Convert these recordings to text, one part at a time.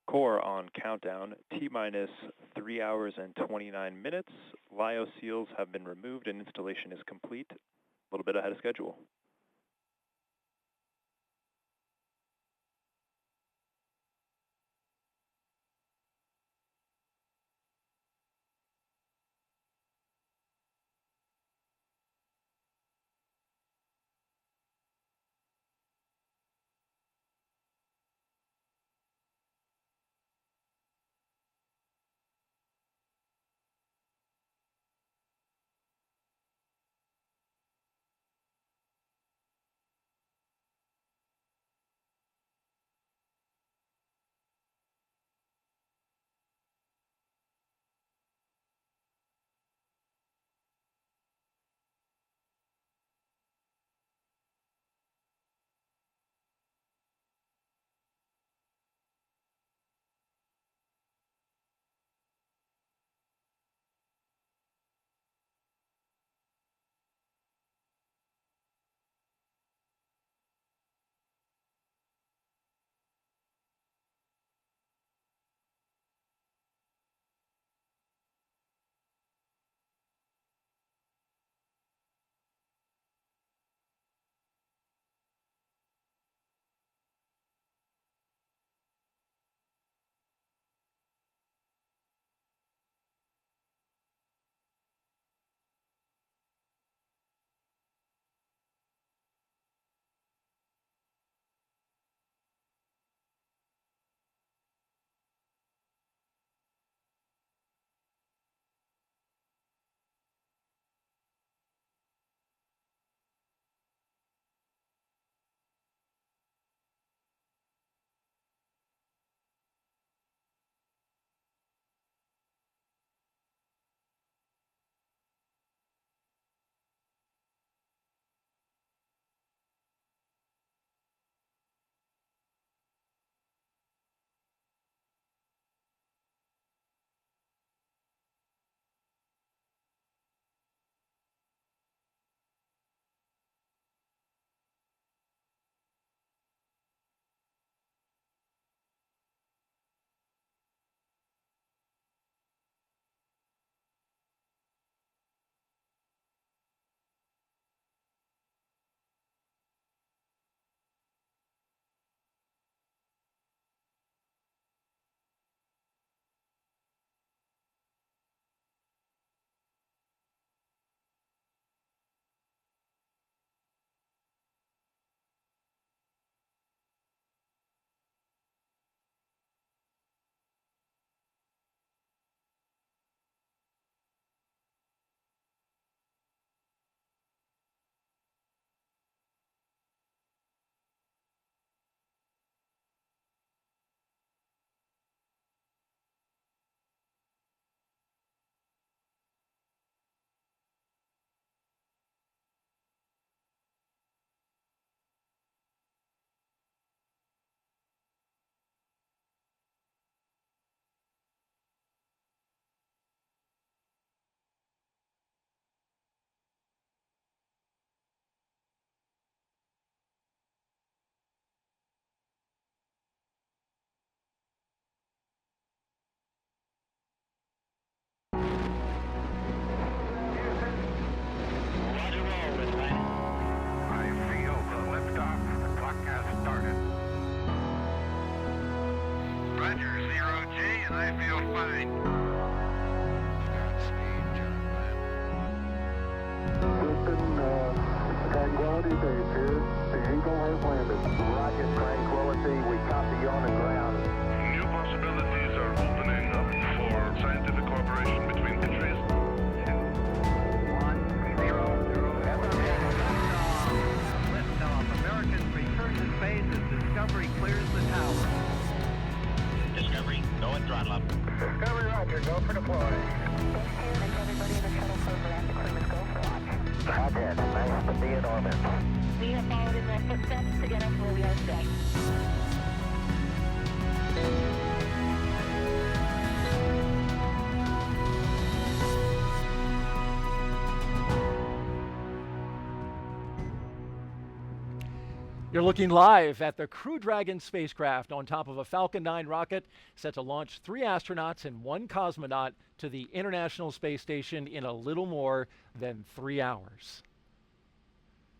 Core on countdown, T-minus 3 hours and 29 minutes. LIO seals have been removed and installation is complete. A little bit ahead of schedule. You're looking live at the Crew Dragon spacecraft on top of a Falcon 9 rocket set to launch 3 astronauts and 1 cosmonaut to the International Space Station in a little more than 3 hours.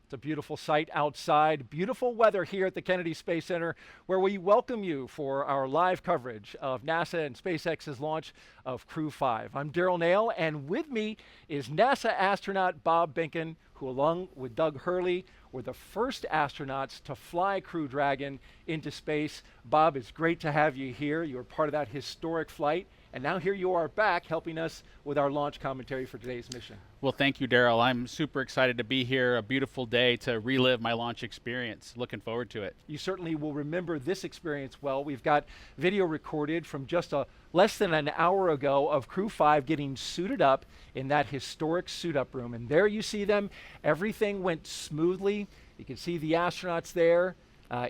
It's a beautiful sight outside, beautiful weather here at the Kennedy Space Center, where we welcome you for our live coverage of NASA and SpaceX's launch of Crew-5. I'm Daryl Nail, and with me is NASA astronaut Bob Behnken, who along with Doug Hurley were the first astronauts to fly Crew Dragon into space. Bob, it's great to have you here. You were part of that historic flight, and now here you are back helping us with our launch commentary for today's mission. Well, thank you, Daryl. I'm super excited to be here. A beautiful day to relive my launch experience. Looking forward to it. You certainly will remember this experience well. We've got video recorded from just less than an hour ago of Crew-5 getting suited up in that historic suit-up room. And there you see them. Everything went smoothly. You can see the astronauts there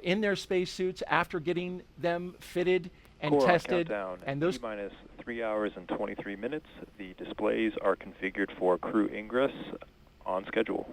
in their spacesuits after getting them fitted and Core tested. Countdown, and those T-minus 3 hours and 23 minutes. The displays are configured for crew ingress on schedule.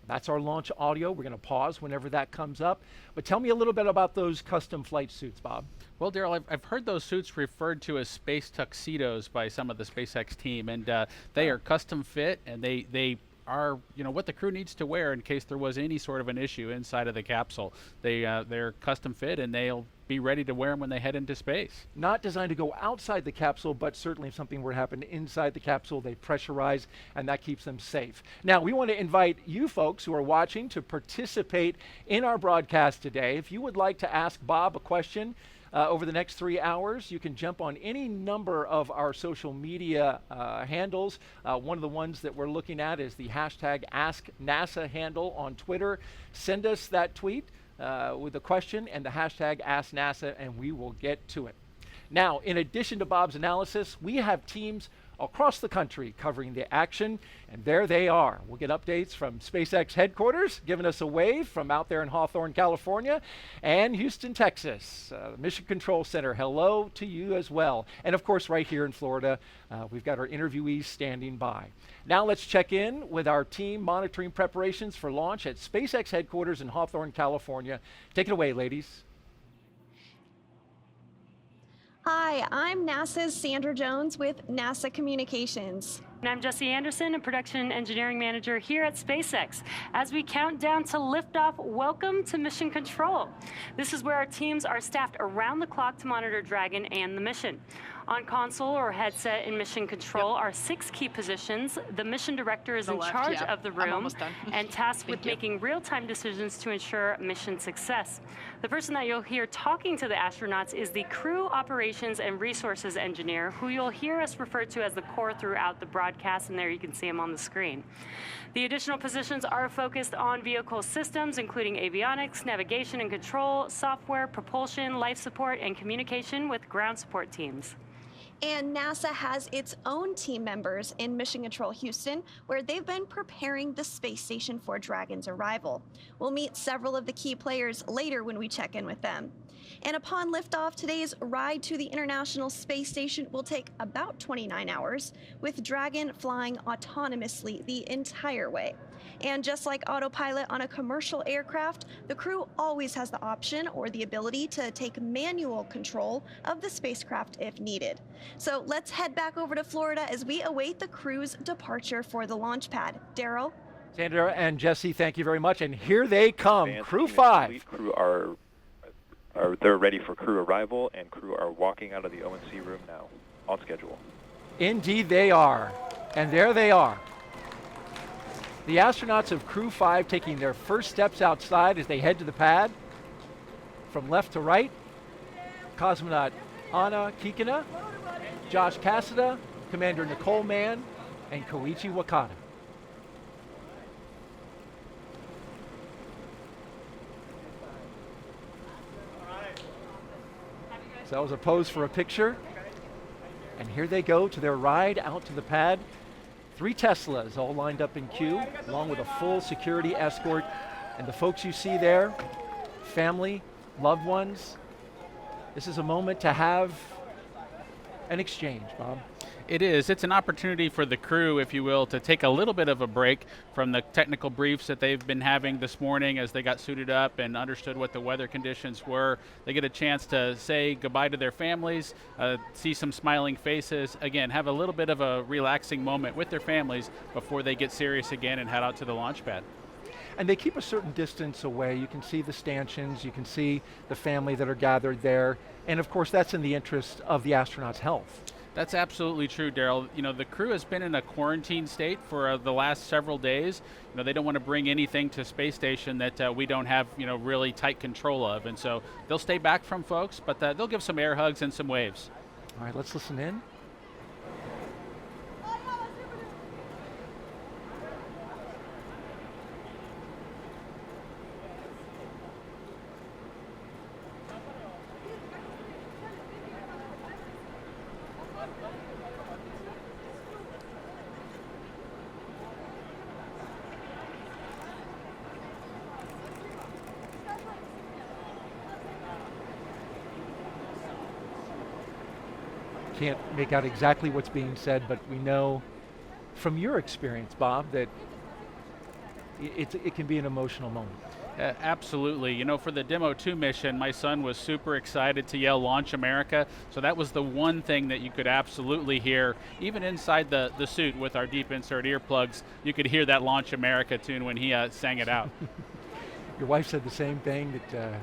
That's our launch audio. We're going to pause whenever that comes up. But tell me a little bit about those custom flight suits, Bob. Well, Daryl, I've heard those suits referred to as space tuxedos by some of the SpaceX team, and they are custom fit, and they are, you know, what the crew needs to wear in case there was any sort of an issue inside of the capsule. They're custom fit, and they'll be ready to wear them when they head into space. Not designed to go outside the capsule, but certainly if something were to happen inside the capsule, they pressurize, and that keeps them safe. Now, we want to invite you folks who are watching to participate in our broadcast today. If you would like to ask Bob a question over the next 3 hours, you can jump on any number of our social media handles. One of the ones that we're looking at is the hashtag AskNASA handle on Twitter. Send us that tweet with a question and the hashtag AskNASA, and we will get to it. Now, in addition to Bob's analysis, we have teams across the country covering the action, and there they are. We'll get updates from SpaceX headquarters, giving us a wave from out there in Hawthorne, California, and Houston, Texas. The Mission Control Center, hello to you as well. And of course, right here in Florida, we've got our interviewees standing by. Now let's check in with our team monitoring preparations for launch at SpaceX headquarters in Hawthorne, California. Take it away, ladies. Hi, I'm NASA's Sandra Jones with NASA Communications. And I'm Jesse Anderson, a production engineering manager here at SpaceX. As we count down to liftoff, welcome to Mission Control. This is where our teams are staffed around the clock to monitor Dragon and the mission. On console or headset in Mission Control are 6 key positions. The mission director is in charge of the room and tasked with making real-time decisions to ensure mission success. The person that you'll hear talking to the astronauts is the Crew Operations and Resources Engineer, who you'll hear us refer to as the core throughout the broadcast, and there you can see him on the screen. The additional positions are focused on vehicle systems, including avionics, navigation and control, software, propulsion, life support, and communication with ground support teams. And NASA has its own team members in Mission Control Houston, where they've been preparing the space station for Dragon's arrival. We'll meet several of the key players later when we check in with them. And upon liftoff, today's ride to the International Space Station will take about 29 hours, with Dragon flying autonomously the entire way. And just like autopilot on a commercial aircraft, the crew always has the option or the ability to take manual control of the spacecraft if needed. So let's head back over to Florida as we await the crew's departure for the launch pad. Daryl? Sandra and Jesse, thank you very much. And here they come, Crew-5. Crew they're ready for crew arrival, and crew are walking out of the O&C room now, on schedule. Indeed they are. And there they are. The astronauts of Crew-5 taking their first steps outside as they head to the pad. From left to right, cosmonaut Anna Kikina, Josh Cassada, Commander Nicole Mann, and Koichi Wakata. So that was a pose for a picture. And here they go to their ride out to the pad. 3 Teslas all lined up in queue, along with a full security escort. And the folks you see there, family, loved ones. This is a moment to have an exchange, Bob. It is. It's an opportunity for the crew, if you will, to take a little bit of a break from the technical briefs that they've been having this morning as they got suited up and understood what the weather conditions were. They get a chance to say goodbye to their families, see some smiling faces, again, have a little bit of a relaxing moment with their families before they get serious again and head out to the launch pad. And they keep a certain distance away. You can see the stanchions, you can see the family that are gathered there, and of course that's in the interest of the astronauts' health. That's absolutely true, Daryl. You know, the crew has been in a quarantine state for the last several days. You know, they don't want to bring anything to space station that we don't have, you know, really tight control of. And so they'll stay back from folks, but they'll give some air hugs and some waves. All right, let's listen in. Can't make out exactly what's being said, but we know from your experience, Bob, that it can be an emotional moment. Absolutely. You know, for the Demo 2 mission, my son was super excited to yell Launch America. So that was the one thing that you could absolutely hear. Even inside the suit with our deep insert earplugs, you could hear that Launch America tune when he sang it out. Your wife said the same thing, that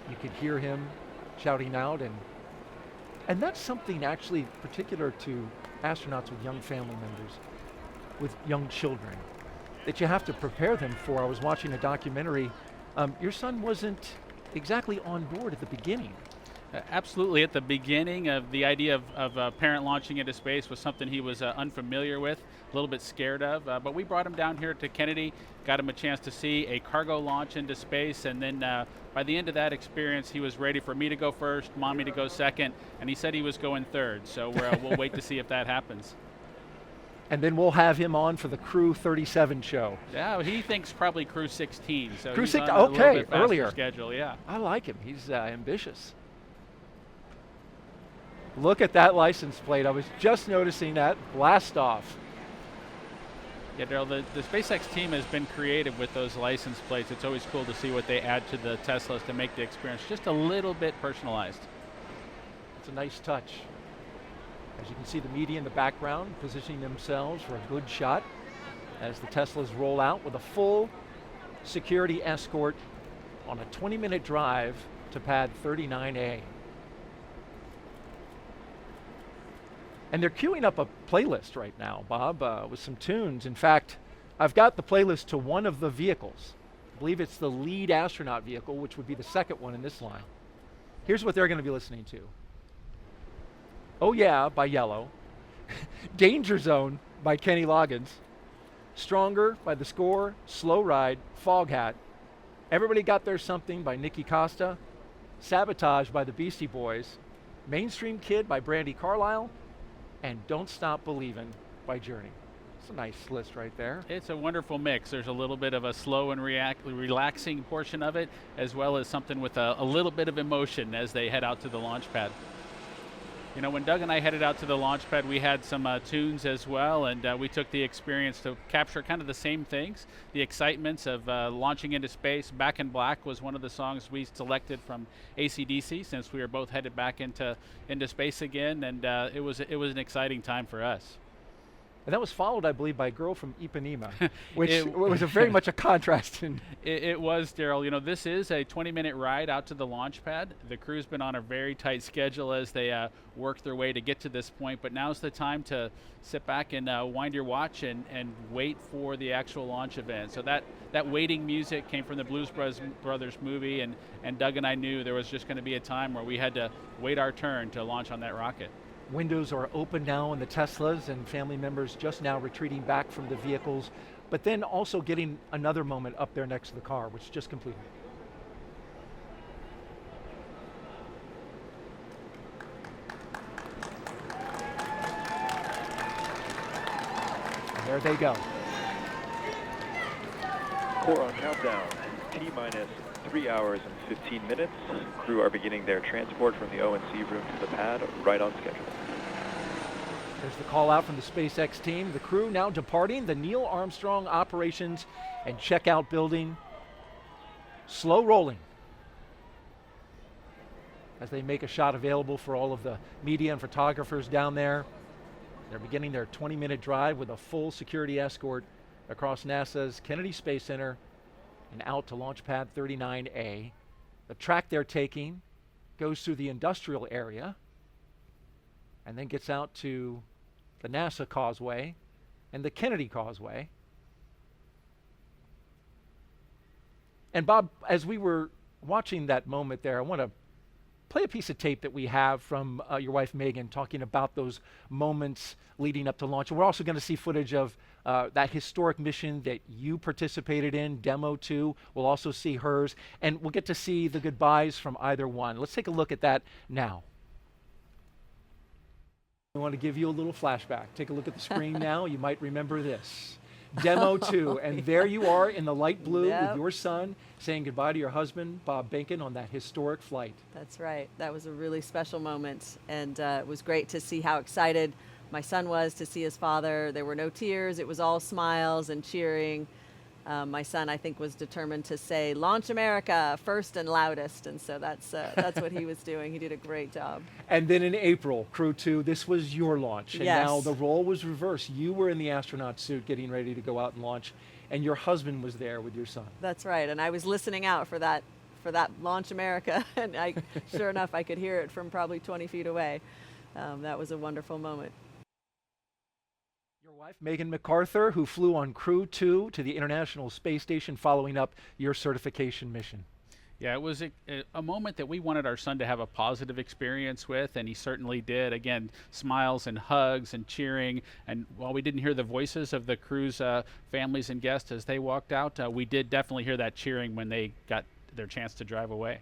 you could hear him shouting out, and that's something actually particular to astronauts with young family members, with young children, that you have to prepare them for. I was watching a documentary. Your son wasn't exactly on board at the beginning. Absolutely. At the beginning of the idea of a parent launching into space was something he was unfamiliar with, a little bit scared of. But we brought him down here to Kennedy, got him a chance to see a cargo launch into space, and then by the end of that experience, he was ready for me to go first, Mommy to go second, and he said he was going third. So we'll wait to see if that happens. And then we'll have him on for the Crew-37 show. Yeah, he thinks probably Crew-16. So Crew he's on 16, a little okay, bit faster earlier. schedule, yeah. I like him. He's ambitious. Look at that license plate. I was just noticing that. Blast off. Yeah, Daryl, the SpaceX team has been creative with those license plates. It's always cool to see what they add to the Teslas to make the experience just a little bit personalized. It's a nice touch. As you can see, the media in the background positioning themselves for a good shot as the Teslas roll out with a full security escort on a 20-minute drive to pad 39A. And they're queuing up a playlist right now, Bob, with some tunes. In fact, I've got the playlist to one of the vehicles. I believe it's the lead astronaut vehicle, which would be the second one in this line. Here's what they're going to be listening to. Oh Yeah by Yellow, Danger Zone by Kenny Loggins, Stronger by The Score, Slow Ride, Foghat, Everybody Got Their Something by Nikki Costa, Sabotage by the Beastie Boys, Mainstream Kid by Brandi Carlile, and Don't Stop Believin' by Journey. It's a nice list right there. It's a wonderful mix. There's a little bit of a slow and relaxing portion of it, as well as something with a little bit of emotion as they head out to the launch pad. You know, when Doug and I headed out to the launch pad, we had some tunes as well, and we took the experience to capture kind of the same things. The excitements of launching into space. Back in Black was one of the songs we selected from AC/DC, since we were both headed back into space again, and it was an exciting time for us. And that was followed, I believe, by a Girl from Ipanema, which was very much a contrast. It was, Daryl. You know, this is a 20-minute ride out to the launch pad. The crew's been on a very tight schedule as they work their way to get to this point, but now's the time to sit back and wind your watch and wait for the actual launch event. So that waiting music came from the Blues Brothers movie, and Doug and I knew there was just going to be a time where we had to wait our turn to launch on that rocket. Windows are open now in the Teslas, and family members just now retreating back from the vehicles, but then also getting another moment up there next to the car, which just completed. And there they go. Core on countdown, T-minus 3 hours and 15 minutes. Crew are beginning their transport from the O&C room to the pad, right on schedule. There's the call out from the SpaceX team. The crew now departing the Neil Armstrong Operations and Checkout Building. Slow rolling as they make a shot available for all of the media and photographers down there. They're beginning their 20-minute drive with a full security escort across NASA's Kennedy Space Center and out to Launch Pad 39A. The track they're taking goes through the industrial area and then gets out to the NASA Causeway and the Kennedy Causeway. And Bob, as we were watching that moment there, I want to play a piece of tape that we have from your wife Megan talking about those moments leading up to launch. And we're also going to see footage of that historic mission that you participated in, Demo 2. We'll also see hers, and we'll get to see the goodbyes from either one. Let's take a look at that now. I want to give you a little flashback. Take a look at the screen now. You might remember this. Demo 2, and there you are in the light blue with your son saying goodbye to your husband, Bob Behnken, on that historic flight. That's right. That was a really special moment, and it was great to see how excited my son was to see his father. There were no tears. It was all smiles and cheering. My son, I think, was determined to say, "Launch America," first and loudest, and so that's what he was doing. He did a great job. And then in April, Crew 2, this was your launch, and Yes. now the role was reversed. You were in the astronaut suit getting ready to go out and launch, and your husband was there with your son. That's right, and I was listening out for that Launch America, and sure enough, I could hear it from probably 20 feet away. That was a wonderful moment. Your wife, Megan MacArthur, who flew on Crew 2 to the International Space Station following up your certification mission. Yeah, it was a moment that we wanted our son to have a positive experience with, and he certainly did. Again, smiles and hugs and cheering. And while we didn't hear the voices of the crew's families and guests as they walked out, we did definitely hear that cheering when they got their chance to drive away.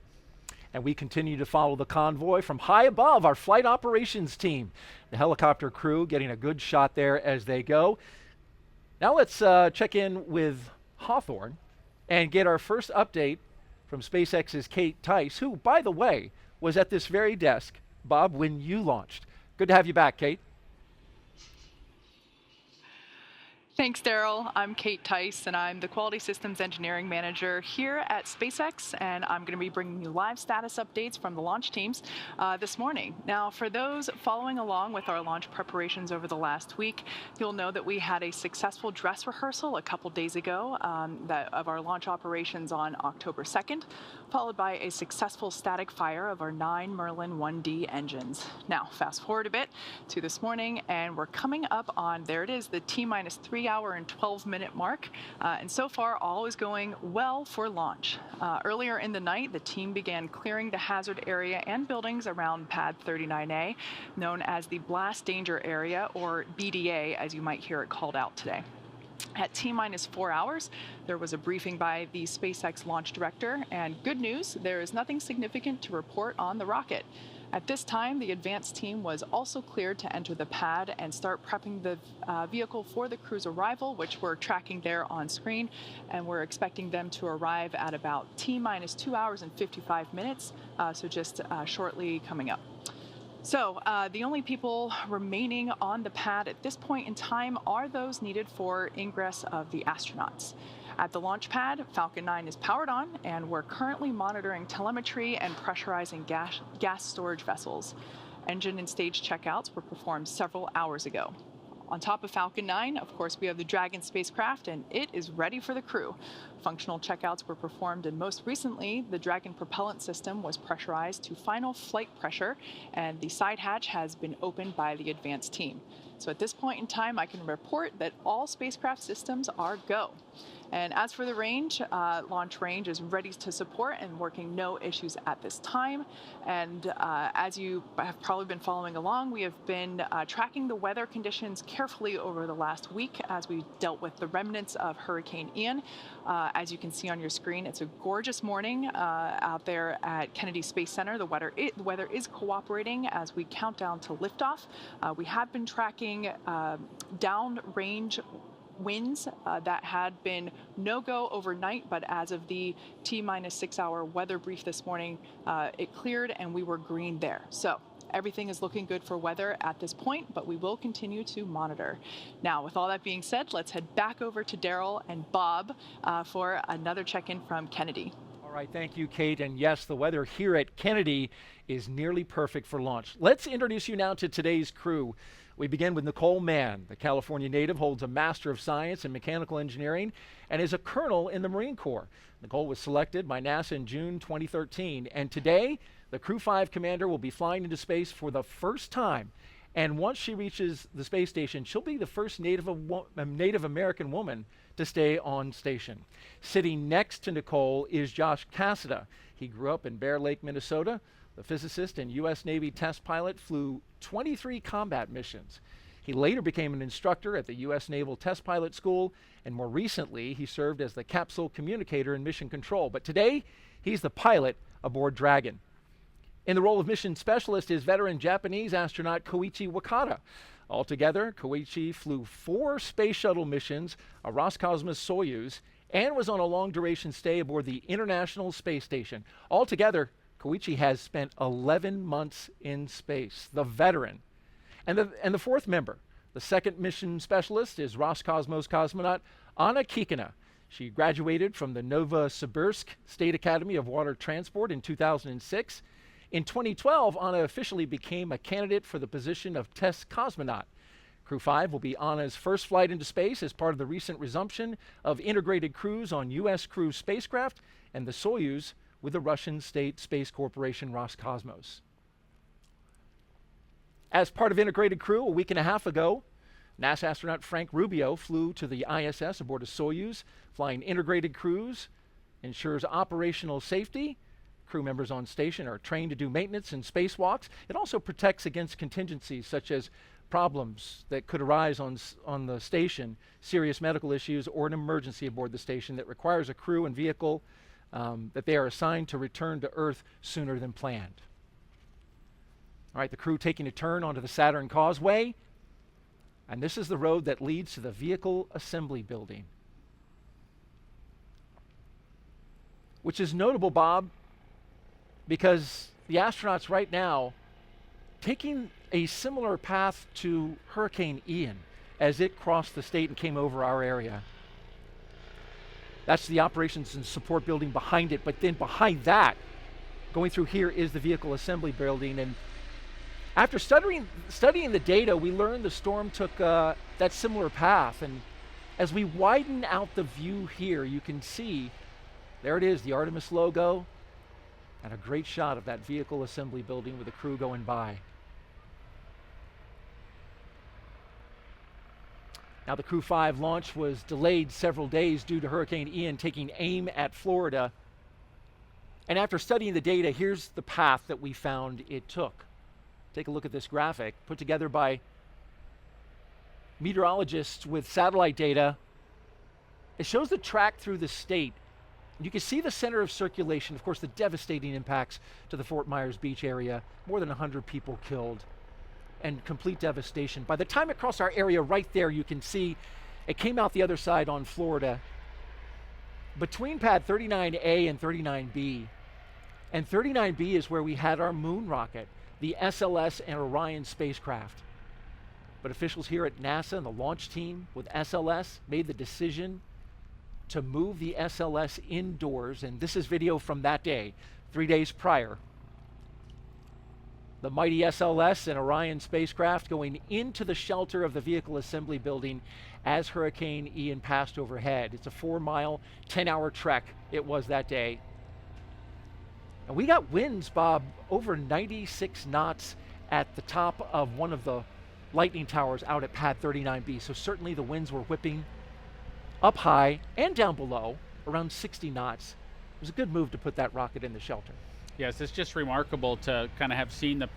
And we continue to follow the convoy from high above, our flight operations team. The helicopter crew getting a good shot there as they go. Now let's check in with Hawthorne and get our first update from SpaceX's Kate Tice, who, by the way, was at this very desk, Bob, when you launched. Good to have you back, Kate. Thanks, Daryl. I'm Kate Tice, and I'm the Quality Systems Engineering Manager here at SpaceX, and I'm going to be bringing you live status updates from the launch teams this morning. Now, for those following along with our launch preparations over the last week, you'll know that we had a successful dress rehearsal a couple days ago of our launch operations on October 2nd, followed by a successful static fire of our 9 Merlin 1D engines. Now, fast forward a bit to this morning, and we're coming up on, there it is, the T-minus 3 hour and 12-minute mark, and so far all is going well for launch. Earlier in the night, the team began clearing the hazard area and buildings around Pad 39A, known as the Blast Danger Area, or BDA, as you might hear it called out today. At T-minus 4 hours, there was a briefing by the SpaceX launch director, and good news, there is nothing significant to report on the rocket. At this time, the advanced team was also cleared to enter the pad and start prepping the vehicle for the crew's arrival, which we're tracking there on screen, and we're expecting them to arrive at about T-minus 2 hours and 55 minutes, so just shortly coming up. So the only people remaining on the pad at this point in time are those needed for ingress of the astronauts. At the launch pad, Falcon 9 is powered on, and we're currently monitoring telemetry and pressurizing gas storage vessels. Engine and stage checkouts were performed several hours ago. On top of Falcon 9, of course, we have the Dragon spacecraft, and it is ready for the crew. Functional checkouts were performed, and most recently, the Dragon propellant system was pressurized to final flight pressure, and the side hatch has been opened by the advanced team. So at this point in time, I can report that all spacecraft systems are go. And as for the range, launch range is ready to support and working no issues at this time. And as you have probably been following along, we have been tracking the weather conditions carefully over the last week as we dealt with the remnants of Hurricane Ian. As you can see on your screen, it's a gorgeous morning out there at Kennedy Space Center. The weather is cooperating as we count down to liftoff. We have been tracking downrange winds that had been no-go overnight, but as of the T-minus 6 hour weather brief this morning, it cleared and we were green there. So everything is looking good for weather at this point, but we will continue to monitor. Now, with all that being said, let's head back over to Daryl and Bob for another check-in from Kennedy. All right, thank you, Kate. And yes, the weather here at Kennedy is nearly perfect for launch. Let's introduce you now to today's crew. We begin with Nicole Mann. The California native holds a Master of Science in Mechanical Engineering and is a colonel in the Marine Corps. Nicole was selected by NASA in June 2013, and today the Crew-5 commander will be flying into space for the first time. And once she reaches the space station, she'll be the first Native American woman to stay on station. Sitting next to Nicole is Josh Cassada. He grew up in Bear Lake, Minnesota. The physicist and U.S. Navy test pilot flew 23 combat missions. He later became an instructor at the U.S. Naval Test Pilot School, and more recently, he served as the capsule communicator in mission control. But today, he's the pilot aboard Dragon. In the role of mission specialist is veteran Japanese astronaut Koichi Wakata. Altogether, Koichi flew 4 space shuttle missions, a Roscosmos Soyuz, and was on a long-duration stay aboard the International Space Station. Altogether, Koichi has spent 11 months in space, the veteran. And the fourth member, the second mission specialist, is Roscosmos cosmonaut Anna Kikina. She graduated from the Novosibirsk State Academy of Water Transport in 2006. In 2012, Anna officially became a candidate for the position of test cosmonaut. Crew-5 will be Anna's first flight into space as part of the recent resumption of integrated crews on U.S. Crew spacecraft and the Soyuz with the Russian state space corporation Roscosmos. As part of integrated crew, a week and a half ago, NASA astronaut Frank Rubio flew to the ISS aboard a Soyuz. Flying integrated crews ensures operational safety. Crew members on station are trained to do maintenance and spacewalks. It also protects against contingencies such as problems that could arise on the station, serious medical issues, or an emergency aboard the station that requires a crew and vehicle that they are assigned to return to Earth sooner than planned. All right, the crew taking a turn onto the Saturn Causeway, and this is the road that leads to the Vehicle Assembly Building. Which is notable, Bob, because the astronauts right now taking a similar path to Hurricane Ian as it crossed the state and came over our area. That's the operations and support building behind it, but then behind that, going through here, is the Vehicle Assembly Building. And after studying the data, we learned the storm took that similar path. And as we widen out the view here, you can see, there it is, the Artemis logo, and a great shot of that Vehicle Assembly Building with the crew going by. Now, the Crew-5 launch was delayed several days due to Hurricane Ian taking aim at Florida. And after studying the data, here's the path that we found it took. Take a look at this graphic put together by meteorologists with satellite data. It shows the track through the state. You can see the center of circulation, of course, the devastating impacts to the Fort Myers Beach area, more than 100 people killed, and complete devastation. By the time it crossed our area right there, you can see it came out the other side on Florida. Between pad 39A and 39B, and 39B is where we had our moon rocket, the SLS and Orion spacecraft. But officials here at NASA and the launch team with SLS made the decision to move the SLS indoors, and this is video from that day, 3 days prior. The mighty SLS and Orion spacecraft going into the shelter of the Vehicle Assembly Building as Hurricane Ian passed overhead. It's a 4-mile, 10-hour trek it was that day. And we got winds, Bob, over 96 knots at the top of one of the lightning towers out at pad 39B. So certainly the winds were whipping up high and down below, around 60 knots. It was a good move to put that rocket in the shelter. Yes, it's just remarkable to kind of have seen the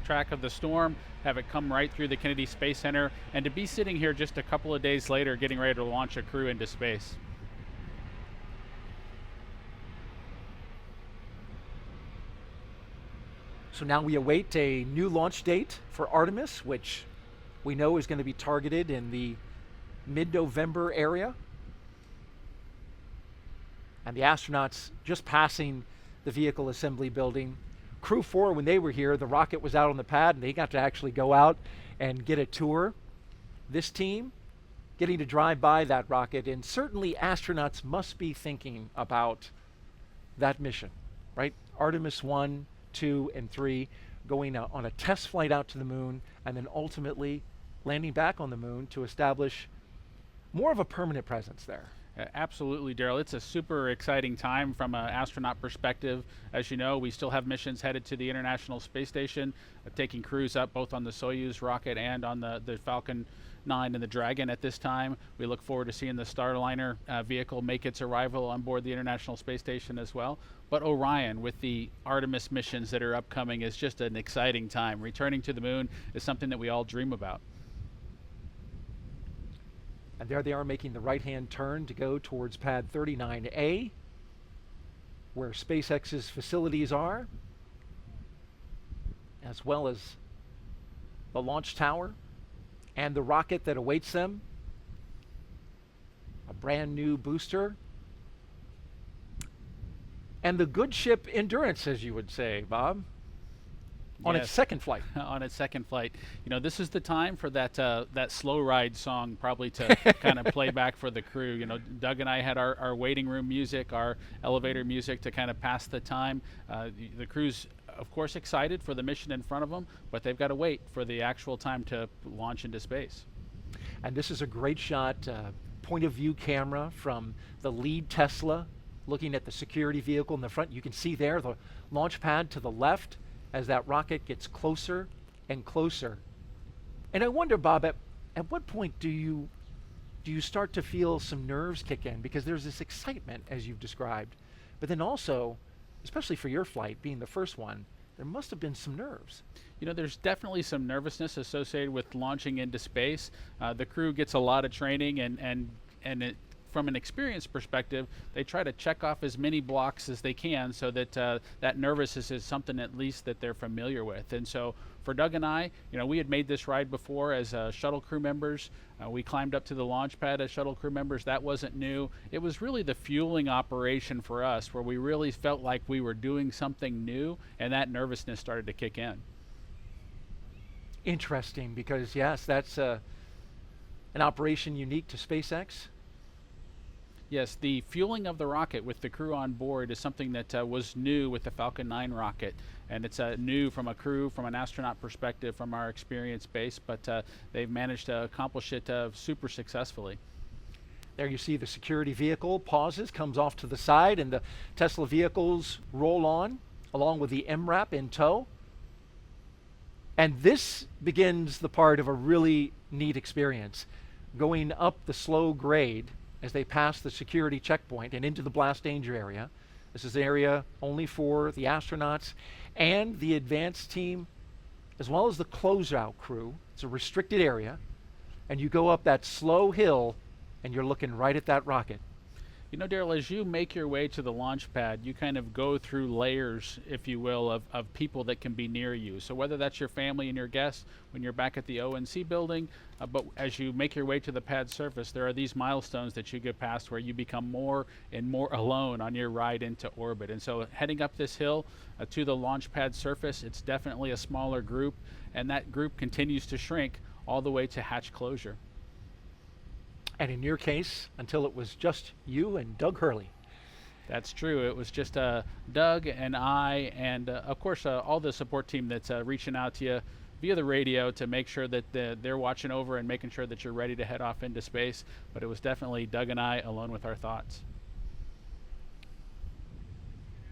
track of the storm, have it come right through the Kennedy Space Center, and to be sitting here just a couple of days later getting ready to launch a crew into space. So now we await a new launch date for Artemis, which we know is going to be targeted in the mid-November area. And the astronauts just passing the Vehicle Assembly Building. Crew-4, when they were here, the rocket was out on the pad, and they got to actually go out and get a tour. This team, getting to drive by that rocket, and certainly astronauts must be thinking about that mission, right? Artemis 1, 2, and 3, going on a test flight out to the moon, and then ultimately landing back on the moon to establish more of a permanent presence there. Absolutely, Daryl. It's a super exciting time from an astronaut perspective. As you know, we still have missions headed to the International Space Station, taking crews up both on the Soyuz rocket and on the Falcon 9 and the Dragon at this time. We look forward to seeing the Starliner vehicle make its arrival on board the International Space Station as well. But Orion, with the Artemis missions that are upcoming, is just an exciting time. Returning to the moon is something that we all dream about. And there they are making the right-hand turn to go towards pad 39A, where SpaceX's facilities are, as well as the launch tower and the rocket that awaits them. A brand new booster. And the good ship Endurance, as you would say, Bob. On its second flight. On its second flight. You know, this is the time for that that slow ride song probably to kind of play back for the crew. You know, Doug and I had our waiting room music, our elevator music to kind of pass the time. The crew's, of course, excited for the mission in front of them, but they've got to wait for the actual time to launch into space. And this is a great shot, point of view camera from the lead Tesla, looking at the security vehicle in the front. You can see there the launch pad to the left, as that rocket gets closer and closer. And I wonder, Bob, at what point do you start to feel some nerves kick in? Because there's this excitement, as you've described, but then also, especially for your flight, being the first one, there must have been some nerves. You know, there's definitely some nervousness associated with launching into space. The crew gets a lot of training, and it, from an experience perspective, they try to check off as many blocks as they can so that that nervousness is something at least that they're familiar with. And so for Doug and I, you know, we had made this ride before as shuttle crew members. We climbed up to the launch pad as shuttle crew members. That wasn't new. It was really the fueling operation for us where we really felt like we were doing something new, and that nervousness started to kick in. Interesting, because yes, that's an operation unique to SpaceX. Yes, the fueling of the rocket with the crew on board is something that was new with the Falcon 9 rocket, and it's new from a crew, from an astronaut perspective, from our experience base, but they've managed to accomplish it super successfully. There you see the security vehicle pauses, comes off to the side, and the Tesla vehicles roll on, along with the MRAP in tow. And this begins the part of a really neat experience, going up the slow grade as they pass the security checkpoint and into the blast danger area. This is an area only for the astronauts and the advanced team, as well as the closeout crew. It's a restricted area, and you go up that slow hill, and you're looking right at that rocket. You know, Daryl, as you make your way to the launch pad, you kind of go through layers, if you will, of people that can be near you. So whether that's your family and your guests when you're back at the O&C building, but as you make your way to the pad surface, there are these milestones that you get past where you become more and more alone on your ride into orbit. And so heading up this hill to the launch pad surface, it's definitely a smaller group, and that group continues to shrink all the way to hatch closure. And in your case, until it was just you and Doug Hurley. That's true. It was just Doug and I, and of course all the support team that's reaching out to you via the radio to make sure that they're watching over and making sure that you're ready to head off into space. But it was definitely Doug and I alone with our thoughts.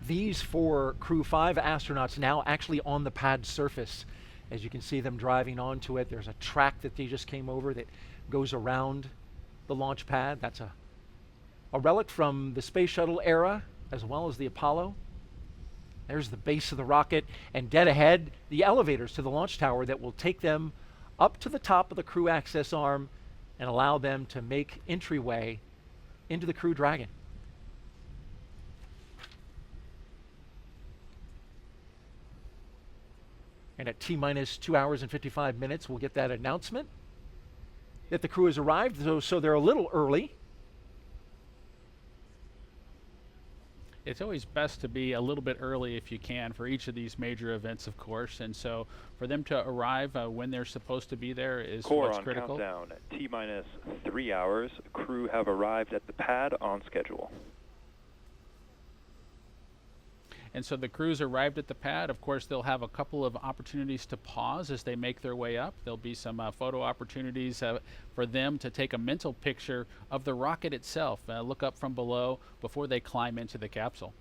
These 4 Crew-5 astronauts now actually on the pad surface. As you can see them driving onto it, there's a track that they just came over that goes around the launch pad. That's a relic from the space shuttle era, as well as the Apollo. There's the base of the rocket, and dead ahead, the elevators to the launch tower that will take them up to the top of the crew access arm and allow them to make entryway into the Crew Dragon. And at T-minus 2 hours and 55 minutes, we'll get that announcement that the crew has arrived, so they're a little early. It's always best to be a little bit early if you can for each of these major events, of course. And so for them to arrive when they're supposed to be there is what's critical. Countdown, T-minus 3 hours. Crew have arrived at the pad on schedule. And so the crews arrived at the pad. Of course, they'll have a couple of opportunities to pause as they make their way up. There'll be some photo opportunities for them to take a mental picture of the rocket itself, look up from below before they climb into the capsule.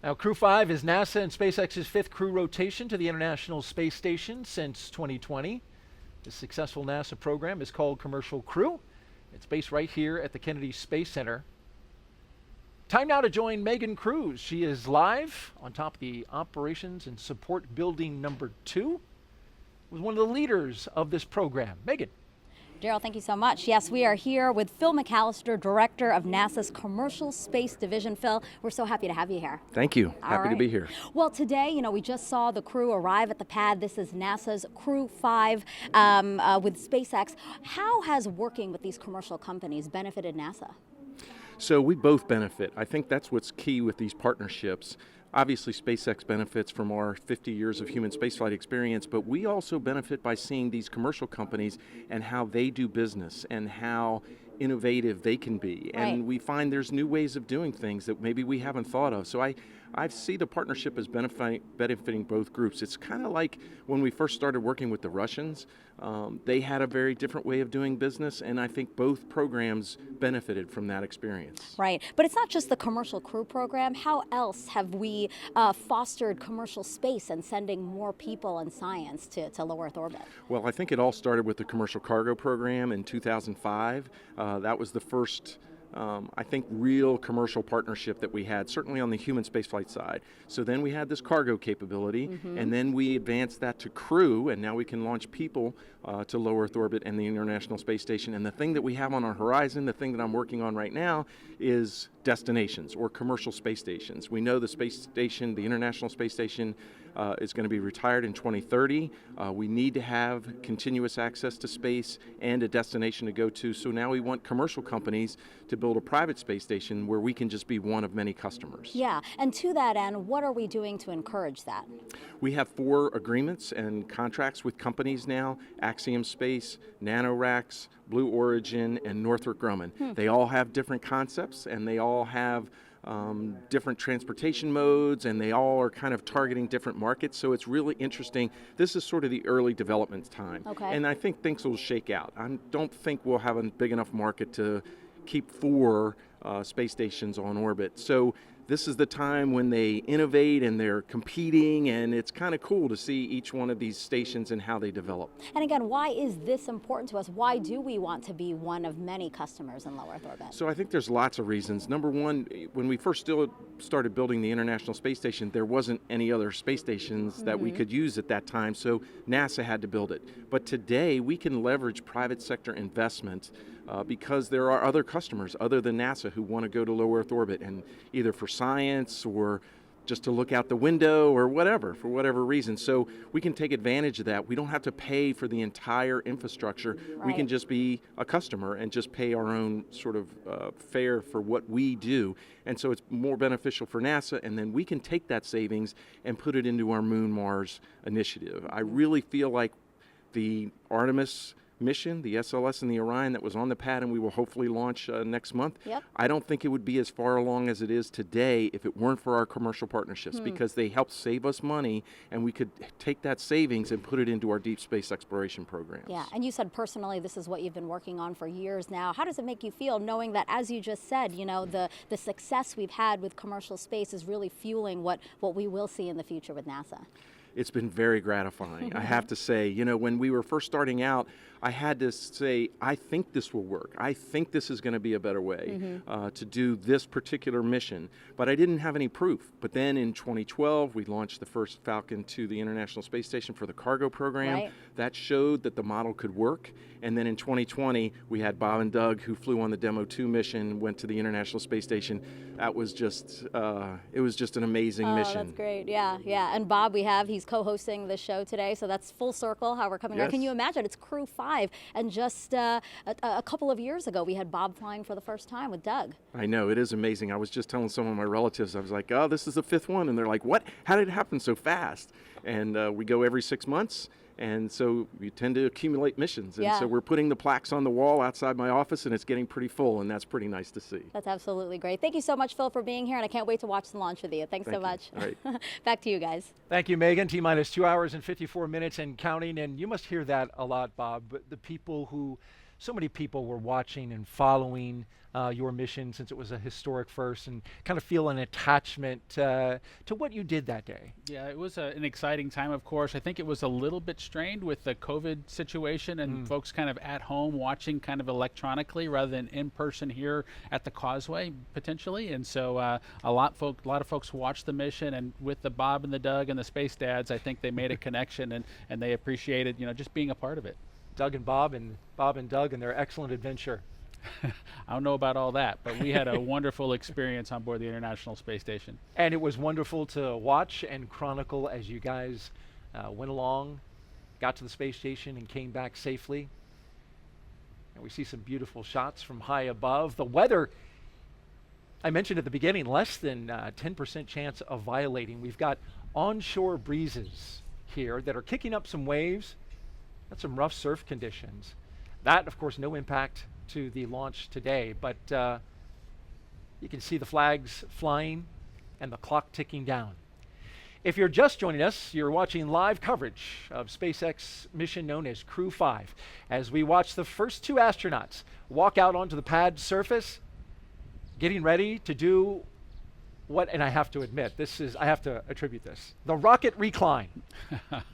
Now, Crew-5 is NASA and SpaceX's 5th crew rotation to the International Space Station since 2020. This successful NASA program is called Commercial Crew. It's based right here at the Kennedy Space Center. Time now to join Megan Cruz. She is live on top of the Operations and Support Building number 2. Was one of the leaders of this program. Megan. Daryl, thank you so much. Yes, we are here with Phil McAllister, Director of NASA's Commercial Space Division. Phil, we're so happy to have you here. Thank you. Happy to be here. Well, today, we just saw the crew arrive at the pad. This is NASA's Crew-5 with SpaceX. How has working with these commercial companies benefited NASA? So we both benefit. I think that's what's key with these partnerships. Obviously, SpaceX benefits from our 50 years of human spaceflight experience, but we also benefit by seeing these commercial companies and how they do business and how innovative they can be. Right. And we find there's new ways of doing things that maybe we haven't thought of. So I see the partnership as benefiting both groups. It's kind of like when we first started working with the Russians. They had a very different way of doing business, and I think both programs benefited from that experience. Right, but it's not just the Commercial Crew program. How else have we fostered commercial space and sending more people and science to low Earth orbit? Well, I think it all started with the Commercial Cargo program in 2005. That was the first I think real commercial partnership that we had, certainly on the human spaceflight side. So then we had this cargo capability, and then we advanced that to crew, and now we can launch people to low Earth orbit and the International Space Station. And the thing that we have on our horizon, the thing that I'm working on right now, is destinations or commercial space stations. We know the space station, the International Space Station, is going to be retired in 2030. We need to have continuous access to space and a destination to go to. So now we want commercial companies to build a private space station where we can just be one of many customers. Yeah, and to that end, what are we doing to encourage that? We have 4 agreements and contracts with companies now: Axiom Space, NanoRacks, Blue Origin, and Northrop Grumman. They all have different concepts, and they all have different transportation modes, and they all are kind of targeting different markets. So it's really interesting. This is sort of the early development time. Okay. And I think things will shake out. I don't think we'll have a big enough market to keep 4 space stations on orbit. So this is the time when they innovate and they're competing, and it's kind of cool to see each one of these stations and how they develop. And again, why is this important to us? Why do we want to be one of many customers in low Earth orbit? So I think there's lots of reasons. Number one, when we first started building the International Space Station, there wasn't any other space stations that we could use at that time, so NASA had to build it. But today, we can leverage private sector investment because there are other customers other than NASA who want to go to low Earth orbit, and either for science or just to look out the window or whatever, for whatever reason. So we can take advantage of that. We don't have to pay for the entire infrastructure. Right. We can just be a customer and just pay our own sort of fare for what we do. And so it's more beneficial for NASA, and then we can take that savings and put it into our Moon Mars initiative. I really feel like the Artemis mission, the SLS and the Orion that was on the pad and we will hopefully launch next month, I don't think it would be as far along as it is today if it weren't for our commercial partnerships, because they help save us money, and we could take that savings and put it into our deep space exploration programs. Yeah, and you said personally this is what you've been working on for years now. How does it make you feel knowing that, as you just said, the success we've had with commercial space is really fueling what we will see in the future with NASA? It's been very gratifying. I have to say, when we were first starting out, I had to say, I think this will work. I think this is going to be a better way to do this particular mission. But I didn't have any proof. But then in 2012, we launched the first Falcon to the International Space Station for the cargo program. Right. That showed that the model could work. And then in 2020, we had Bob and Doug, who flew on the Demo 2 mission, went to the International Space Station. That was just, it was just an amazing mission. Oh, that's great. Yeah. And Bob, he's co-hosting the show today, so that's full circle how we're coming on. Can you imagine? It's Crew-5 Crew-5. And just a couple of years ago, we had Bob flying for the first time with Doug. I know, it is amazing. I was just telling some of my relatives, I was like, oh, this is the 5th one. And they're like, what? How did it happen so fast? And we go every 6 months. And so we tend to accumulate missions. And so we're putting the plaques on the wall outside my office, and it's getting pretty full, and that's pretty nice to see. That's absolutely great. Thank you so much, Phil, for being here, and I can't wait to watch the launch with you. Thanks so much. All right. Back to you guys. Thank you, Megan. T-minus 2 hours and 54 minutes and counting. And you must hear that a lot, Bob. But the people who, so many people were watching and following your mission since it was a historic first, and kind of feel an attachment to what you did that day. Yeah, it was an exciting time, of course. I think it was a little bit strained with the COVID situation and folks kind of at home watching kind of electronically rather than in person here at the Causeway potentially. And so a lot of folks watched the mission, and with the Bob and the Doug and the Space Dads, I think they made a connection and they appreciated, just being a part of it. Doug and Bob and Doug and their excellent adventure. I don't know about all that, but we had a wonderful experience on board the International Space Station. And it was wonderful to watch and chronicle as you guys went along, got to the space station, and came back safely. And we see some beautiful shots from high above. The weather, I mentioned at the beginning, less than 10% chance of violating. We've got onshore breezes here that are kicking up some waves. Got some rough surf conditions. That, of course, no impact to the launch today, but you can see the flags flying and the clock ticking down. If you're just joining us, you're watching live coverage of SpaceX mission known as Crew-5 as we watch the first 2 astronauts walk out onto the pad surface, getting ready to do what, and I have to admit, I have to attribute this, the rocket recline.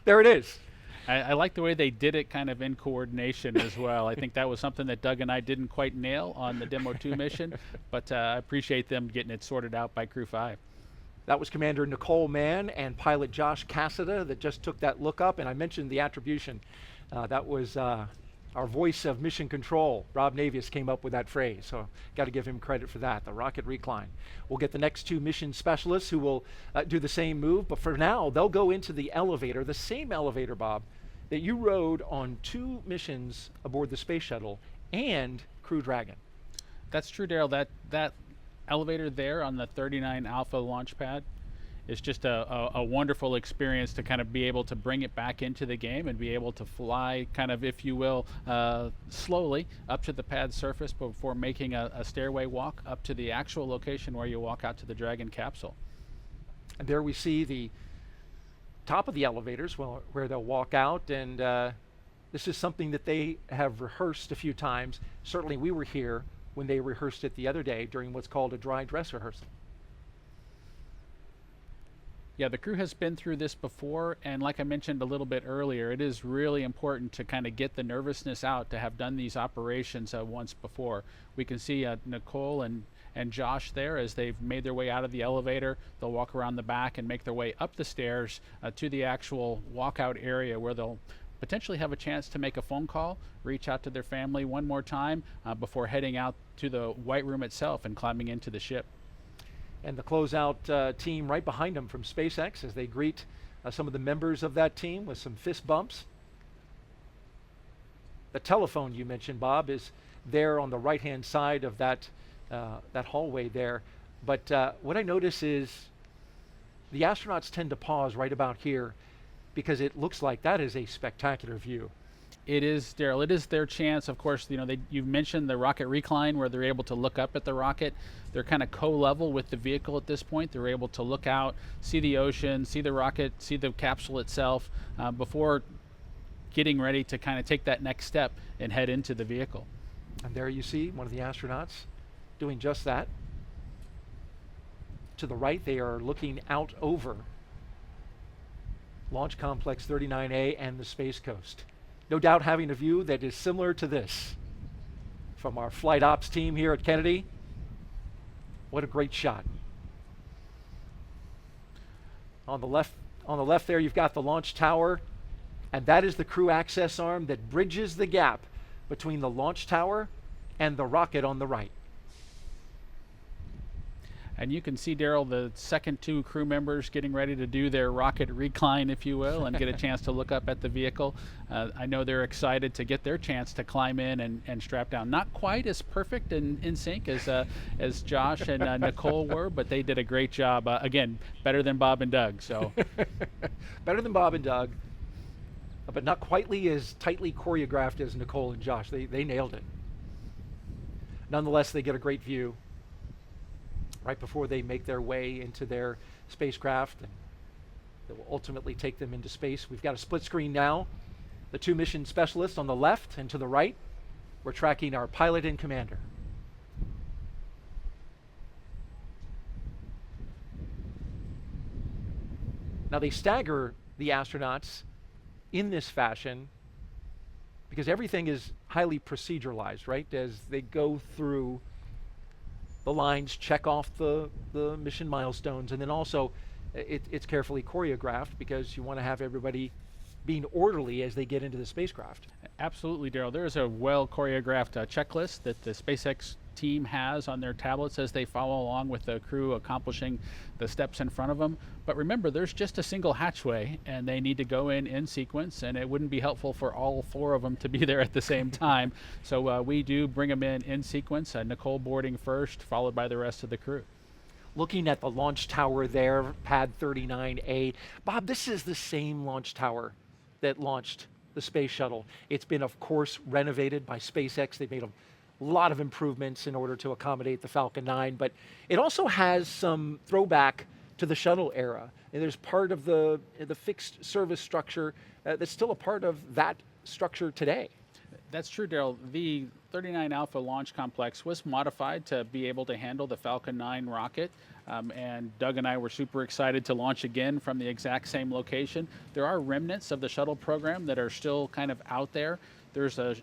There it is. I like the way they did it kind of in coordination as well. I think that was something that Doug and I didn't quite nail on the Demo 2 mission, but I appreciate them getting it sorted out by Crew-5. That was Commander Nicole Mann and pilot Josh Cassada that just took that look up, and I mentioned the attribution. That was our voice of mission control. Rob Navius came up with that phrase, so got to give him credit for that, the rocket recline. We'll get the next 2 mission specialists who will do the same move, but for now, they'll go into the elevator, the same elevator, Bob, that you rode on 2 missions aboard the Space Shuttle and Crew Dragon. That's true, Daryl. That elevator there on the 39 Alpha launch pad is just a wonderful experience to kind of be able to bring it back into the game and be able to fly kind of, if you will, slowly up to the pad surface before making a stairway walk up to the actual location where you walk out to the Dragon capsule. And there we see the top of the elevators where they'll walk out, and this is something that they have rehearsed a few times. Certainly we were here when they rehearsed it the other day during what's called a dry dress rehearsal. Yeah, the crew has been through this before, and like I mentioned a little bit earlier, it is really important to kind of get the nervousness out, to have done these operations once before. We can see Nicole and Josh there as they've made their way out of the elevator. They'll walk around the back and make their way up the stairs to the actual walkout area where they'll potentially have a chance to make a phone call, reach out to their family one more time before heading out to the White Room itself and climbing into the ship. And the closeout team right behind them from SpaceX as they greet some of the members of that team with some fist bumps. The telephone you mentioned, Bob, is there on the right-hand side of that hallway there. But what I notice is the astronauts tend to pause right about here because it looks like that is a spectacular view. It is, Daryl. It is their chance. Of course, you've mentioned the rocket recline where they're able to look up at the rocket. They're kind of co-level with the vehicle at this point. They're able to look out, see the ocean, see the rocket, see the capsule itself before getting ready to kind of take that next step and head into the vehicle. And there you see one of the astronauts doing just that. To the right, they are looking out over Launch Complex 39A and the Space Coast. No doubt having a view that is similar to this from our flight ops team here at Kennedy. What a great shot. On the left there, you've got the launch tower, and that is the crew access arm that bridges the gap between the launch tower and the rocket on the right. And you can see, Daryl, the second 2 crew members getting ready to do their rocket recline, if you will, and get a chance to look up at the vehicle. I know they're excited to get their chance to climb in and strap down. Not quite as perfect and in sync as Josh and Nicole were, but they did a great job. Again, better than Bob and Doug. So better than Bob and Doug, but not quite as tightly choreographed as Nicole and Josh. They nailed it. Nonetheless, they get a great view right before they make their way into their spacecraft, and that will ultimately take them into space. We've got a split screen now. The 2 mission specialists on the left, and to the right, we're tracking our pilot and commander. Now they stagger the astronauts in this fashion because everything is highly proceduralized, right? As they go through the lines, check off the mission milestones, and then also it's carefully choreographed because you want to have everybody being orderly as they get into the spacecraft. Absolutely, Daryl. There is a well choreographed checklist that the SpaceX team has on their tablets as they follow along with the crew accomplishing the steps in front of them. But remember, there's just a single hatchway, and they need to go in sequence, and it wouldn't be helpful for all 4 of them to be there at the same time. So we do bring them in sequence, Nicole boarding first, followed by the rest of the crew. Looking at the launch tower there, pad 39A. Bob, this is the same launch tower that launched the space shuttle. It's been, of course, renovated by SpaceX. They've made a lot of improvements in order to accommodate the Falcon 9, but it also has some throwback to the shuttle era. And there's part of the fixed service structure that's still a part of that structure today. That's true, Daryl. The 39 Alpha launch complex was modified to be able to handle the Falcon 9 rocket. And Doug and I were super excited to launch again from the exact same location. There are remnants of the shuttle program that are still kind of out there. There's a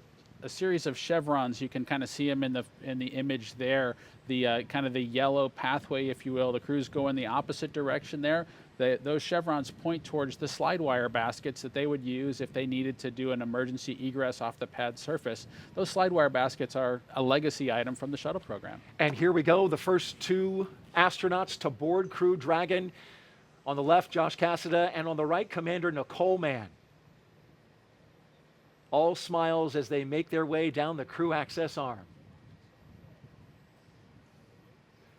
series of chevrons. You can kind of see them in the image there. The kind of the yellow pathway, if you will. The crews go in the opposite direction there. Those chevrons point towards the slide wire baskets that they would use if they needed to do an emergency egress off the pad surface. Those slide wire baskets are a legacy item from the shuttle program. And here we go, the first 2 astronauts to board Crew Dragon. On the left, Josh Cassada, and on the right, Commander Nicole Mann. All smiles as they make their way down the crew access arm.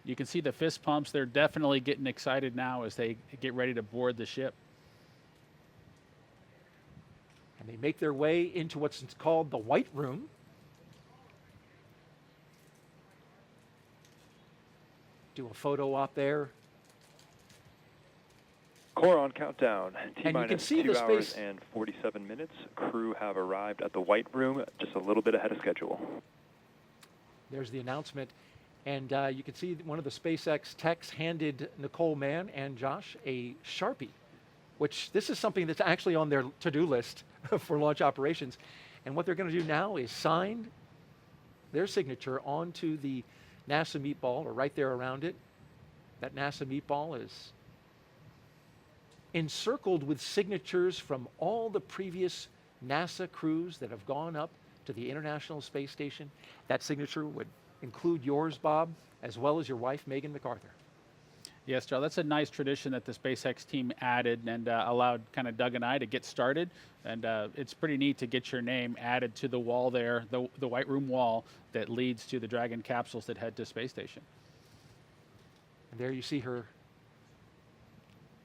You can see the fist pumps. They're definitely getting excited now as they get ready to board the ship. And they make their way into what's called the White Room. Do a photo op there. Core on countdown. And you can see 2 the hours space. and 47 minutes. Crew have arrived at the White Room just a little bit ahead of schedule. There's the announcement. And you can see one of the SpaceX techs handed Nicole Mann and Josh a Sharpie, which this is something that's actually on their to-do list for launch operations. And what they're going to do now is sign their signature onto the NASA meatball, or right there around it. That NASA meatball is encircled with signatures from all the previous NASA crews that have gone up to the International Space Station. That signature would include yours, Bob, as well as your wife, Megan MacArthur. Yes, Joe, that's a nice tradition that the SpaceX team added and allowed kind of Doug and I to get started. And it's pretty neat to get your name added to the wall there, the White Room wall that leads to the Dragon capsules that head to space station. And there you see her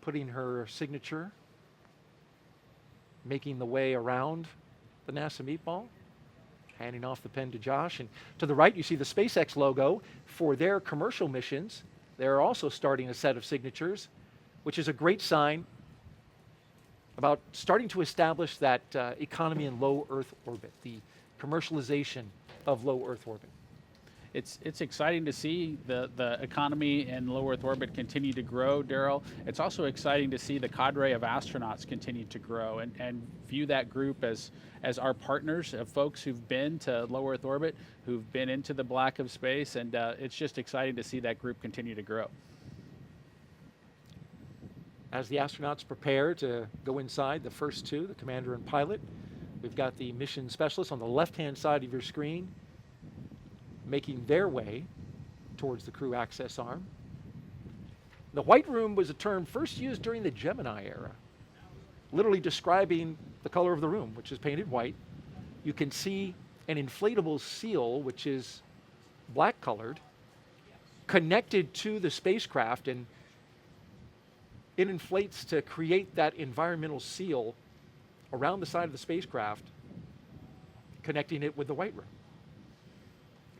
putting her signature, making the way around the NASA meatball, handing off the pen to Josh. And to the right, you see the SpaceX logo for their commercial missions. They're also starting a set of signatures, which is a great sign about starting to establish that economy in low Earth orbit, the commercialization of low Earth orbit. It's exciting to see the economy in low Earth orbit continue to grow, Daryl. It's also exciting to see the cadre of astronauts continue to grow and view that group as our partners of folks who've been to low Earth orbit, who've been into the black of space, and it's just exciting to see that group continue to grow. As the astronauts prepare to go inside, the first 2, the commander and pilot, we've got the mission specialists on the left-hand side of your screen making their way towards the crew access arm. The white room was a term first used during the Gemini era, literally describing the color of the room, which is painted white. You can see an inflatable seal, which is black colored, connected to the spacecraft, and it inflates to create that environmental seal around the side of the spacecraft, connecting it with the white room.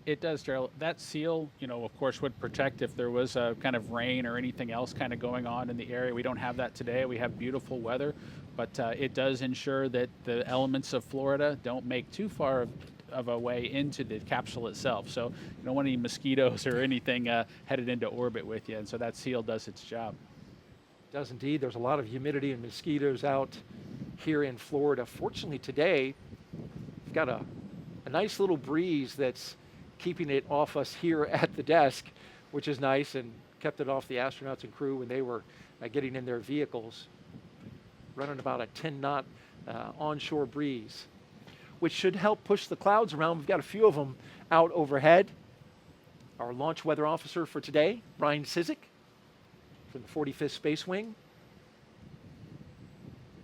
It does, Gerald. That seal, of course, would protect if there was a kind of rain or anything else kind of going on in the area. We don't have that today. We have beautiful weather, but it does ensure that the elements of Florida don't make too far of a way into the capsule itself. So you don't want any mosquitoes or anything headed into orbit with you, and so that seal does its job. It does indeed. There's a lot of humidity and mosquitoes out here in Florida. Fortunately today, we've got a nice little breeze that's keeping it off us here at the desk, which is nice, and kept it off the astronauts and crew when they were getting in their vehicles. Running about a 10-knot onshore breeze, which should help push the clouds around. We've got a few of them out overhead. Our launch weather officer for today, Brian Sizik, from the 45th Space Wing,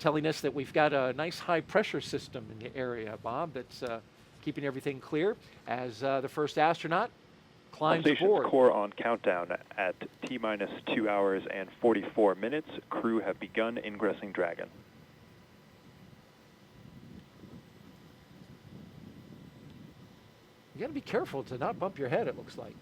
telling us that we've got a nice high pressure system in the area, Bob, that's keeping everything clear as the first astronaut climbs aboard. Core on countdown at T-minus 2 hours and 44 minutes. Crew have begun ingressing Dragon. You got to be careful to not bump your head, it looks like.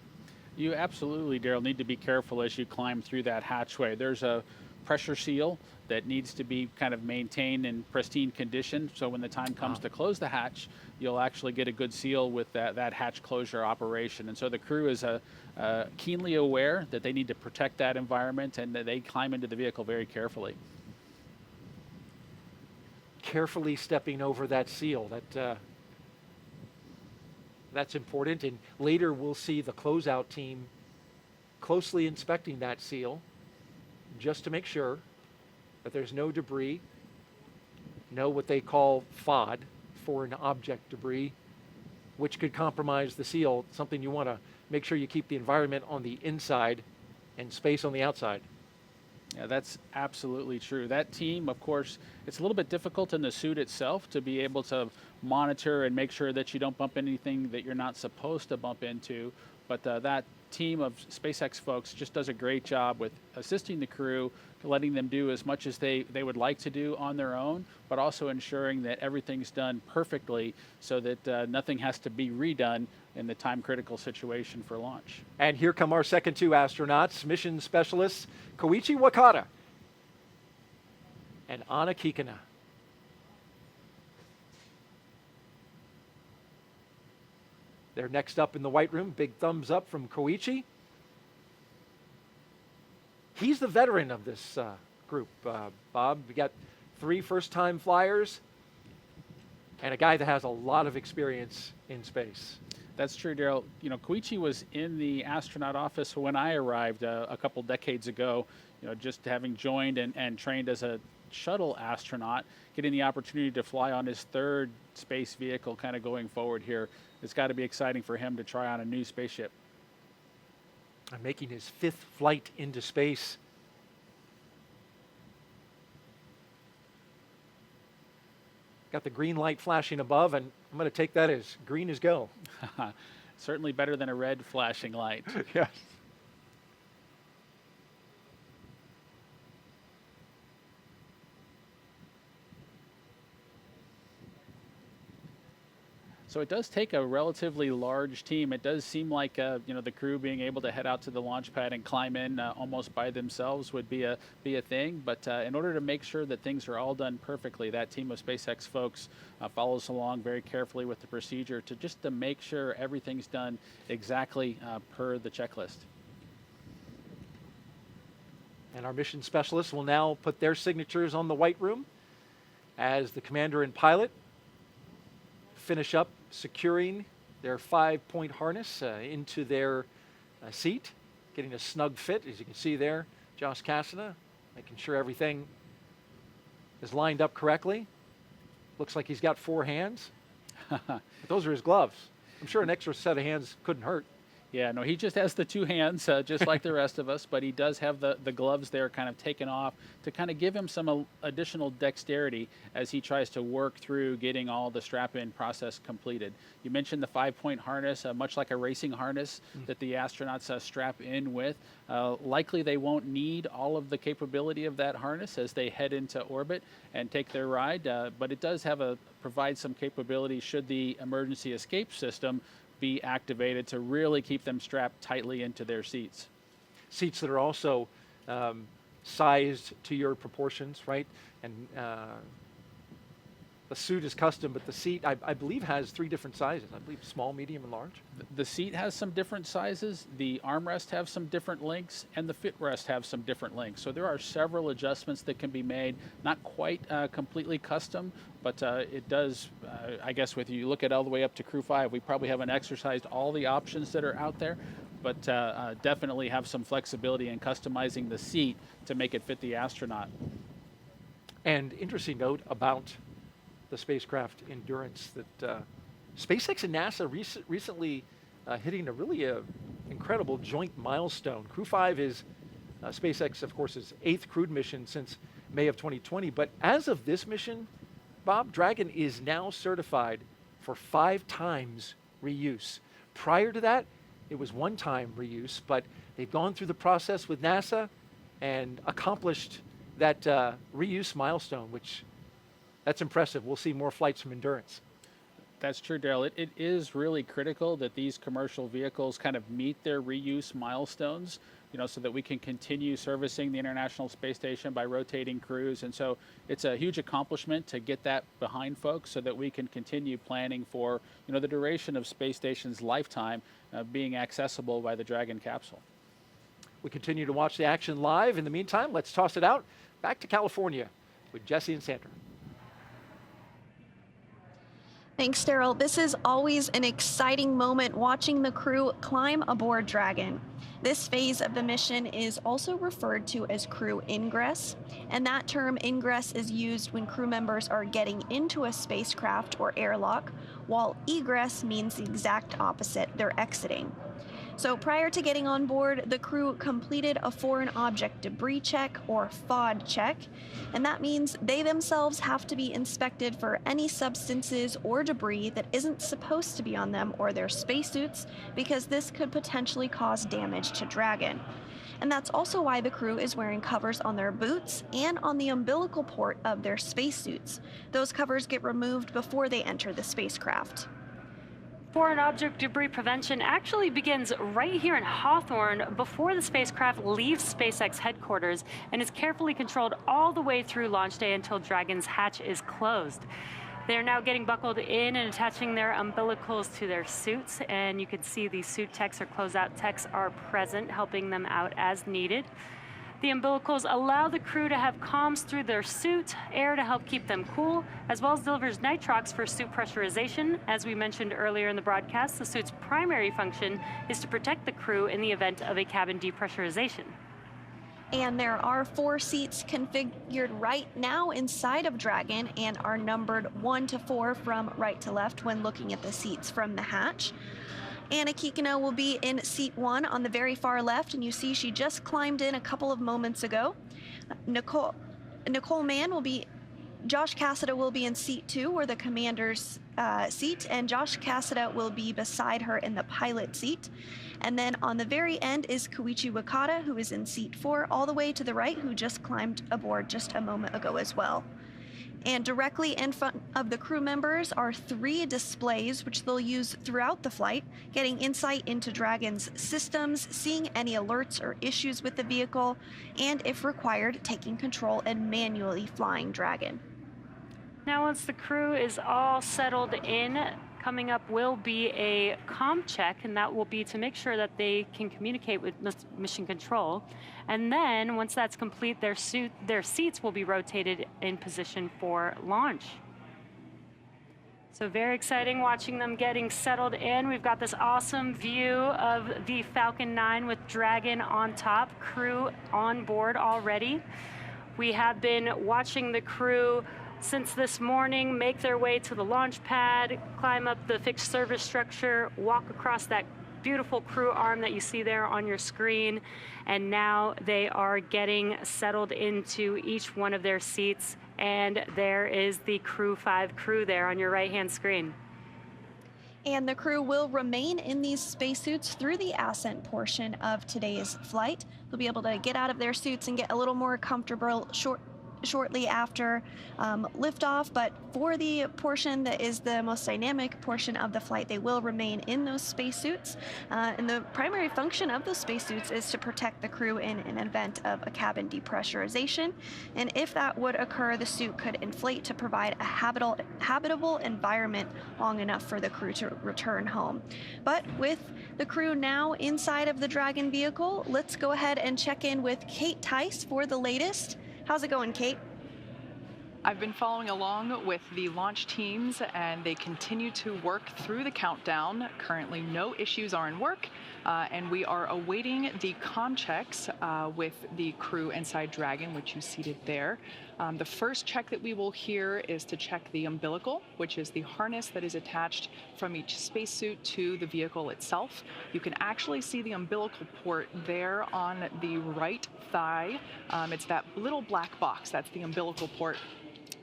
You absolutely, Daryl, need to be careful as you climb through that hatchway. There's a pressure seal that needs to be kind of maintained in pristine condition, so when the time comes to close the hatch, you'll actually get a good seal with that hatch closure operation. And so the crew is keenly aware that they need to protect that environment, and that they climb into the vehicle very carefully. Carefully stepping over that seal. That's important, and later we'll see the closeout team closely inspecting that seal just to make sure that there's no debris, no what they call FOD, foreign object debris, which could compromise the seal, something you want to make sure you keep the environment on the inside and space on the outside. Yeah, that's absolutely true. That team, of course, it's a little bit difficult in the suit itself to be able to monitor and make sure that you don't bump anything that you're not supposed to bump into. But that team of SpaceX folks just does a great job with assisting the crew, letting them do as much as they would like to do on their own, but also ensuring that everything's done perfectly so that nothing has to be redone in the time-critical situation for launch. And here come our second two astronauts, mission specialists Koichi Wakata and Anna Kikina. They're next up in the white room. Big thumbs up from Koichi. He's the veteran of this group, Bob. We got 3 first-time flyers and a guy that has a lot of experience in space. That's true, Daryl. Koichi was in the astronaut office when I arrived a couple decades ago, just having joined and trained as a shuttle astronaut, getting the opportunity to fly on his 3rd space vehicle kind of going forward here. It's got to be exciting for him to try on a new spaceship. I'm making his 5th flight into space. Got the green light flashing above, and I'm going to take that as green as go. Certainly better than a red flashing light. Yes. So it does take a relatively large team. It does seem like the crew being able to head out to the launch pad and climb in almost by themselves would be a thing. But in order to make sure that things are all done perfectly, that team of SpaceX folks follows along very carefully with the procedure to make sure everything's done exactly per the checklist. And our mission specialists will now put their signatures on the white room as the commander and pilot finish up securing their 5-point harness into their seat, getting a snug fit, as you can see there. Josh Cassada making sure everything is lined up correctly. Looks like he's got 4 hands. But those are his gloves. I'm sure an extra set of hands couldn't hurt. Yeah, no, he just has the two hands, just like the rest of us, but he does have the gloves there kind of taken off to kind of give him some additional dexterity as he tries to work through getting all the strap-in process completed. You mentioned the 5-point harness, much like a racing harness that the astronauts strap in with. Likely they won't need all of the capability of that harness as they head into orbit and take their ride, but it does provide some capability should the emergency escape system be activated to really keep them strapped tightly into their seats. Seats that are also sized to your proportions, right? And the suit is custom, but the seat, I believe, has 3 different sizes. I believe small, medium, and large. The seat has some different sizes, the armrest have some different lengths, and the footrest have some different lengths. So there are several adjustments that can be made, not quite completely custom, but it does, I guess, with you look at all the way up to Crew-5, we probably haven't exercised all the options that are out there, but definitely have some flexibility in customizing the seat to make it fit the astronaut. And interesting note about the spacecraft endurance that SpaceX and NASA recently hitting a really incredible joint milestone. Crew-5 is SpaceX, of course, is 8th crewed mission since May of 2020. But as of this mission, Bob, Dragon is now certified for 5 times reuse. Prior to that, it was 1-time reuse, but they've gone through the process with NASA and accomplished that reuse milestone, which that's impressive. We'll see more flights from Endurance. That's true, Daryl. It is really critical that these commercial vehicles kind of meet their reuse milestones, so that we can continue servicing the International Space Station by rotating crews. And so it's a huge accomplishment to get that behind folks so that we can continue planning for, the duration of Space Station's lifetime being accessible by the Dragon capsule. We continue to watch the action live. In the meantime, let's toss it out back to California with Jesse and Sandra. Thanks, Daryl. This is always an exciting moment watching the crew climb aboard Dragon. This phase of the mission is also referred to as crew ingress, and that term ingress is used when crew members are getting into a spacecraft or airlock, while egress means the exact opposite, they're exiting. So prior to getting on board, the crew completed a foreign object debris check, or FOD check, and that means they themselves have to be inspected for any substances or debris that isn't supposed to be on them or their spacesuits, because this could potentially cause damage to Dragon. And that's also why the crew is wearing covers on their boots and on the umbilical port of their spacesuits. Those covers get removed before they enter the spacecraft. Foreign object debris prevention actually begins right here in Hawthorne before the spacecraft leaves SpaceX headquarters and is carefully controlled all the way through launch day until Dragon's hatch is closed. They're now getting buckled in and attaching their umbilicals to their suits, and you can see the suit techs or closeout techs are present, helping them out as needed. The umbilicals allow the crew to have comms through their suit, air to help keep them cool, as well as delivers nitrox for suit pressurization. As we mentioned earlier in the broadcast, the suit's primary function is to protect the crew in the event of a cabin depressurization. And there are 4 seats configured right now inside of Dragon and are numbered 1 to 4 from right to left when looking at the seats from the hatch. Anna Kikina will be in seat 1 on the very far left, and you see she just climbed in a couple of moments ago. Nicole Mann will be, Josh Cassada will be in seat 2, or the commander's seat, and Josh Cassada will be beside her in the pilot seat. And then on the very end is Koichi Wakata, who is in seat 4, all the way to the right, who just climbed aboard just a moment ago as well. And directly in front of the crew members are 3 displays, which they'll use throughout the flight, getting insight into Dragon's systems, seeing any alerts or issues with the vehicle, and if required, taking control and manually flying Dragon. Now, once the crew is all settled in, coming up will be a comm check, and that will be to make sure that they can communicate with mission control. And then once that's complete, their seats will be rotated in position for launch. So very exciting watching them getting settled in. We've got this awesome view of the Falcon 9 with Dragon on top, crew on board already. We have been watching the crew since this morning make their way to the launch pad, climb up the fixed service structure, walk across that beautiful crew arm that you see there on your screen. And now they are getting settled into each one of their seats. And there is the Crew-5 crew there on your right-hand screen. And the crew will remain in these spacesuits through the ascent portion of today's flight. They'll be able to get out of their suits and get a little more comfortable shortly after liftoff, but for the portion that is the most dynamic portion of the flight, they will remain in those spacesuits. And the primary function of those spacesuits is to protect the crew in an event of a cabin depressurization. And if that would occur, the suit could inflate to provide a habitable environment long enough for the crew to return home. But with the crew now inside of the Dragon vehicle, let's go ahead and check in with Kate Tice for the latest. How's it going, Kate? I've been following along with the launch teams, and they continue to work through the countdown. Currently, no issues are in work, and we are awaiting the comm checks with the crew inside Dragon, which you seated there. The first check that we will hear is to check the umbilical, which is the harness that is attached from each spacesuit to the vehicle itself. You can actually see the umbilical port there on the right thigh. It's that little black box. That's the umbilical port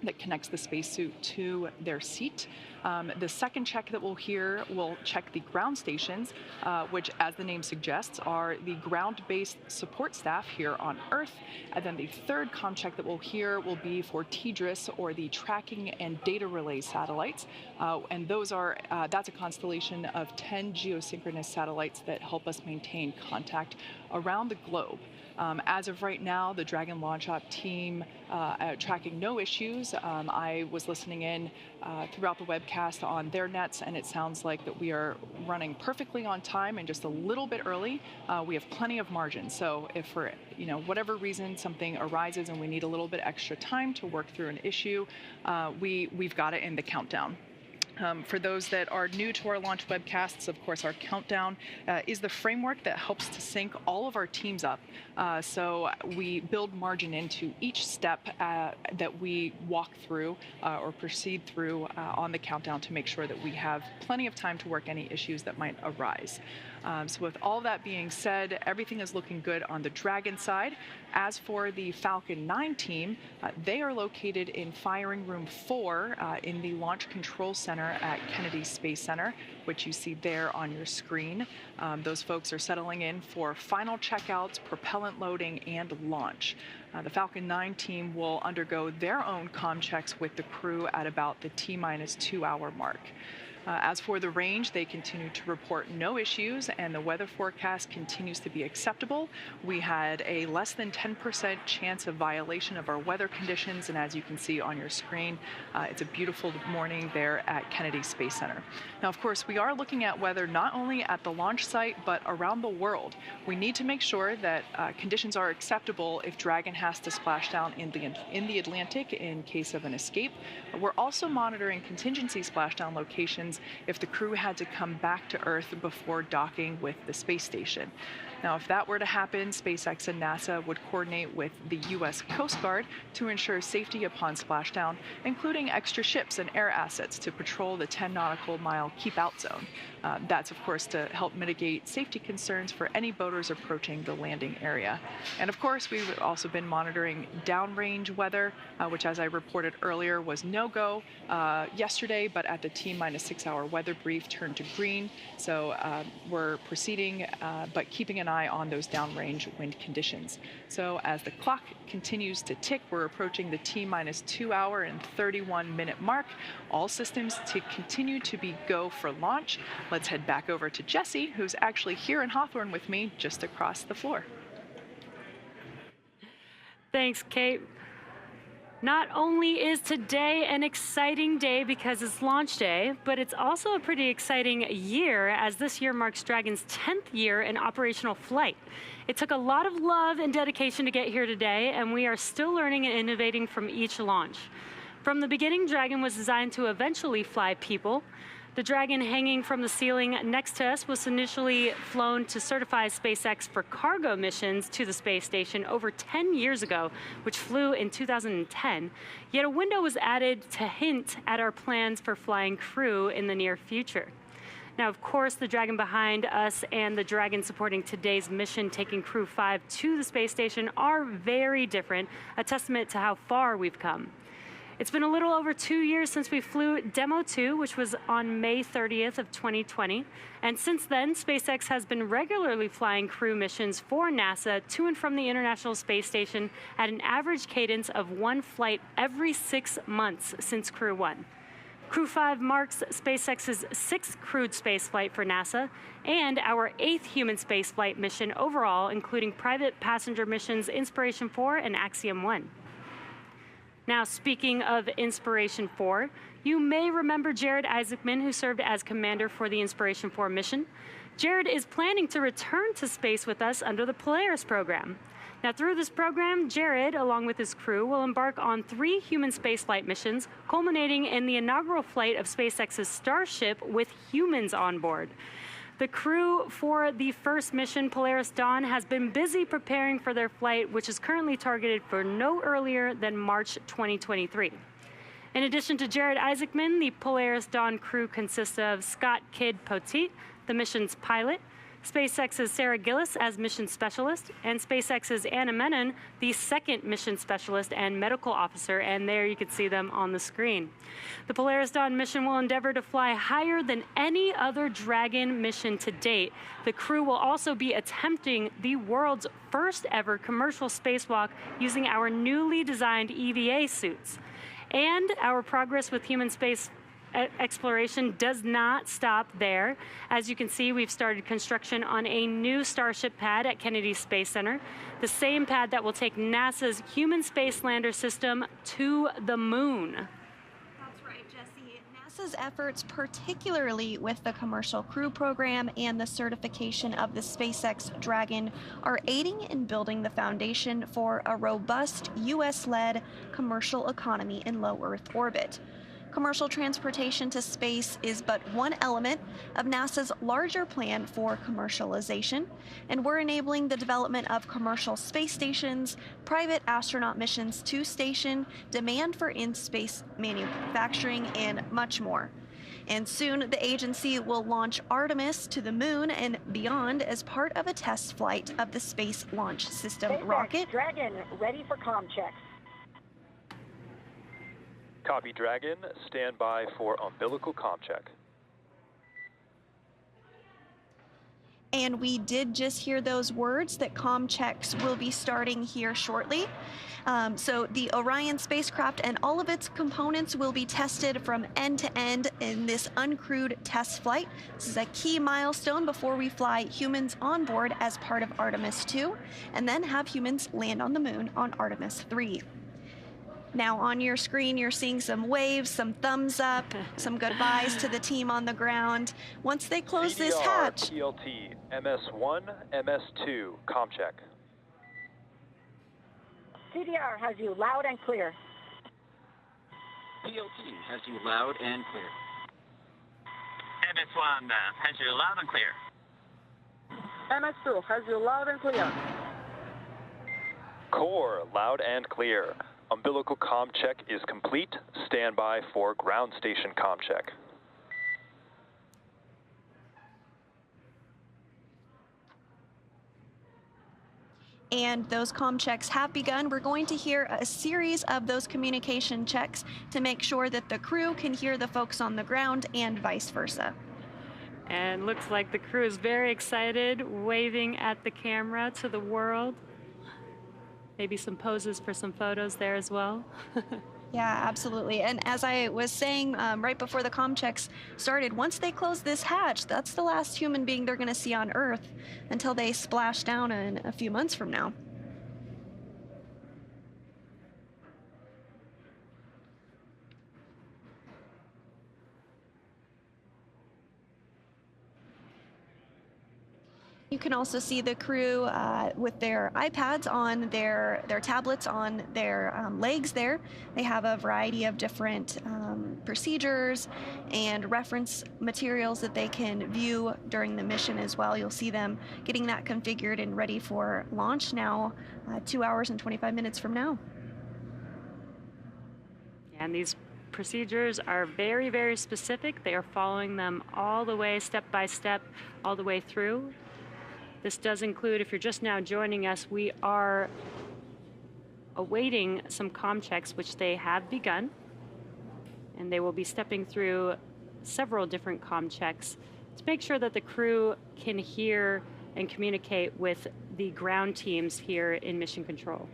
that connects the spacesuit to their seat. The second check that we'll hear will check the ground stations, which, as the name suggests, are the ground-based support staff here on Earth. And then the third comm check that we'll hear will be for TDRS, or the tracking and data relay satellites. And those are, that's a constellation of 10 geosynchronous satellites that help us maintain contact around the globe. As of right now, the Dragon launch op team tracking no issues. I was listening in throughout the webcast on their nets, and it sounds like that we are running perfectly on time and just a little bit early. We have plenty of margin. So if for whatever reason something arises and we need a little bit extra time to work through an issue, we've got it in the countdown. For those that are new to our launch webcasts, of course, our countdown is the framework that helps to sync all of our teams up. So we build margin into each step that we walk through or proceed through on the countdown to make sure that we have plenty of time to work any issues that might arise. So with all that being said, everything is looking good on the Dragon side. As for the Falcon 9 team, they are located in Firing Room 4 in the Launch Control Center at Kennedy Space Center, which you see there on your screen. Those folks are settling in for final checkouts, propellant loading, and launch. The Falcon 9 team will undergo their own comm checks with the crew at about the T-minus 2-hour mark. As for the range, they continue to report no issues, and the weather forecast continues to be acceptable. We had a less than 10% chance of violation of our weather conditions, and as you can see on your screen, it's a beautiful morning there at Kennedy Space Center. Now, of course, we are looking at weather not only at the launch site, but around the world. We need to make sure that conditions are acceptable if Dragon has to splash down in the Atlantic in case of an escape. We're also monitoring contingency splashdown locations if the crew had to come back to Earth before docking with the space station. Now, if that were to happen, SpaceX and NASA would coordinate with the U.S. Coast Guard to ensure safety upon splashdown, including extra ships and air assets to patrol the 10 nautical mile keep-out zone. That's, of course, to help mitigate safety concerns for any boaters approaching the landing area. And, of course, we've also been monitoring downrange weather, which, as I reported earlier, was no-go yesterday, but at the T-minus 6-hour weather brief turned to green. So we're proceeding, but keeping an eye on those downrange wind conditions. So as the clock continues to tick, we're approaching the T-minus 2-hour and 31-minute mark. All systems to continue to be go for launch. Let's head back over to Jesse, who's actually here in Hawthorne with me, just across the floor. Thanks, Kate. Not only is today an exciting day because it's launch day, but it's also a pretty exciting year, as this year marks Dragon's 10th year in operational flight. It took a lot of love and dedication to get here today, and we are still learning and innovating from each launch. From the beginning, Dragon was designed to eventually fly people. The Dragon hanging from the ceiling next to us was initially flown to certify SpaceX for cargo missions to the space station over 10 years ago, which flew in 2010. Yet a window was added to hint at our plans for flying crew in the near future. Now, of course, the Dragon behind us and the Dragon supporting today's mission, taking Crew-5 to the space station, are very different, a testament to how far we've come. It's been a little over 2 years since we flew Demo 2, which was on May 30th of 2020. And since then, SpaceX has been regularly flying crew missions for NASA to and from the International Space Station at an average cadence of 1 flight every 6 months since Crew 1. Crew-5 marks SpaceX's 6th crewed spaceflight for NASA and our 8th human spaceflight mission overall, including private passenger missions Inspiration 4 and Axiom 1. Now, speaking of Inspiration 4, you may remember Jared Isaacman, who served as commander for the Inspiration 4 mission. Jared is planning to return to space with us under the Polaris program. Now, through this program, Jared, along with his crew, will embark on 3 human spaceflight missions, culminating in the inaugural flight of SpaceX's Starship with humans on board. The crew for the first mission, Polaris Dawn, has been busy preparing for their flight, which is currently targeted for no earlier than March 2023. In addition to Jared Isaacman, the Polaris Dawn crew consists of Scott Kidd Poteet, the mission's pilot, SpaceX's Sarah Gillis as mission specialist, and SpaceX's Anna Menon, the second mission specialist and medical officer, and there you can see them on the screen. The Polaris Dawn mission will endeavor to fly higher than any other Dragon mission to date. The crew will also be attempting the world's first ever commercial spacewalk using our newly designed EVA suits. And our progress with human space exploration does not stop there. As you can see, we've started construction on a new Starship pad at Kennedy Space Center, the same pad that will take NASA's human space lander system to the moon. That's right, Jesse. NASA's efforts, particularly with the Commercial Crew Program and the certification of the SpaceX Dragon, are aiding in building the foundation for a robust U.S.-led commercial economy in low Earth orbit. Commercial transportation to space is but one element of NASA's larger plan for commercialization, and we're enabling the development of commercial space stations, private astronaut missions to station, demand for in-space manufacturing, and much more. And soon, the agency will launch Artemis to the moon and beyond as part of a test flight of the Space Launch System SpaceX rocket. Dragon, ready for comm checks. Copy, Dragon. Stand by for umbilical comm check. And we did just hear those words that comm checks will be starting here shortly. So the Orion spacecraft and all of its components will be tested from end to end in this uncrewed test flight. This is a key milestone before we fly humans on board as part of Artemis 2, and then have humans land on the moon on Artemis 3. Now on your screen, you're seeing some waves, some thumbs up, some goodbyes to the team on the ground. Once they close this hatch. PLT, MS1, MS2, comm check. CDR has you loud and clear. PLT has you loud and clear. MS1 has you loud and clear. MS2 has you loud and clear. Core, loud and clear. Umbilical comm check is complete. Stand by for ground station comm check. And those comm checks have begun. We're going to hear a series of those communication checks to make sure that the crew can hear the folks on the ground and vice versa. And looks like the crew is very excited, waving at the camera to the world. Maybe some poses for some photos there as well. Yeah, absolutely. And as I was saying right before the comm checks started, once they close this hatch, that's the last human being they're going to see on Earth until they splash down in a few months from now. You can also see the crew with their iPads on their tablets on their legs there. They have a variety of different procedures and reference materials that they can view during the mission as well. You'll see them getting that configured and ready for launch now, 2 hours and 25 minutes from now. And these procedures are very, very specific. They are following them all the way, step by step, all the way through. This does include, if you're just now joining us, we are awaiting some comm checks, which they have begun. And they will be stepping through several different comm checks to make sure that the crew can hear and communicate with the ground teams here in Mission Control.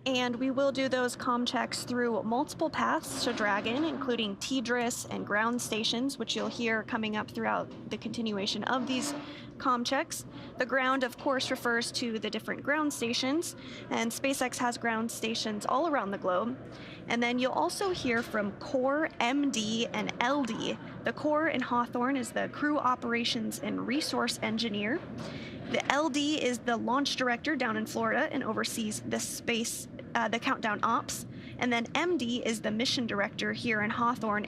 And we will do those comm checks through multiple paths to Dragon, including TDRS and ground stations, which you'll hear coming up throughout the continuation of these comm checks. The ground, of course, refers to the different ground stations, and SpaceX has ground stations all around the globe. And then you'll also hear from Core, MD, and LD. The Core in Hawthorne is the Crew Operations and Resource Engineer. The LD is the launch director down in Florida and oversees the countdown ops. And then MD is the mission director here in Hawthorne,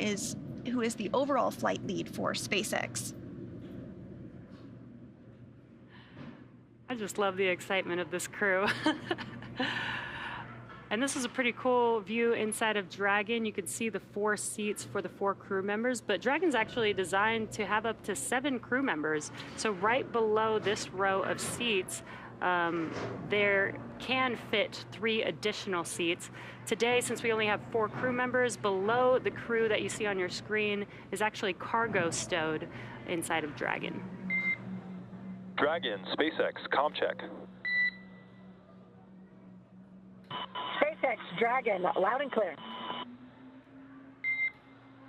who is the overall flight lead for SpaceX. I just love the excitement of this crew. And this is a pretty cool view inside of Dragon. You can see the 4 seats for the 4 crew members, but Dragon's actually designed to have up to 7 crew members. So right below this row of seats, there can fit 3 additional seats. Today, since we only have 4 crew members, below the crew that you see on your screen is actually cargo stowed inside of Dragon. Dragon, SpaceX, comm check. SpaceX, Dragon, loud and clear.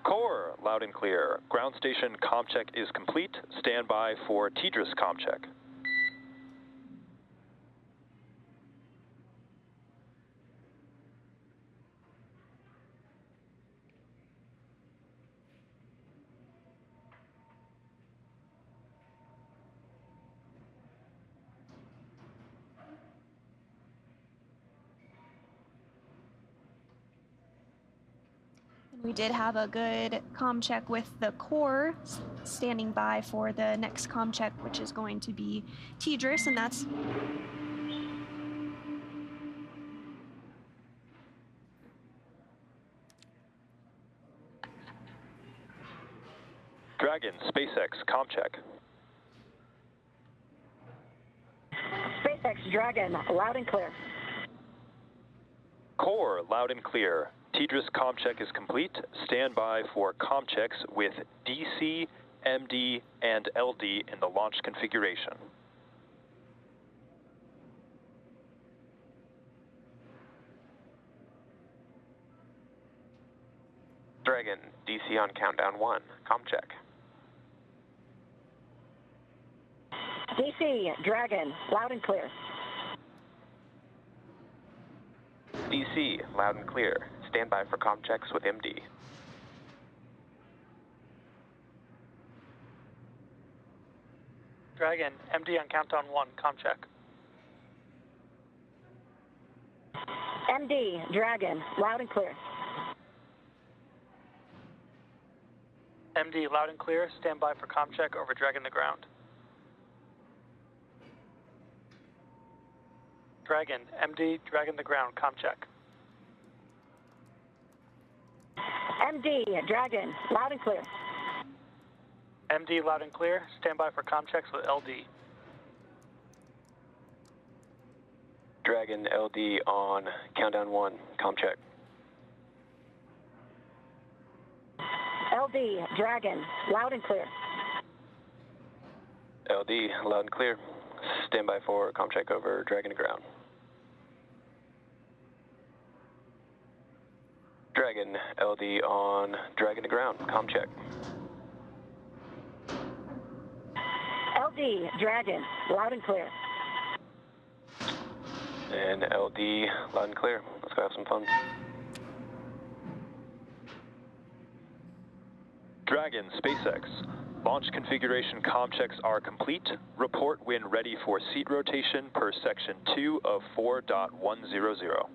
Core, loud and clear. Ground station comm check is complete. Stand by for TDRS comm check. We did have a good comm check with the Core standing by for the next comm check, which is going to be TDRS, and that's Dragon, SpaceX, comm check. SpaceX, Dragon, loud and clear. Core, loud and clear. TDRS comm check is complete. Stand by for comm checks with DC, MD, and LD in the launch configuration. Dragon, DC on countdown 1, comm check. DC, Dragon, loud and clear. DC, loud and clear. Stand by for comm checks with MD. Dragon, MD on countdown 1, comm check. MD, Dragon, loud and clear. MD, loud and clear. Stand by for comm check over Dragon to ground. Dragon, MD, Dragon to ground, comm check. MD, Dragon, loud and clear. MD, loud and clear. Stand by for comm checks with LD. Dragon, LD on countdown 1, comm check. LD, Dragon, loud and clear. LD, loud and clear. Stand by for comm check over Dragon to ground. Dragon, LD on Dragon to ground, comm check. LD, Dragon, loud and clear. And LD, loud and clear. Let's go have some fun. Dragon, SpaceX. Launch configuration comm checks are complete. Report when ready for seat rotation per section 2 of 4.100.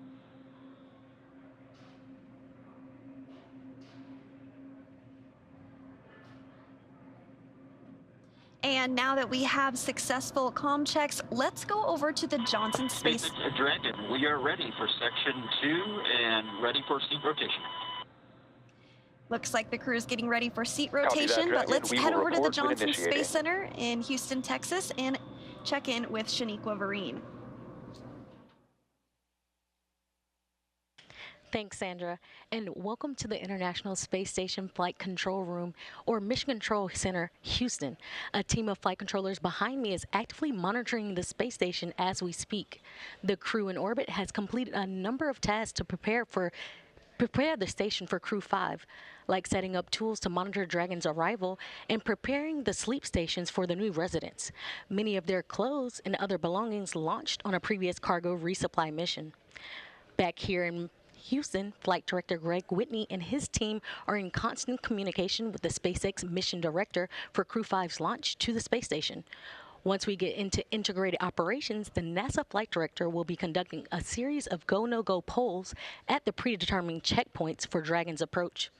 And now that we have successful comm checks, let's go over to the Johnson Space. SpaceX, Dragon, we are ready for section 2 and ready for seat rotation. Looks like the crew is getting ready for seat Copy that, rotation, but Dragon. let's We head will over to the report when Johnson initiating. Space Center in Houston, Texas, and check in with Shaniqua Vereen. Thanks, Sandra, and welcome to the International Space Station Flight Control Room, or Mission Control Center, Houston. A team of flight controllers behind me is actively monitoring the space station as we speak. The crew in orbit has completed a number of tasks to prepare the station for Crew-5, like setting up tools to monitor Dragon's arrival and preparing the sleep stations for the new residents. Many of their clothes and other belongings launched on a previous cargo resupply mission. Back here in Houston, Flight Director Greg Whitney and his team are in constant communication with the SpaceX mission director for Crew-5's launch to the space station. Once we get into integrated operations, the NASA flight director will be conducting a series of go-no-go polls at the predetermined checkpoints for Dragon's approach.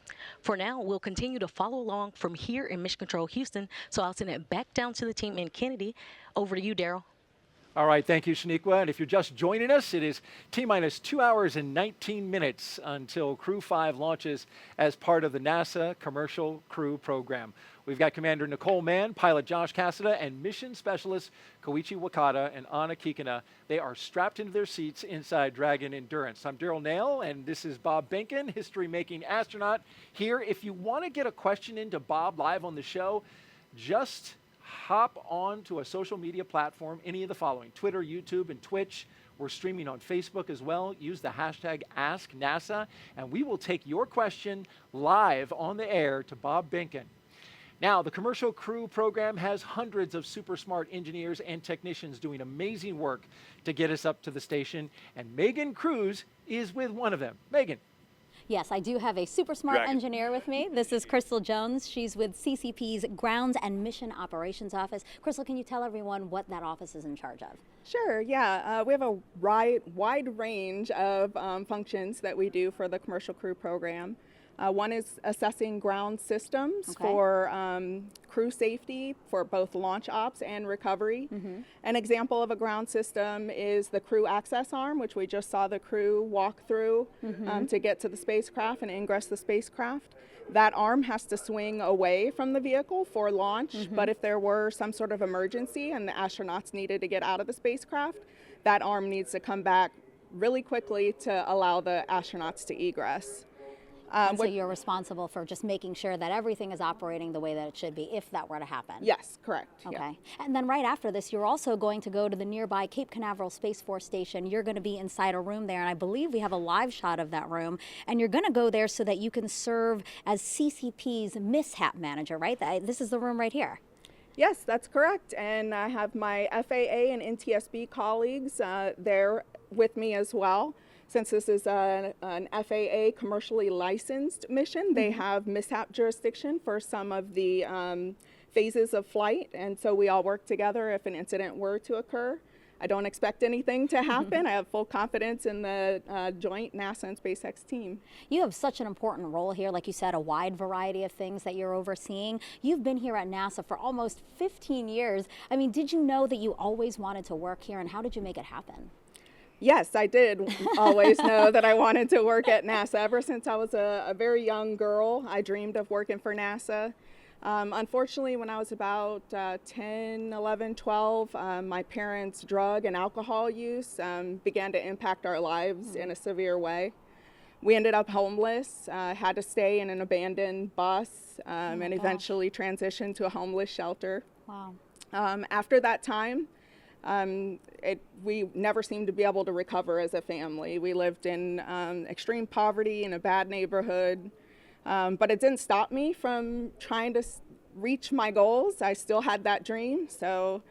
For now, we'll continue to follow along from here in Mission Control Houston, so I'll send it back down to the team in Kennedy. Over to you, Daryl. All right, thank you, Shaniqua. And if you're just joining us, it is T-minus 2 hours and 19 minutes until Crew-5 launches as part of the NASA Commercial Crew Program. We've got Commander Nicole Mann, pilot Josh Cassada, and mission specialist Koichi Wakata and Anna Kikina. They are strapped into their seats inside Dragon Endurance. I'm Daryl Nail, and this is Bob Benkin, history-making astronaut, here. If you want to get a question into Bob live on the show, just hop on to a social media platform, any of the following: Twitter, YouTube, and Twitch. We're streaming on Facebook as well. Use the hashtag AskNASA, and we will take your question live on the air to Bob Benkin. Now, the Commercial Crew Program has hundreds of super smart engineers and technicians doing amazing work to get us up to the station, and Megan Cruz is with one of them. Megan. Yes, I do have a super smart engineer with me. This is Crystal Jones. She's with CCP's Grounds and Mission Operations Office. Crystal, can you tell everyone what that office is in charge of? Sure, yeah. We have a wide range of functions that we do for the Commercial Crew Program. One is assessing ground systems for crew safety for both launch ops and recovery. An example of a ground system is the crew access arm, which we just saw the crew walk through to get to the spacecraft and ingress the spacecraft. That arm has to swing away from the vehicle for launch, but if there were some sort of emergency and the astronauts needed to get out of the spacecraft, that arm needs to come back really quickly to allow the astronauts to egress. And so you're responsible for just making sure that everything is operating the way that it should be if that were to happen? Yes, correct. Okay. Yeah. And then right after this, you're also going to go to the nearby Cape Canaveral Space Force Station. You're going to be inside a room there, and I believe we have a live shot of that room. And you're going to go there so that you can serve as CCP's mishap manager, right? This is the room right here. Yes, that's correct. And I have my FAA and NTSB colleagues there with me as well. Since this is an FAA commercially licensed mission, they have mishap jurisdiction for some of the phases of flight, and so we all work together if an incident were to occur. I don't expect anything to happen. I have full confidence in the joint NASA and SpaceX team. You have such an important role here, like you said, a wide variety of things that you're overseeing. You've been here at NASA for almost 15 years. I mean, did you know that you always wanted to work here, and how did you make it happen? Yes, I did always know that I wanted to work at NASA. Ever since I was a very young girl, I dreamed of working for NASA. Unfortunately, when I was about 10, 11, 12, my parents' drug and alcohol use began to impact our lives in a severe way. We ended up homeless, had to stay in an abandoned bus, and eventually transitioned to a homeless shelter. Wow. After that time, we never seemed to be able to recover as a family. We lived in extreme poverty in a bad neighborhood, but it didn't stop me from trying to reach my goals. I still had that dream. So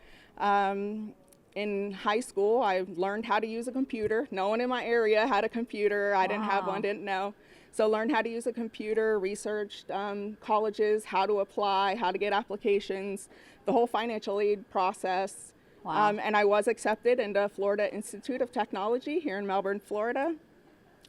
in high school, I learned how to use a computer. No one in my area had a computer. I didn't have one, didn't know. So learned how to use a computer, researched colleges, how to apply, how to get applications, the whole financial aid process. Wow. And I was accepted into Florida Institute of Technology here in Melbourne, Florida.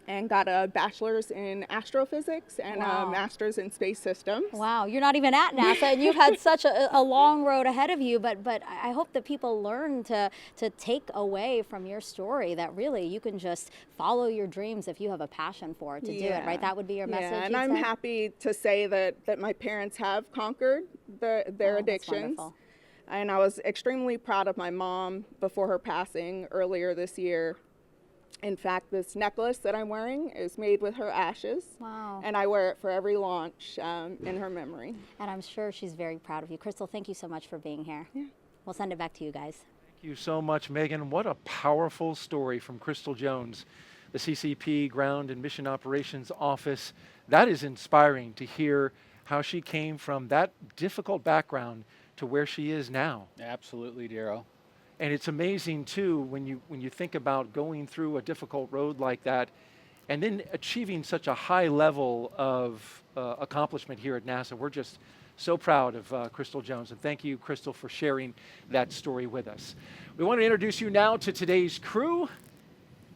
and got a bachelor's in astrophysics and a master's in space systems. Wow, you're not even at NASA, and you've had such a long road ahead of you, but I hope that people learn to take away from your story that really you can just follow your dreams if you have a passion for it to do it, right? That would be your message. Yeah, and I'm happy to say that my parents have conquered their addictions. And I was extremely proud of my mom before her passing earlier this year. In fact, this necklace that I'm wearing is made with her ashes. Wow. And I wear it for every launch in her memory. And I'm sure she's very proud of you. Crystal, thank you so much for being here. Yeah. We'll send it back to you guys. Thank you so much, Megan. What a powerful story from Crystal Jones, the CCP Ground and Mission Operations Office. That is inspiring to hear how she came from that difficult background to where she is now. Absolutely, Daryl. And it's amazing too when you think about going through a difficult road like that and then achieving such a high level of accomplishment here at NASA. We're just so proud of Crystal Jones, and thank you, Crystal, for sharing that story with us. We want to introduce you now to today's crew.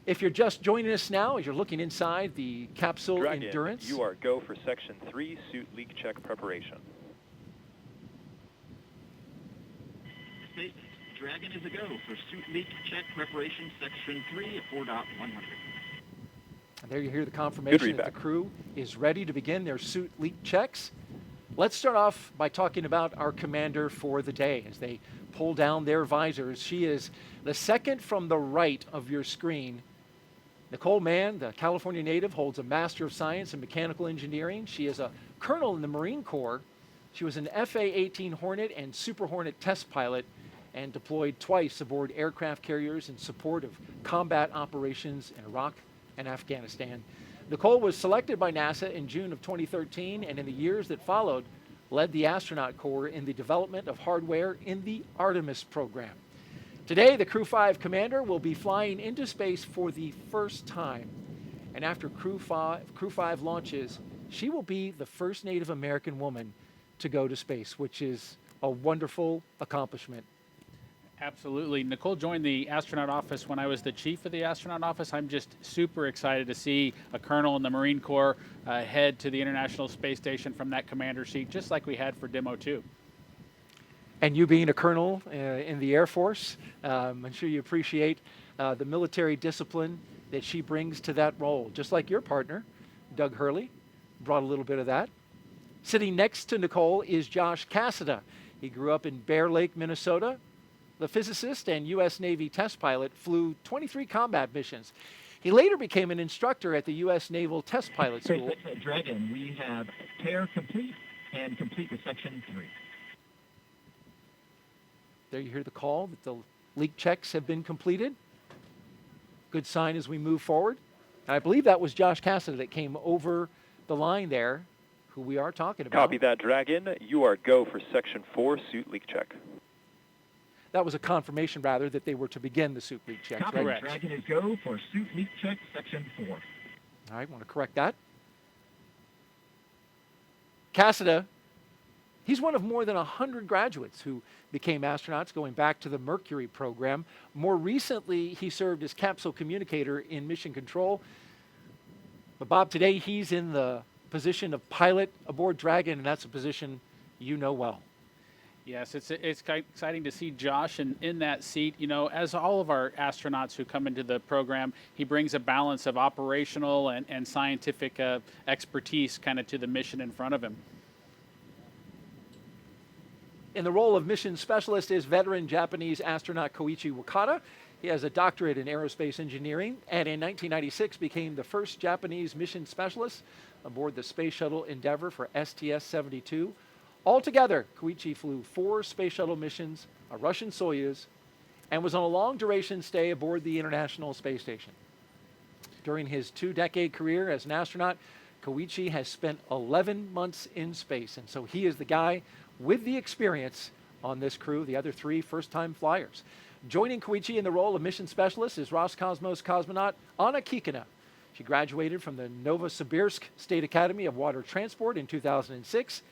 If you're just joining us now, as you're looking inside the capsule Dragon, Endurance. you are go for Section 3 suit leak check preparation. Dragon is a go for suit leak check preparation, Section 3 at 4.100. And there you hear the confirmation that the crew is ready to begin their suit leak checks. Let's start off by talking about our commander for the day as they pull down their visors. She is the second from the right of your screen. Nicole Mann, the California native, holds a Master of Science in Mechanical Engineering. She is a colonel in the Marine Corps. She was an FA-18 Hornet and Super Hornet test pilot and deployed twice aboard aircraft carriers in support of combat operations in Iraq and Afghanistan. Nicole was selected by NASA in June of 2013, and in the years that followed, led the astronaut corps in the development of hardware in the Artemis program. Today, the Crew-5 commander will be flying into space for the first time. And after Crew-5 launches, she will be the first Native American woman to go to space, which is a wonderful accomplishment. Absolutely. Nicole joined the astronaut office when I was the chief of the astronaut office. I'm just super excited to see a colonel in the Marine Corps head to the International Space Station from that commander seat, just like we had for Demo 2. And you being a colonel in the Air Force, I'm sure you appreciate the military discipline that she brings to that role, just like your partner, Doug Hurley, brought a little bit of that. Sitting next to Nicole is Josh Cassada. He grew up in Bear Lake, Minnesota. The physicist and U.S. Navy test pilot flew 23 combat missions. He later became an instructor at the U.S. Naval Test Pilot School. Dragon, we have pair complete and complete with Section 3. There you hear the call that the leak checks have been completed. Good sign as we move forward. And I believe that was Josh Cassada that came over the line there, who we are talking about. Copy that, Dragon. You are go for Section 4 suit leak check. That was a confirmation, rather, that they were to begin the suit leak check. Copy, right? Dragon is go for suit leak check, Section 4. All right, want to correct that. Cassada, he's one of more than 100 graduates who became astronauts going back to the Mercury program. More recently, he served as capsule communicator in mission control. But Bob, today he's in the position of pilot aboard Dragon, and that's a position you know well. Yes, it's exciting to see Josh in that seat. You know, as all of our astronauts who come into the program, he brings a balance of operational and scientific expertise kind of to the mission in front of him. In the role of mission specialist is veteran Japanese astronaut Koichi Wakata. He has a doctorate in aerospace engineering, and in 1996 became the first Japanese mission specialist aboard the Space Shuttle Endeavour for STS-72. Altogether, Koichi flew 4 space shuttle missions, a Russian Soyuz, and was on a long-duration stay aboard the International Space Station. During his 2-decade career as an astronaut, Koichi has spent 11 months in space, and so he is the guy with the experience on this crew, the other 3 first-time flyers. Joining Koichi in the role of mission specialist is Roscosmos cosmonaut Anna Kikina. She graduated from the Novosibirsk State Academy of Water Transport in 2006.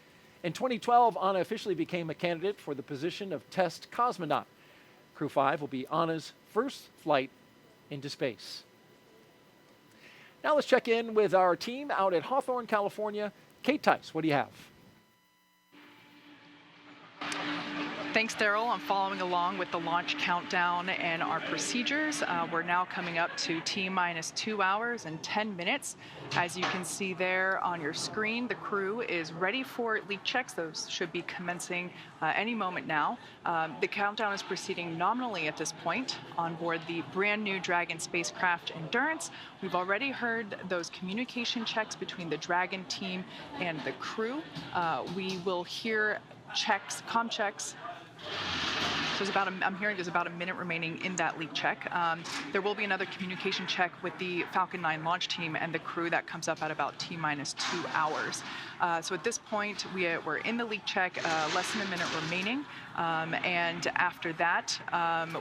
In 2012, Anna officially became a candidate for the position of test cosmonaut. Crew-5 will be Anna's first flight into space. Now let's check in with our team out at Hawthorne, California. Kate Tice, what do you have? Thanks, Daryl. I'm following along with the launch countdown and our procedures. We're now coming up to T-minus 2 hours and 10 minutes. As you can see there on your screen, the crew is ready for leak checks. Those should be commencing any moment now. The countdown is proceeding nominally at this point on board the brand new Dragon spacecraft Endurance. We've already heard those communication checks between the Dragon team and the crew. We will hear checks, comm checks. So I'm hearing there's about a minute remaining in that leak check. There will be another communication check with the Falcon 9 launch team and the crew that comes up at about T-minus 2 hours. So at this point, we're in the leak check, less than a minute remaining. And after that,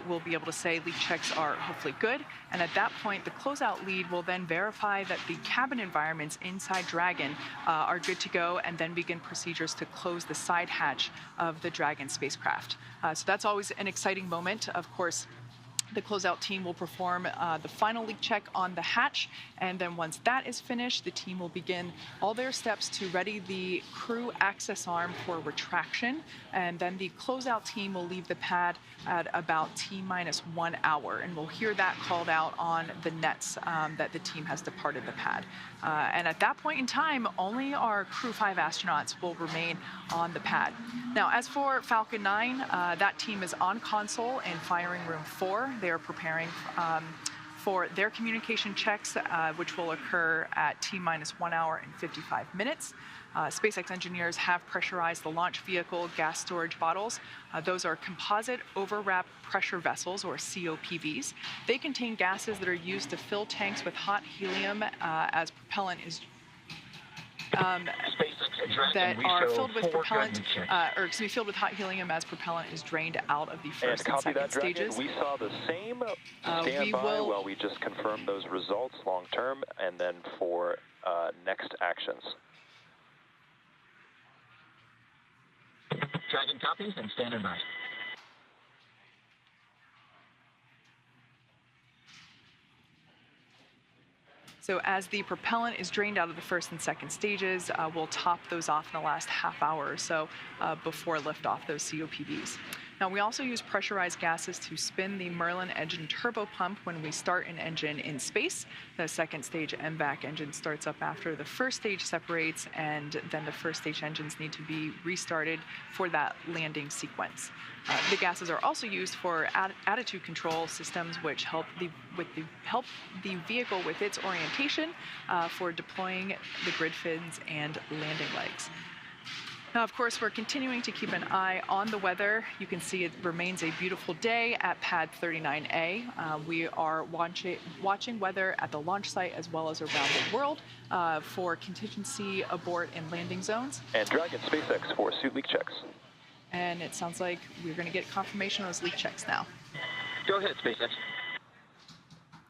we'll be able to say leak checks are hopefully good. And at that point, the closeout lead will then verify that the cabin environments inside Dragon are good to go, and then begin procedures to close the side hatch of the Dragon spacecraft. So that's always an exciting moment. Of course, the closeout team will perform the final leak check on the hatch, and then once that is finished, the team will begin all their steps to ready the crew access arm for retraction, and then the closeout team will leave the pad at about T-minus 1 hour, and we'll hear that called out on the nets that the team has departed the pad. And at that point in time, only our Crew-5 astronauts will remain on the pad. Now, as for Falcon 9, that team is on console in firing room 4. They are preparing for their communication checks, which will occur at T-minus 1 hour and 55 minutes. SpaceX engineers have pressurized the launch vehicle gas storage bottles. Those are composite overwrap pressure vessels, or COPVs. They contain gases that are used to fill tanks with hot helium as propellant is that are filled with propellant, filled with hot helium as propellant is drained out of the first and second stages. We saw the same. Stand by while we just confirm those results long term, and then for next actions. Dragon copies and standing by. So as the propellant is drained out of the first and second stages, we'll top those off in the last half hour or so before liftoff, those COPVs. Now, we also use pressurized gases to spin the Merlin engine turbo pump when we start an engine in space. The second stage MVAC engine starts up after the first stage separates, and then the first stage engines need to be restarted for that landing sequence. The gases are also used for attitude control systems, which help the vehicle with its orientation for deploying the grid fins and landing legs. Now, of course, we're continuing to keep an eye on the weather. You can see it remains a beautiful day at Pad 39A. We are watching weather at the launch site as well as around the world for contingency abort and landing zones. And Dragon SpaceX for suit leak checks. And it sounds like we're going to get confirmation of those leak checks now. Go ahead, SpaceX.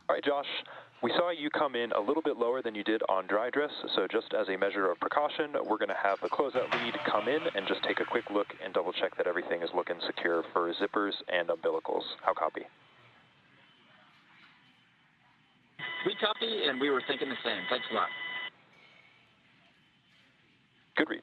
All right, Josh. We saw you come in a little bit lower than you did on dry dress, so just as a measure of precaution, we're going to have the closeout lead come in and just take a quick look and double check that everything is looking secure for zippers and umbilicals. How copy? We copy, and we were thinking the same. Thanks a lot. Good read.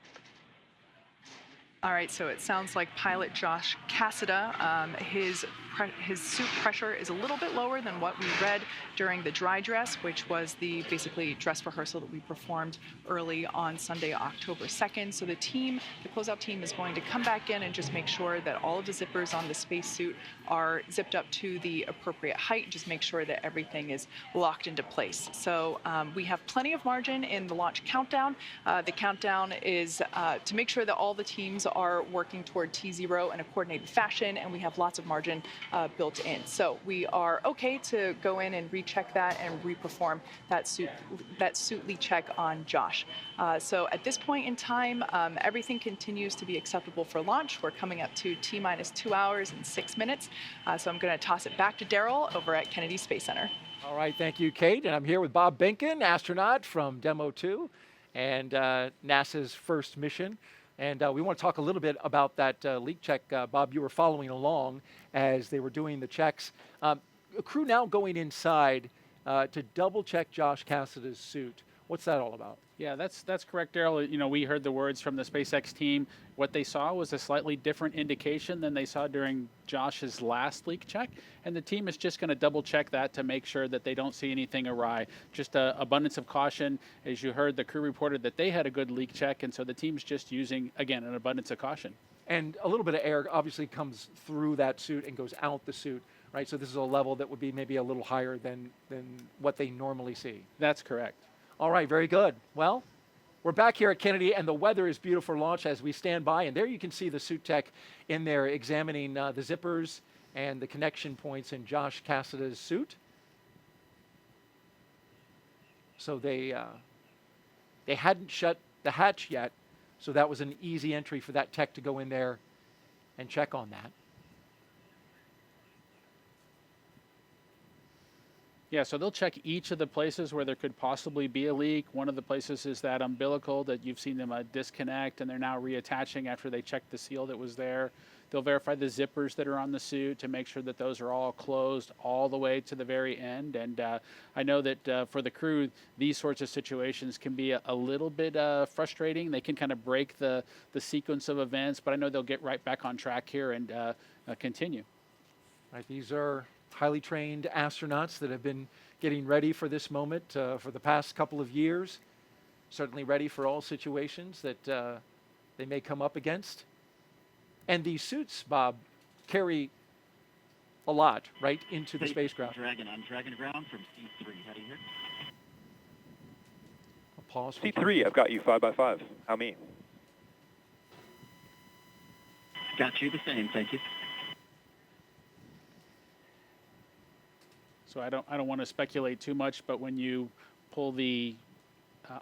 All right, so it sounds like pilot Josh Cassada, his suit pressure is a little bit lower than what we read during the dry dress, which was the basically dress rehearsal that we performed early on Sunday, October 2nd. So the closeout team is going to come back in and just make sure that all of the zippers on the spacesuit are zipped up to the appropriate height, just make sure that everything is locked into place. So we have plenty of margin in the launch countdown. The countdown is to make sure that all the teams are working toward T0 in a coordinated fashion, and we have lots of margin built in. So we are okay to go in and recheck that and reperform that suit leak check on Josh. So at this point in time, everything continues to be acceptable for launch. We're coming up to T-minus 2 hours and 6 minutes. So I'm going to toss it back to Daryl over at Kennedy Space Center. All right, thank you, Kate. And I'm here with Bob Benkin, astronaut from Demo 2 and NASA's first mission. And we want to talk a little bit about that leak check. Bob, you were following along as they were doing the checks. A crew now going inside. to double check Josh Cassada's suit. What's that all about? Yeah, that's correct, Daryl. You know, we heard the words from the SpaceX team. What they saw was a slightly different indication than they saw during Josh's last leak check, and the team is just going to double check that to make sure that they don't see anything awry. Just abundance of caution. As you heard, the crew reported that they had a good leak check, and so the team's just using, again, an abundance of caution. And a little bit of air obviously comes through that suit and goes out the suit, right? So this is a level that would be maybe a little higher than what they normally see. That's correct. All right, very good. Well, we're back here at Kennedy, and the weather is beautiful for launch as we stand by. And there you can see the suit tech in there examining the zippers and the connection points in Josh Cassada's suit. So they hadn't shut the hatch yet, so that was an easy entry for that tech to go in there and check on that. Yeah, so they'll check each of the places where there could possibly be a leak. One of the places is that umbilical that you've seen them disconnect, and they're now reattaching after they checked the seal that was there. They'll verify the zippers that are on the suit to make sure that those are all closed all the way to the very end. And I know that for the crew, these sorts of situations can be a little bit frustrating. They can kind of break the sequence of events, but I know they'll get right back on track here and continue. Right, these are highly trained astronauts that have been getting ready for this moment for the past couple of years, certainly ready for all situations that they may come up against. And these suits, Bob, carry a lot right into the spacecraft. Dragon on Dragon ground from C3. How do you hear? I'll pause. C3, I've got you 5x5. How me? Got you the same, thank you. So I don't want to speculate too much, but when you pull the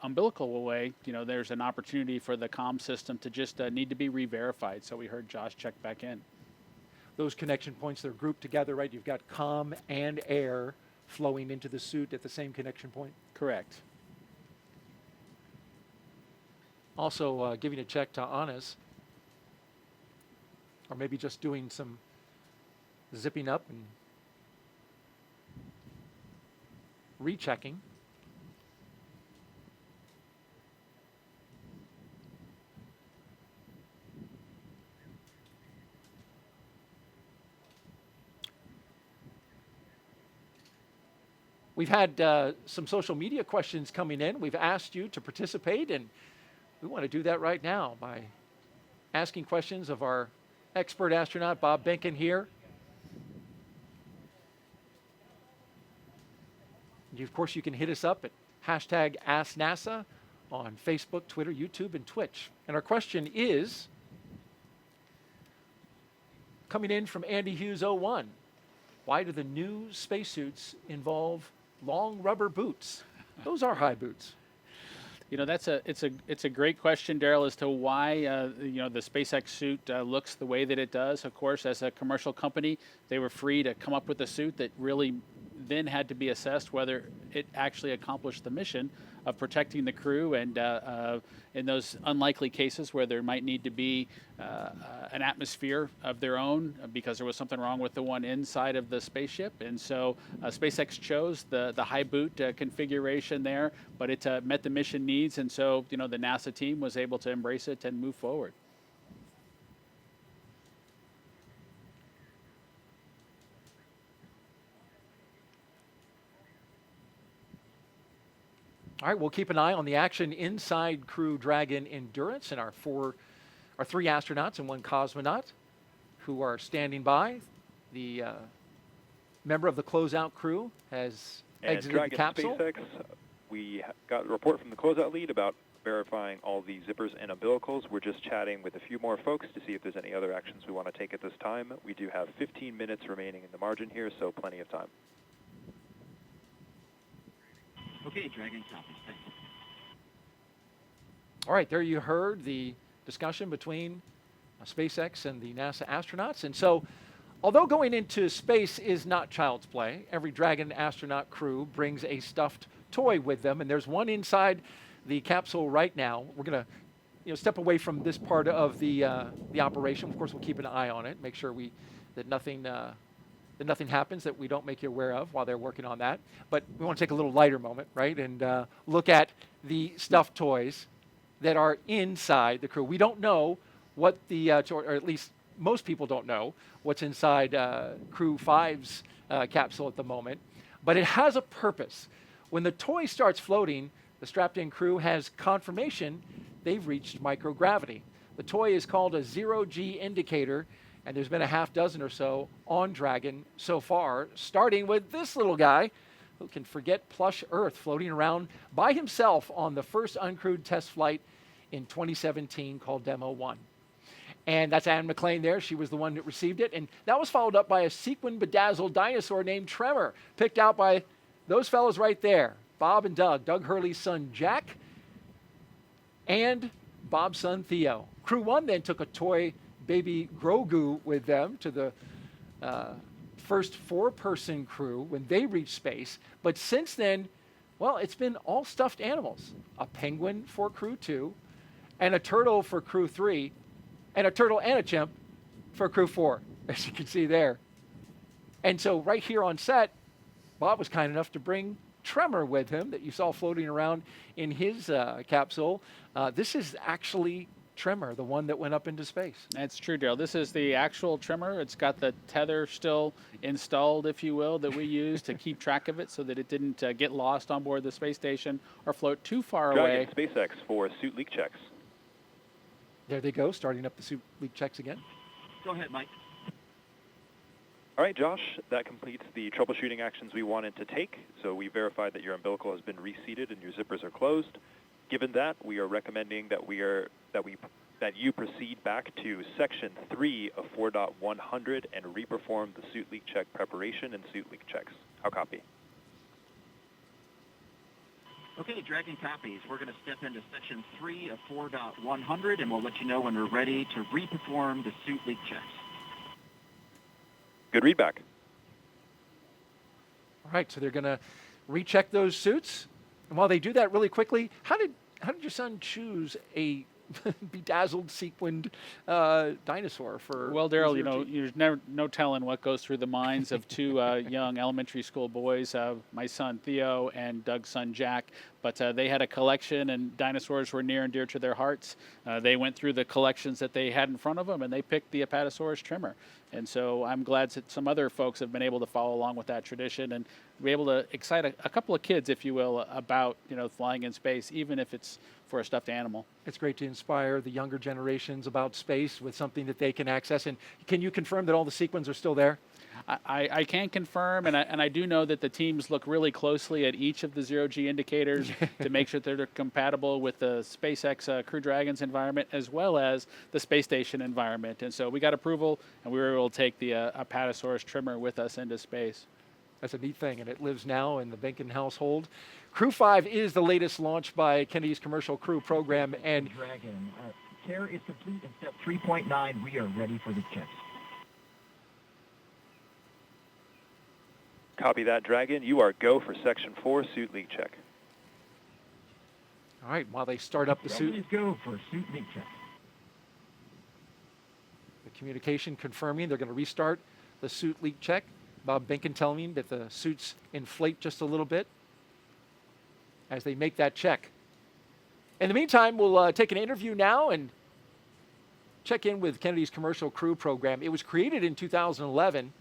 umbilical away, you know, there's an opportunity for the comm system to just need to be re-verified. So we heard Josh check back in. Those connection points, they're grouped together, right? You've got comm and air flowing into the suit at the same connection point. Correct. Also giving a check to Anna's, or maybe just doing some zipping up and rechecking. We've had some social media questions coming in. We've asked you to participate, and we want to do that right now by asking questions of our expert astronaut, Bob Behnken here. Of course, you can hit us up at hashtag AskNASA on Facebook, Twitter, YouTube, and Twitch. And our question is, coming in from Andy Hughes 01, why do the new spacesuits involve long rubber boots? Those are high boots. You know, it's a great question, Daryl, as to why you know, the SpaceX suit looks the way that it does. Of course, as a commercial company, they were free to come up with a suit that really then had to be assessed whether it actually accomplished the mission of protecting the crew, and in those unlikely cases where there might need to be an atmosphere of their own because there was something wrong with the one inside of the spaceship. And so SpaceX chose the high boot configuration there, but it met the mission needs, and so, you know, the NASA team was able to embrace it and move forward. All right, we'll keep an eye on the action inside Crew Dragon Endurance and our three astronauts and one cosmonaut who are standing by. The member of the closeout crew has exited Dragon the capsule. SpaceX, we got a report from the closeout lead about verifying all the zippers and umbilicals. We're just chatting with a few more folks to see if there's any other actions we want to take at this time. We do have 15 minutes remaining in the margin here, so plenty of time. Okay, Dragon copies. Thanks. All right, there you heard the discussion between SpaceX and the NASA astronauts. And so, although going into space is not child's play, every Dragon astronaut crew brings a stuffed toy with them, and there's one inside the capsule right now. We're going to step away from this part of the operation. Of course, we'll keep an eye on it, make sure that nothing that nothing happens that we don't make you aware of while they're working on that. But we want to take a little lighter moment, right, and look at the stuffed toys that are inside the Crew. We don't know what the, or at least most people don't know what's inside Crew-5's capsule at the moment, but it has a purpose. When the toy starts floating, the strapped-in crew has confirmation they've reached microgravity. The toy is called a zero-G indicator, and there's been a half dozen or so on Dragon so far, starting with this little guy who can forget plush Earth, floating around by himself on the first uncrewed test flight in 2017 called Demo 1. And that's Anne McLean there. She was the one that received it. And that was followed up by a sequin bedazzled dinosaur named Tremor, picked out by those fellows right there, Bob and Doug, Doug Hurley's son Jack, and Bob's son Theo. Crew 1 then took a toy baby Grogu with them to the first four-person crew when they reached space. But since then, well, it's been all stuffed animals. A penguin for Crew 2, and a turtle for Crew 3, and a turtle and a chimp for Crew 4, as you can see there. And so right here on set, Bob was kind enough to bring Tremor with him that you saw floating around in his capsule. This is actually Tremor, the one that went up into space. That's true, Daryl. This is the actual Tremor. It's got the tether still installed, if you will, that we use to keep track of it so that it didn't get lost on board the space station or float too far away. SpaceX for suit leak checks. There they go, starting up the suit leak checks again. Go ahead, Mike. All right, Josh, that completes the troubleshooting actions we wanted to take. So we verified that your umbilical has been reseated and your zippers are closed. Given that, we are recommending that you proceed back to Section 3 of 4.100 and reperform the suit leak check preparation and suit leak checks. How copy? Okay, Dragon copies. We're going to step into Section 3 of 4.100, and we'll let you know when we're ready to reperform the suit leak checks. Good readback. All right, so they're going to recheck those suits. And while they do that really quickly, how did your son choose a bedazzled, sequined dinosaur for? Well, Daryl, you know, there's never no telling what goes through the minds of two young elementary school boys, my son Theo and Doug's son Jack. But they had a collection, and dinosaurs were near and dear to their hearts. They went through the collections that they had in front of them, and they picked the Apatosaurus Tremor. And so I'm glad that some other folks have been able to follow along with that tradition and be able to excite a couple of kids, if you will, about flying in space, even if it's for a stuffed animal. It's great to inspire the younger generations about space with something that they can access. And can you confirm that all the sequins are still there? I can confirm, and I do know that the teams look really closely at each of the zero-G indicators to make sure that they're compatible with the SpaceX Crew Dragon's environment as well as the space station environment. And so we got approval, and we were able to take the Apatosaurus Tremor with us into space. That's a neat thing, and it lives now in the Benkin household. Crew-5 is the latest launch by Kennedy's Commercial Crew program. And Dragon, care is complete in step 3.9. We are ready for the checks. Copy that, Dragon. You are go for Section 4 suit leak check. All right, while they start up the suit. Ready to go for suit leak check. The communication confirming they're going to restart the suit leak check. Bob Benkin telling me that the suits inflate just a little bit as they make that check. In the meantime, we'll take an interview now and check in with Kennedy's Commercial Crew program. It was created in 2011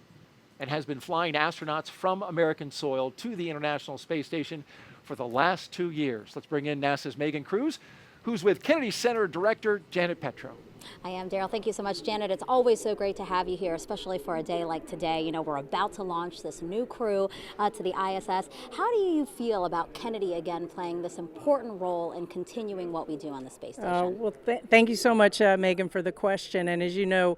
and has been flying astronauts from American soil to the International Space Station for the last 2 years. Let's bring in NASA's Megan Cruz, who's with Kennedy Center Director Janet Petro. I am, Daryl. Thank you so much, Janet. It's always so great to have you here, especially for a day like today. You know, we're about to launch this new crew to the ISS. How do you feel about Kennedy again playing this important role in continuing what we do on the space station? Well, thank you so much, Megan, for the question. And as you know,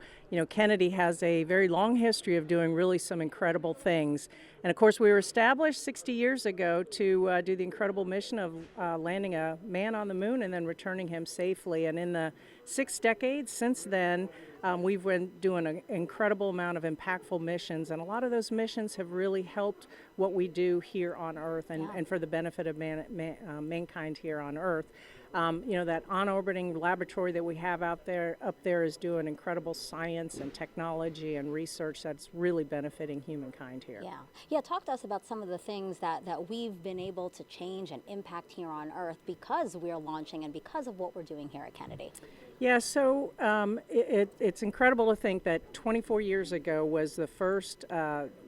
Kennedy has a very long history of doing really some incredible things. And of course, we were established 60 years ago to do the incredible mission of landing a man on the moon and then returning him safely. And in the 6 decades since then, we've been doing an incredible amount of impactful missions. And a lot of those missions have really helped what we do here on Earth and for the benefit of mankind here on Earth. That on-orbiting laboratory that we have up there is doing incredible science and technology and research that's really benefiting humankind here. Yeah. Talk to us about some of the things that we've been able to change and impact here on Earth because we're launching and because of what we're doing here at Kennedy. Yeah, so it's incredible to think that 24 years ago was the first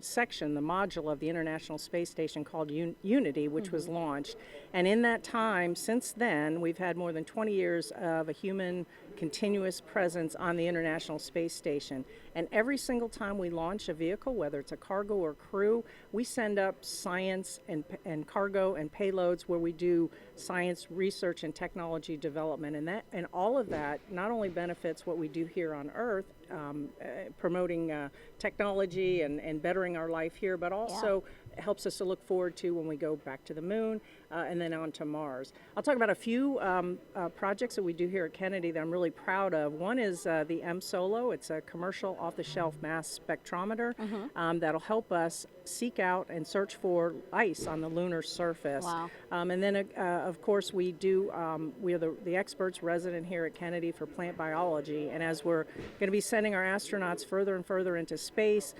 section, the module of the International Space Station called Unity, which was launched. And in that time, since then, we've had more than 20 years of a human continuous presence on the International Space Station. And every single time we launch a vehicle, whether it's a cargo or crew, we send up science and cargo and payloads where we do science research and technology development. And all of that not only benefits what we do here on Earth, promoting technology and bettering our life here, but also helps us to look forward to when we go back to the moon and then on to Mars. I'll talk about a few projects that we do here at Kennedy that I'm really proud of. One is the M-SOLO. It's a commercial off-the-shelf mass spectrometer that'll help us seek out and search for ice on the lunar surface. Wow. And then, of course, we are the experts resident here at Kennedy for plant biology. And as we're going to be sending our astronauts further and further into space,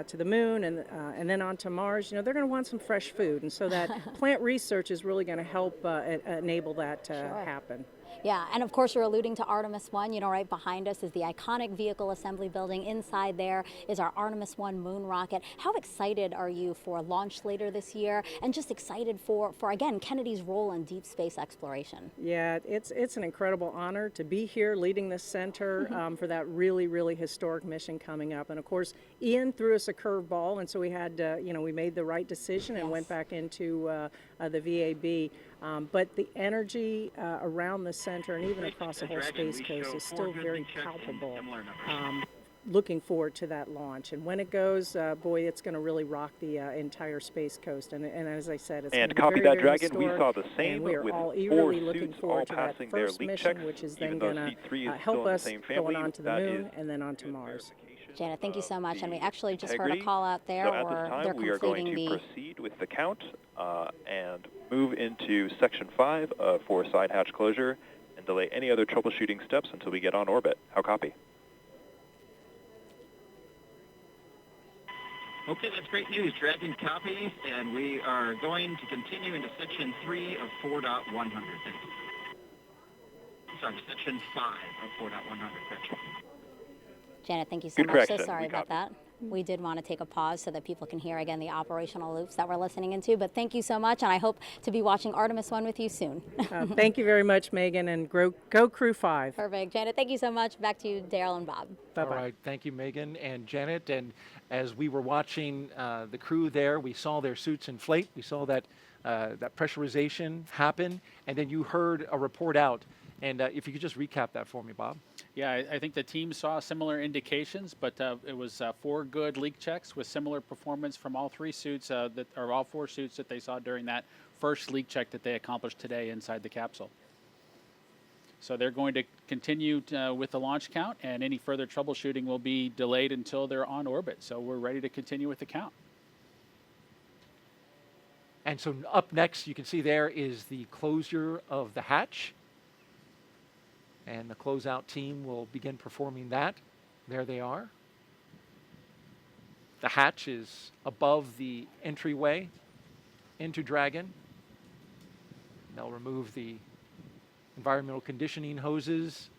to the moon and then on to Mars, they're going to want some fresh food. And so that plant research is really going to help enable that to happen. Yeah, and of course you're alluding to Artemis 1. Right behind us is the iconic vehicle assembly building. Inside there is our Artemis 1 moon rocket. How excited are you for launch later this year, and just excited for again, Kennedy's role in deep space exploration? Yeah, it's an incredible honor to be here leading this center for that really, really historic mission coming up. And of course, Ian threw us a curveball, and so we had, we made the right decision and went back into the VAB. But the energy around the center and even across the whole Space Coast is still very palpable. Looking forward to that launch. And when it goes, boy, it's going to really rock the entire Space Coast. And as I said, it's going to be copy very, that, very Dragon. historic. We saw the same and we are with all 4 eagerly looking suits all forward to that passing their first leak mission, checks, which is even then though going seat 3 to is help still in the us same going family. on to the That moon is and then on to Mars. Janet, thank you so much. And we actually just heard a integrity. call out there, So at or this time, they're we are going completing to the... proceed with the count and move into Section 5 for side hatch closure and delay any other troubleshooting steps until we get on orbit. How copy? Okay, that's great news. Dragon copies, and we are going to continue into Section 3 of 4.100. Thank you. Sorry, Section 5 of 4.100. Janet, thank you so Good much. correction. So sorry We about that. We did want to take a pause so that people can hear again the operational loops that we're listening into. But thank you so much, and I hope to be watching Artemis 1 with you soon. Thank you very much, Megan, and go Crew-5. Perfect. Janet, thank you so much. Back to you, Daryl and Bob. Bye-bye. All right, thank you, Megan and Janet. And as we were watching the crew there, we saw their suits inflate. We saw that pressurization happen, and then you heard a report out. And if you could just recap that for me, Bob. Yeah, I think the team saw similar indications, but it was 4 good leak checks with similar performance from all 3 suits, all 4 suits that they saw during that first leak check that they accomplished today inside the capsule. So they're going to continue with the launch count, and any further troubleshooting will be delayed until they're on orbit. So we're ready to continue with the count. And so up next, you can see there is the closure of the hatch. And the closeout team will begin performing that. There they are. The hatch is above the entryway into Dragon. They'll remove the environmental conditioning hoses.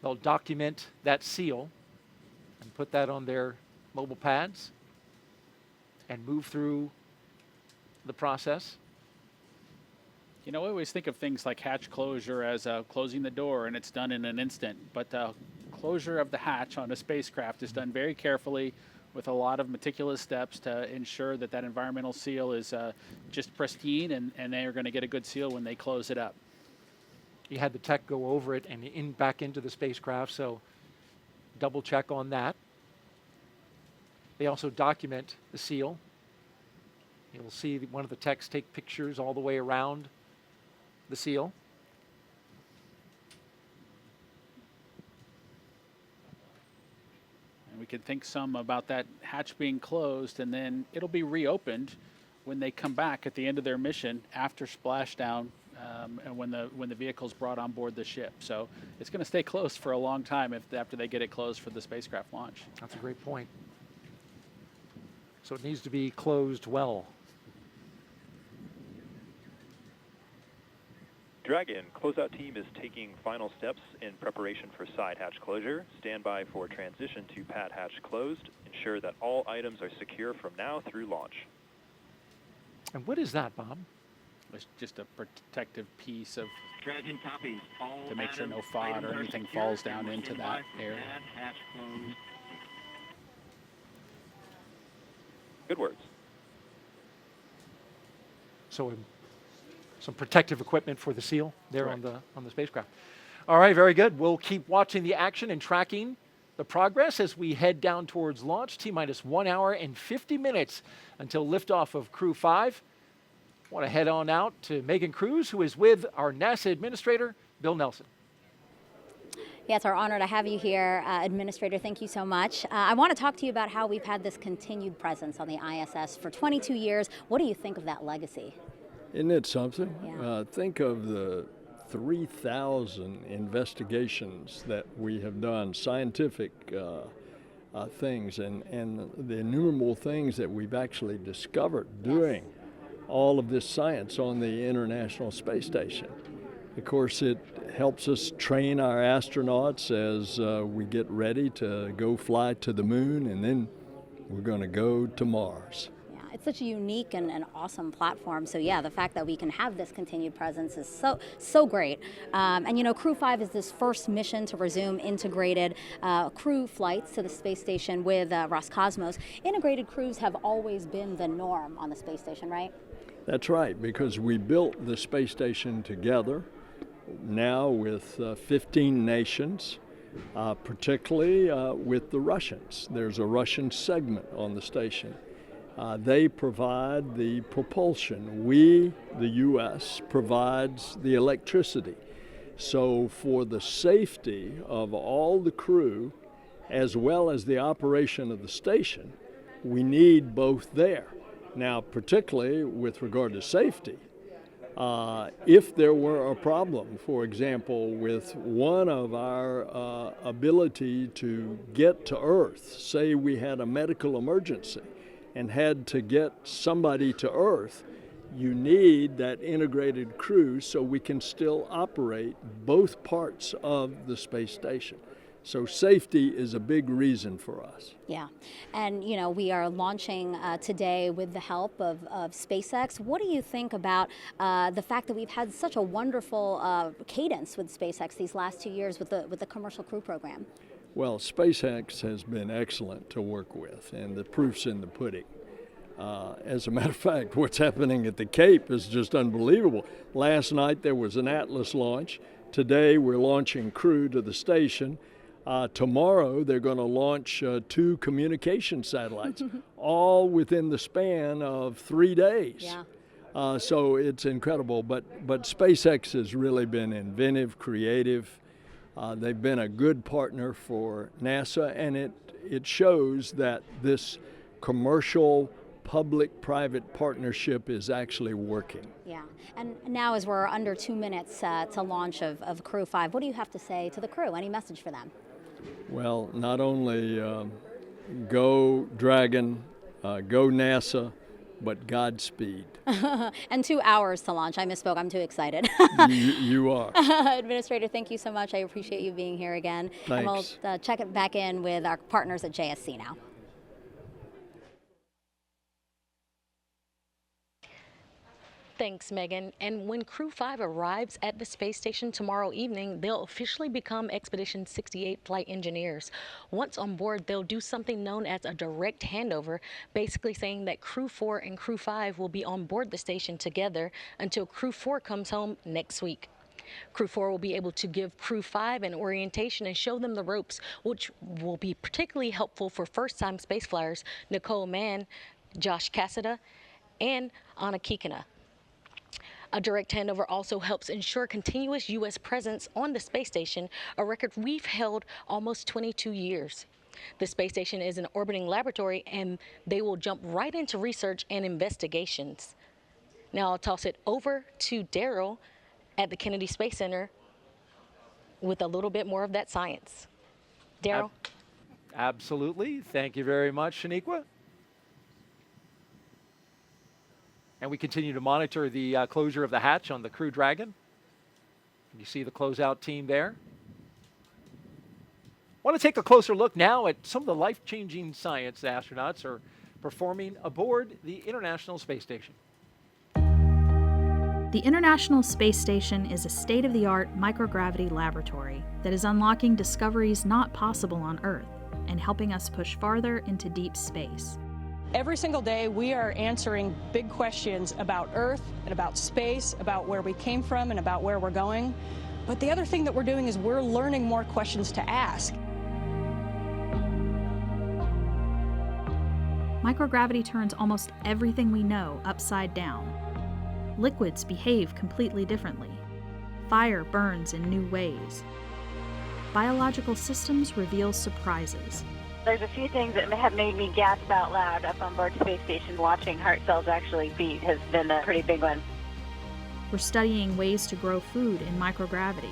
They'll document that seal and put that on their mobile pads and move through the process. We always think of things like hatch closure as closing the door and it's done in an instant, but closure of the hatch on a spacecraft is done very carefully with a lot of meticulous steps to ensure that that environmental seal is just pristine and they are going to get a good seal when they close it up. You had the tech go over it and back into the spacecraft, so double check on that. They also document the seal. You'll see one of the techs take pictures all the way around the seal. And we can think some about that hatch being closed, and then it'll be reopened when they come back at the end of their mission after splashdown, and when the vehicle's brought on board the ship. So it's going to stay closed for a long time after they get it closed for the spacecraft launch. That's a great point. So it needs to be closed well. Dragon, closeout team is taking final steps in preparation for side hatch closure. Stand by for transition to pad hatch closed. Ensure that all items are secure from now through launch. And what is that, Bob? It's just a protective piece of Dragon copies. All to make sure no items FOD or are anything secure falls down and into stand that by for area. pad hatch closed. Good words. So some protective equipment for the SEAL there Correct. on the spacecraft. All right, very good. We'll keep watching the action and tracking the progress as we head down towards launch. T-minus 1 hour and 50 minutes until liftoff of Crew-5. Want to head on out to Megan Cruz, who is with our NASA administrator, Bill Nelson. Yeah, it's our honor to have you here, Administrator. Thank you so much. I want to talk to you about how we've had this continued presence on the ISS for 22 years. What do you think of that legacy? Isn't it something? Yeah. Think of the 3,000 investigations that we have done, scientific things, and the innumerable things that we've actually discovered doing all of this science on the International Space Station. Of course, it helps us train our astronauts as we get ready to go fly to the moon, and then we're going to go to Mars. It's such a unique and awesome platform. So yeah, the fact that we can have this continued presence is so great. And you know, Crew-5 is this first mission to resume integrated crew flights to the space station with Roscosmos. Integrated crews have always been the norm on the space station, right? That's right, because we built the space station together, now with 15 nations, particularly with the Russians. There's a Russian segment on the station. They provide the propulsion. We, the U.S., provides the electricity. So for the safety of all the crew, as well as the operation of the station, we need both there. Now, particularly with regard to safety, if there were a problem, for example, with one of our ability to get to Earth, say we had a medical emergency and had to get somebody to Earth, you need that integrated crew so we can still operate both parts of the space station. So safety is a big reason for us. Yeah, and you know, we are launching today with the help of SpaceX. What do you think about the fact that we've had such a wonderful cadence with SpaceX these last 2 years with the commercial crew program? Well, SpaceX has been excellent to work with, and the proof's in the pudding. As a matter of fact, what's happening at the Cape is just unbelievable. Last night there was an Atlas launch. Today we're launching Crew to the station. Tomorrow they're going to launch 2 communication satellites, all within the span of 3 days. Yeah. So it's incredible. But SpaceX has really been inventive, creative. They've been a good partner for NASA, and it shows that this commercial public-private partnership is actually working. Yeah, and now as we're under 2 minutes to launch of Crew-5, what do you have to say to the crew? Any message for them? Well, not only go Dragon, go NASA, but Godspeed. And 2 hours to launch. I misspoke. I'm too excited. You are. Administrator, thank you so much. I appreciate you being here again. Thanks. And we'll check it back in with our partners at JSC now. Thanks, Megan. And when Crew-5 arrives at the space station tomorrow evening, they'll officially become Expedition 68 flight engineers. Once on board, they'll do something known as a direct handover, basically saying that Crew-4 and Crew-5 will be on board the station together until Crew-4 comes home next week. Crew-4 will be able to give Crew-5 an orientation and show them the ropes, which will be particularly helpful for first-time space flyers Nicole Mann, Josh Cassada, and Anna Kikina. A direct handover also helps ensure continuous U.S. presence on the space station, a record we've held almost 22 years. The space station is an orbiting laboratory, and they will jump right into research and investigations. Now I'll toss it over to Daryl at the Kennedy Space Center with a little bit more of that science. Daryl? Absolutely. Thank you very much, Shaniqua. And we continue to monitor the closure of the hatch on the Crew Dragon. You see the closeout team there. I want to take a closer look now at some of the life-changing science the astronauts are performing aboard the International Space Station. The International Space Station is a state-of-the-art microgravity laboratory that is unlocking discoveries not possible on Earth and helping us push farther into deep space. Every single day, we are answering big questions about Earth and about space, about where we came from and about where we're going. But the other thing that we're doing is we're learning more questions to ask. Microgravity turns almost everything we know upside down. Liquids behave completely differently. Fire burns in new ways. Biological systems reveal surprises. There's a few things that have made me gasp out loud up on board Space Station. Watching heart cells actually beat has been a pretty big one. We're studying ways to grow food in microgravity.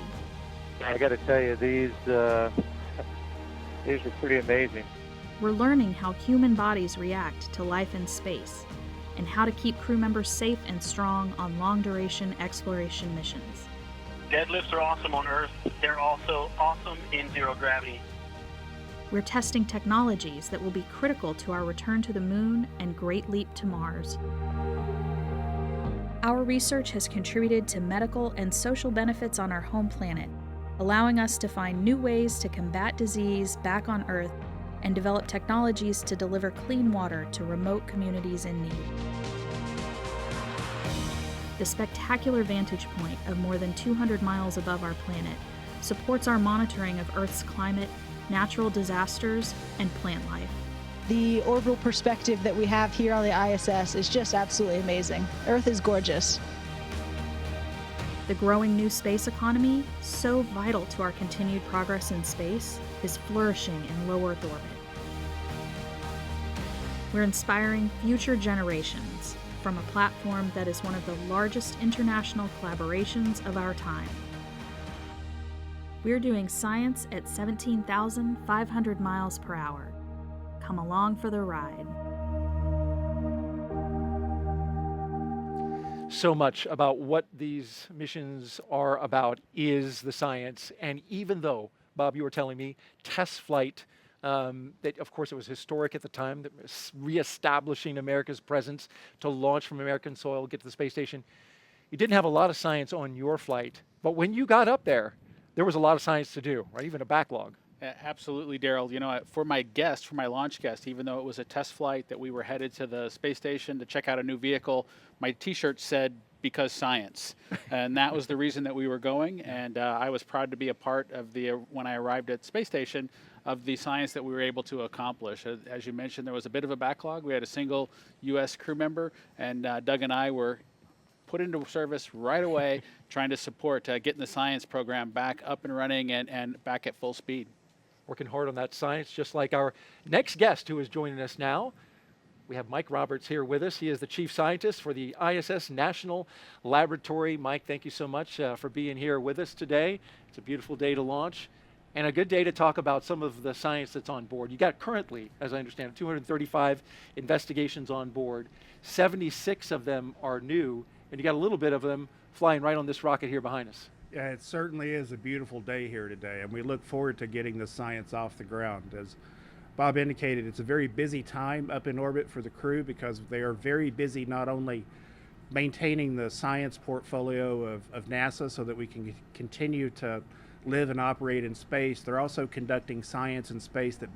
I got to tell you, these are pretty amazing. We're learning how human bodies react to life in space and how to keep crew members safe and strong on long-duration exploration missions. Deadlifts are awesome on Earth. They're also awesome in zero gravity. We're testing technologies that will be critical to our return to the Moon and Great Leap to Mars. Our research has contributed to medical and social benefits on our home planet, allowing us to find new ways to combat disease back on Earth and develop technologies to deliver clean water to remote communities in need. The spectacular vantage point of more than 200 miles above our planet supports our monitoring of Earth's climate, natural disasters, and plant life. The orbital perspective that we have here on the ISS is just absolutely amazing. Earth is gorgeous. The growing new space economy, so vital to our continued progress in space, is flourishing in low Earth orbit. We're inspiring future generations from a platform that is one of the largest international collaborations of our time. We're doing science at 17,500 miles per hour. Come along for the ride. So much about what these missions are about is the science. And even though, Bob, you were telling me, test flight, that of course it was historic at the time, that was reestablishing America's presence to launch from American soil, get to the space station. You didn't have a lot of science on your flight, but when you got up there was a lot of science to do, right? Even a backlog. Absolutely, Daryl. You know, for my launch guest, even though it was a test flight that we were headed to the space station to check out a new vehicle, my T-shirt said, "Because science." And that was the reason that we were going. And I was proud to be a part of when I arrived at space station, of the science that we were able to accomplish. As you mentioned, there was a bit of a backlog. We had a single U.S. crew member, and Doug and I were put into service right away, trying to support getting the science program back up and running and back at full speed. Working hard on that science, just like our next guest who is joining us now. We have Mike Roberts here with us. He is the chief scientist for the ISS National Laboratory. Mike, thank you so much for being here with us today. It's a beautiful day to launch and a good day to talk about some of the science that's on board. You got currently, as I understand it, 235 investigations on board. 76 of them are new, and you got a little bit of them flying right on this rocket here behind us. Yeah, it certainly is a beautiful day here today, and we look forward to getting the science off the ground. As Bob indicated, it's a very busy time up in orbit for the crew because they are very busy not only maintaining the science portfolio of NASA so that we can continue to live and operate in space, they're also conducting science in space that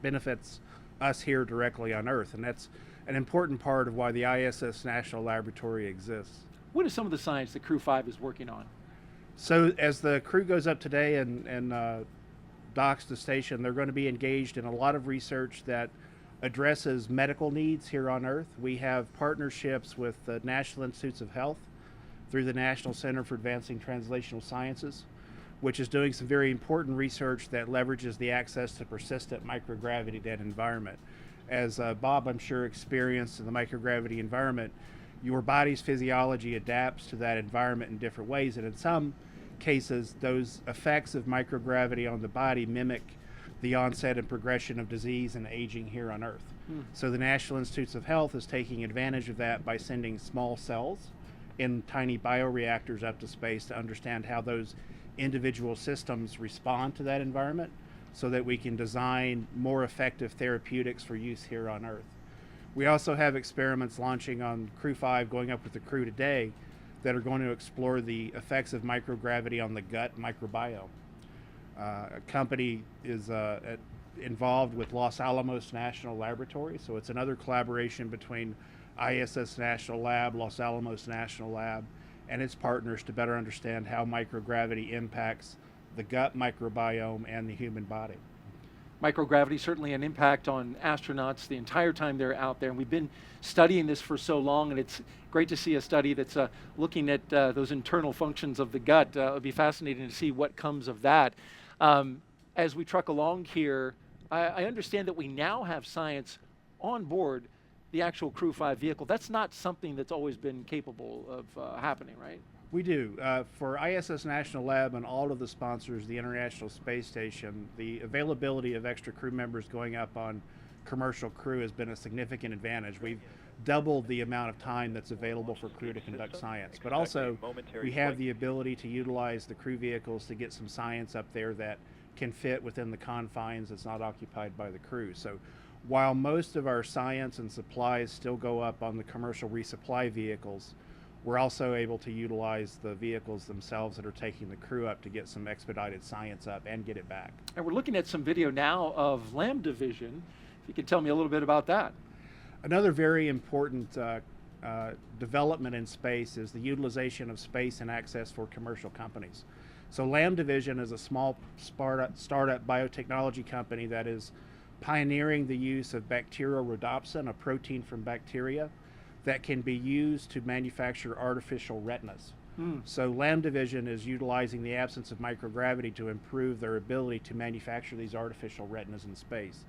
benefits us here directly on Earth, and that's an important part of why the ISS National Laboratory exists. What is some of the science that Crew-5 is working on? So as the crew goes up today and docks the station, they're going to be engaged in a lot of research that addresses medical needs here on Earth. We have partnerships with the National Institutes of Health through the National Center for Advancing Translational Sciences. which is doing some very important research that leverages the access to persistent microgravity dead environment. As Bob, I'm sure, experienced in the microgravity environment, your body's physiology adapts to that environment in different ways, and in some cases, those effects of microgravity on the body mimic the onset and progression of disease and aging here on Earth. So the National Institutes of Health is taking advantage of that by sending small cells in tiny bioreactors up to space to understand how those individual systems respond to that environment so that we can design more effective therapeutics for use here on Earth. We also have experiments launching on Crew-5, going up with the crew today, that are going to explore the effects of microgravity on the gut microbiome. A company is involved with Los Alamos National Laboratory, so it's another collaboration between ISS National Lab, Los Alamos National Lab, and its partners to better understand how microgravity impacts the gut microbiome and the human body. Microgravity, certainly an impact on astronauts the entire time they're out there. And we've been studying this for so long, and it's great to see a study that's looking at those internal functions of the gut. It'll be fascinating to see what comes of that. As we truck along here, I understand that we now have science on board the actual Crew-5 vehicle. That's not something that's always been capable of happening, right? We do. For ISS National Lab and all of the sponsors, the International Space Station, the availability of extra crew members going up on commercial crew has been a significant advantage. We've doubled the amount of time that's available for crew to conduct science. But also, we have the ability to utilize the crew vehicles to get some science up there that can fit within the confines that's not occupied by the crew. So while most of our science and supplies still go up on the commercial resupply vehicles, we're also able to utilize the vehicles themselves that are taking the crew up to get some expedited science up and get it back. And we're looking at some video now of Lambda Vision. If you could tell me a little bit about that. Another very important development in space is the utilization of space and access for commercial companies. So Lambda Vision is a small startup biotechnology company that is pioneering the use of bacterial rhodopsin, a protein from bacteria, that can be used to manufacture artificial retinas. So Lambda Vision is utilizing the absence of microgravity to improve their ability to manufacture these artificial retinas in space.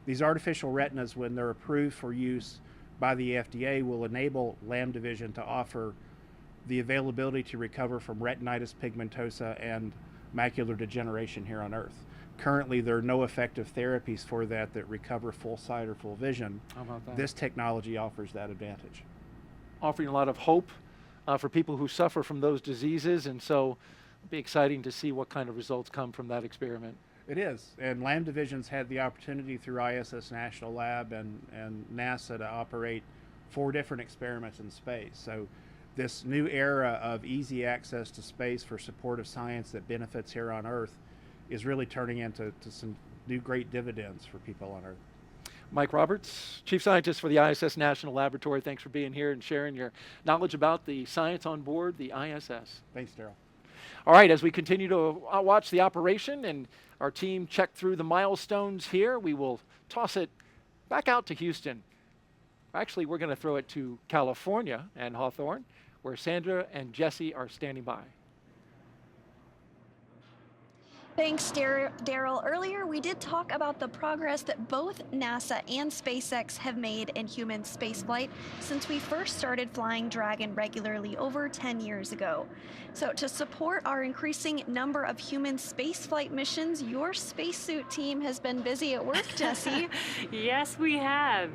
These artificial retinas, when they're approved for use by the FDA, will enable Lambda Vision to offer the availability to recover from retinitis pigmentosa and macular degeneration here on Earth. Currently, there are no effective therapies for that recover full sight or full vision. How about that? This technology offers that advantage. Offering a lot of hope for people who suffer from those diseases, and so it'll be exciting to see what kind of results come from that experiment. It is, and Lambda Vision's had the opportunity through ISS National Lab and NASA to operate 4 different experiments in space. So this new era of easy access to space for supportive science that benefits here on Earth is really turning into some new great dividends for people on Earth. Mike Roberts, Chief Scientist for the ISS National Laboratory, thanks for being here and sharing your knowledge about the science on board the ISS. Thanks, Daryl. All right, as we continue to watch the operation and our team check through the milestones here, we will toss it back out to Houston. Actually, we're going to throw it to California and Hawthorne, where Sandra and Jesse are standing by. Thanks, Daryl. Earlier, we did talk about the progress that both NASA and SpaceX have made in human spaceflight since we first started flying Dragon regularly over 10 years ago. So to support our increasing number of human spaceflight missions, your spacesuit team has been busy at work, Jesse. Yes, we have.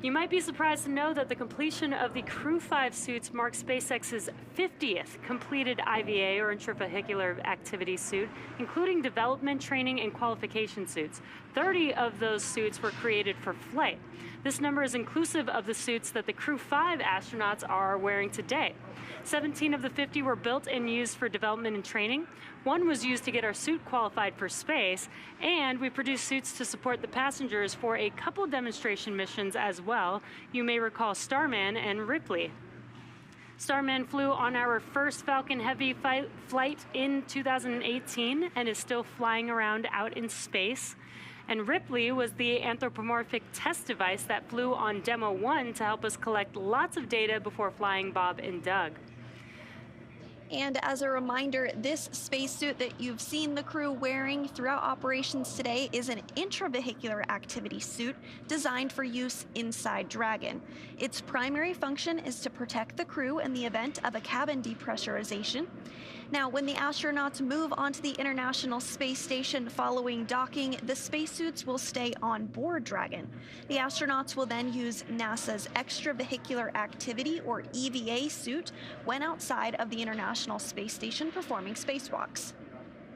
You might be surprised to know that the completion of the Crew-5 suits marks SpaceX's 50th completed IVA, or intravehicular activity suit, including development, training, and qualification suits. 30 of those suits were created for flight. This number is inclusive of the suits that the Crew-5 astronauts are wearing today. 17 of the 50 were built and used for development and training. 1 was used to get our suit qualified for space, and we produced suits to support the passengers for a couple demonstration missions as well. You may recall Starman and Ripley. Starman flew on our first Falcon Heavy flight in 2018 and is still flying around out in space. And Ripley was the anthropomorphic test device that flew on Demo 1 to help us collect lots of data before flying Bob and Doug. And as a reminder, this spacesuit that you've seen the crew wearing throughout operations today is an intravehicular activity suit designed for use inside Dragon. Its primary function is to protect the crew in the event of a cabin depressurization. Now, when the astronauts move onto the International Space Station following docking, the spacesuits will stay on board Dragon. The astronauts will then use NASA's Extravehicular Activity, or EVA, suit when outside of the International Space Station performing spacewalks.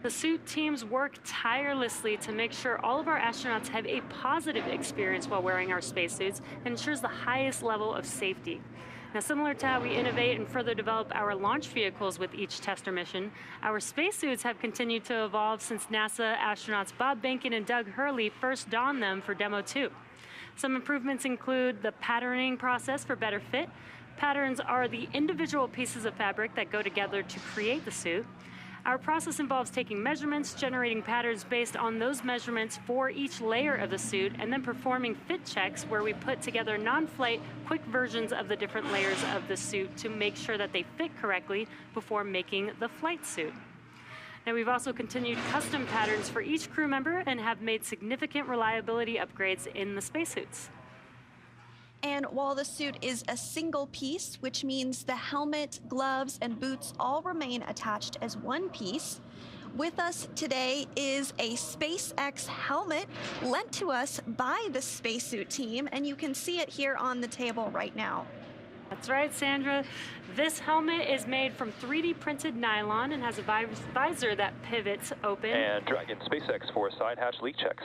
The suit teams work tirelessly to make sure all of our astronauts have a positive experience while wearing our spacesuits and ensures the highest level of safety. Now, similar to how we innovate and further develop our launch vehicles with each tester mission, our spacesuits have continued to evolve since NASA astronauts Bob Behnken and Doug Hurley first donned them for Demo 2. Some improvements include the patterning process for better fit. Patterns are the individual pieces of fabric that go together to create the suit. Our process involves taking measurements, generating patterns based on those measurements for each layer of the suit, and then performing fit checks where we put together non-flight, quick versions of the different layers of the suit to make sure that they fit correctly before making the flight suit. Now, we've also continued custom patterns for each crew member and have made significant reliability upgrades in the spacesuits. And while the suit is a single piece, which means the helmet, gloves, and boots all remain attached as one piece, with us today is a SpaceX helmet lent to us by the spacesuit team, and you can see it here on the table right now. That's right, Sandra. This helmet is made from 3D printed nylon and has a visor that pivots open. And Dragon SpaceX for side hatch leak checks.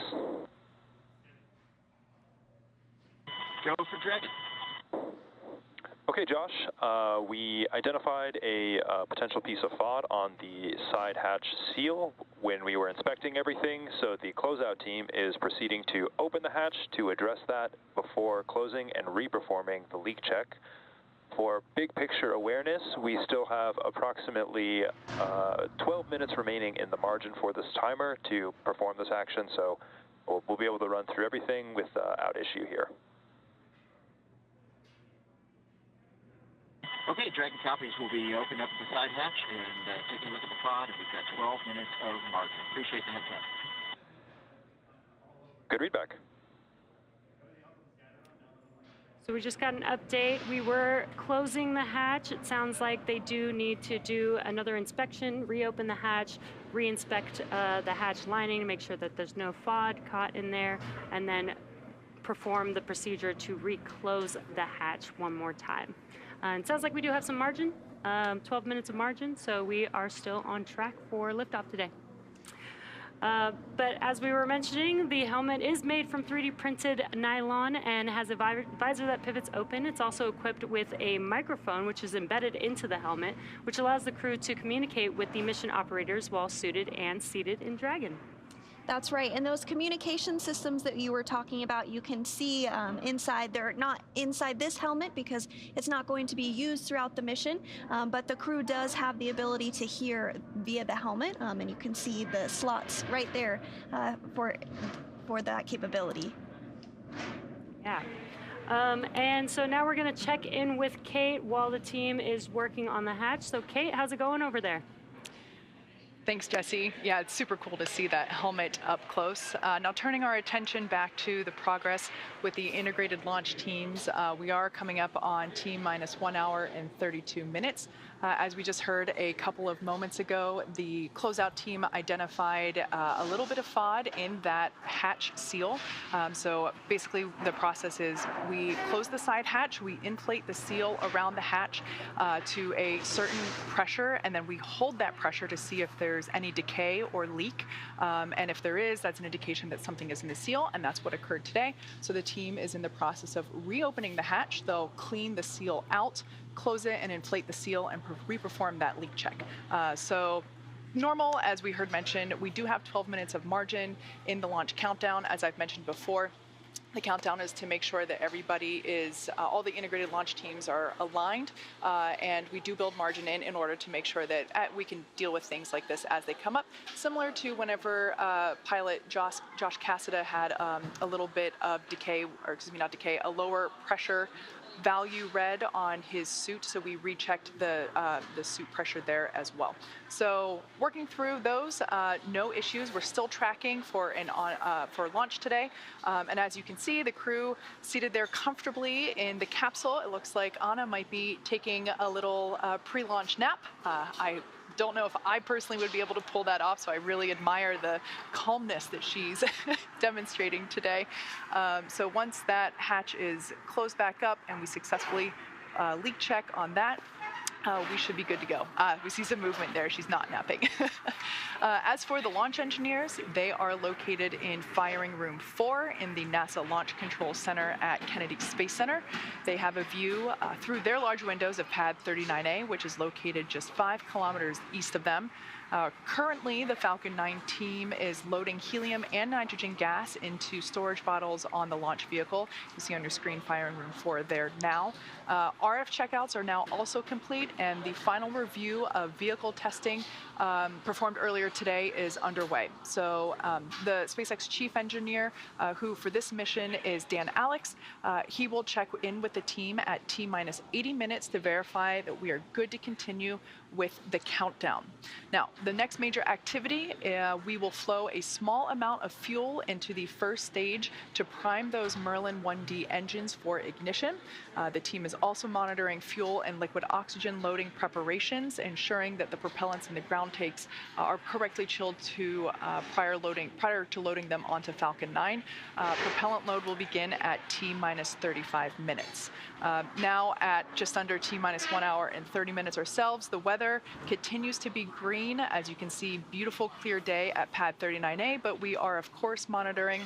Go for Dragon. Okay, Josh, we identified a potential piece of FOD on the side hatch seal when we were inspecting everything, so the closeout team is proceeding to open the hatch to address that before closing and reperforming the leak check. For big picture awareness, we still have approximately 12 minutes remaining in the margin for this timer to perform this action, so we'll be able to run through everything without issue here. Okay, Dragon copies will be opened up at the side hatch and taking a look at the pod, and we've got 12 minutes of margin. Appreciate the heads up. Good readback. So we just got an update. We were closing the hatch. It sounds like they do need to do another inspection, reopen the hatch, re-inspect the hatch lining to make sure that there's no FOD caught in there, and then perform the procedure to reclose the hatch one more time. It sounds like we do have some margin, 12 minutes of margin, so we are still on track for liftoff today. But as we were mentioning, the helmet is made from 3D printed nylon and has a visor that pivots open. It's also equipped with a microphone, which is embedded into the helmet, which allows the crew to communicate with the mission operators while suited and seated in Dragon. That's right, and those communication systems that you were talking about, you can see inside. They're not inside this helmet because it's not going to be used throughout the mission, but the crew does have the ability to hear via the helmet, and you can see the slots right there for that capability. Yeah. And so now we're going to check in with Kate while the team is working on the hatch. So Kate, how's it going over there? Thanks, Jesse. Yeah, it's super cool to see that helmet up close. Now turning our attention back to the progress with the integrated launch teams, we are coming up on T-minus 1 hour and 32 minutes. As we just heard a couple of moments ago, the closeout team identified a little bit of FOD in that hatch seal. So basically the process is we close the side hatch, we inflate the seal around the hatch to a certain pressure, and then we hold that pressure to see if there's any decay or leak. And if there is, that's an indication that something is in the seal, and that's what occurred today. So the team is in the process of reopening the hatch. They'll clean the seal out, close it, and inflate the seal and re-perform that leak check. So normal, as we heard mentioned, we do have 12 minutes of margin in the launch countdown. As I've mentioned before, the countdown is to make sure that everybody is, all the integrated launch teams are aligned, and we do build margin in order to make sure that we can deal with things like this as they come up, similar to whenever pilot Josh Cassada had a little bit of decay, or excuse me, not decay, a lower pressure value red on his suit, so we rechecked the suit pressure there as well. So working through those, no issues. We're still tracking for launch today, and as you can see, the crew seated there comfortably in the capsule. It looks like Anna might be taking a little pre-launch nap. I don't know if I personally would be able to pull that off, so I really admire the calmness that she's demonstrating today. So once that hatch is closed back up and we successfully leak check on that, we should be good to go. We see some movement there. She's not napping. As for the launch engineers, they are located in Firing Room 4 in the NASA Launch Control Center at Kennedy Space Center. They have a view through their large windows of Pad 39A, which is located just 5 kilometers east of them. Currently, the Falcon 9 team is loading helium and nitrogen gas into storage bottles on the launch vehicle. You see on your screen Firing Room 4 there now. RF checkouts are now also complete, and the final review of vehicle testing performed earlier today is underway. So the SpaceX chief engineer, who for this mission is Dan Alex, he will check in with the team at T-minus 80 minutes to verify that we are good to continue with the countdown. Now, the next major activity, we will flow a small amount of fuel into the first stage to prime those Merlin 1D engines for ignition. The team is also monitoring fuel and liquid oxygen loading preparations, ensuring that the propellants in the ground tanks are correctly chilled to prior to loading them onto Falcon 9. Propellant load will begin at T-minus 35 minutes. Now at just under T-minus 1 hour and 30 minutes ourselves, the weather continues to be green. As you can see, beautiful clear day at Pad 39A, but we are of course monitoring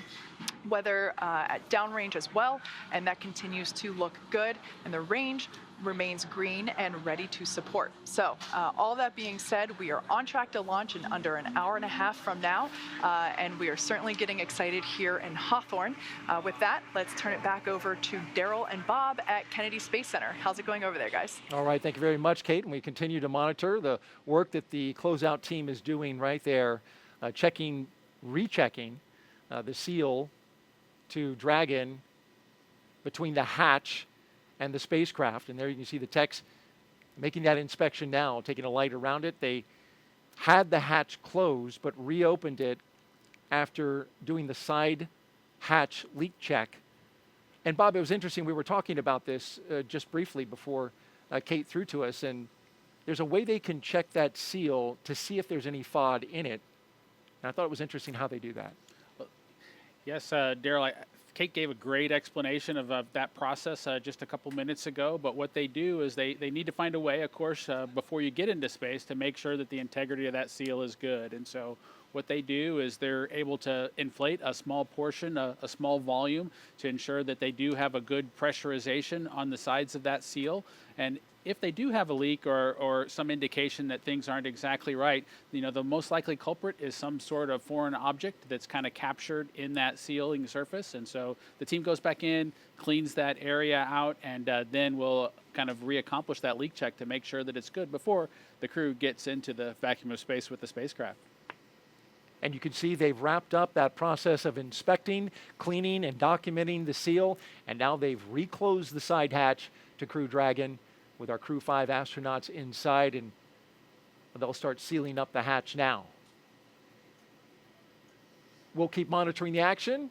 weather at downrange as well, and that continues to look good, and the range remains green and ready to support. So all that being said, we are on track to launch in under an hour and a half from now, and we are certainly getting excited here in Hawthorne. With that, let's turn it back over to Daryl and Bob at Kennedy Space Center. How's it going over there, guys? All right, thank you very much, Kate, and we continue to monitor the work that the closeout team is doing right there, rechecking the seal to Dragon between the hatch and the spacecraft. And there you can see the techs making that inspection now, taking a light around it. They had the hatch closed, but reopened it after doing the side hatch leak check. And Bob, it was interesting, we were talking about this just briefly before Kate threw to us, and there's a way they can check that seal to see if there's any FOD in it. And I thought it was interesting how they do that. Yes, Daryl, Kate gave a great explanation of that process just a couple minutes ago, but what they do is they need to find a way, of course, before you get into space to make sure that the integrity of that seal is good. And so what they do is they're able to inflate a small portion, a small volume, to ensure that they do have a good pressurization on the sides of that seal. And if they do have a leak or some indication that things aren't exactly right, you know, the most likely culprit is some sort of foreign object that's kind of captured in that sealing surface. And so the team goes back in, cleans that area out, and then we'll kind of reaccomplish that leak check to make sure that it's good before the crew gets into the vacuum of space with the spacecraft. And you can see they've wrapped up that process of inspecting, cleaning, and documenting the seal, and now they've reclosed the side hatch to Crew Dragon with our Crew-5 astronauts inside, and they'll start sealing up the hatch now. We'll keep monitoring the action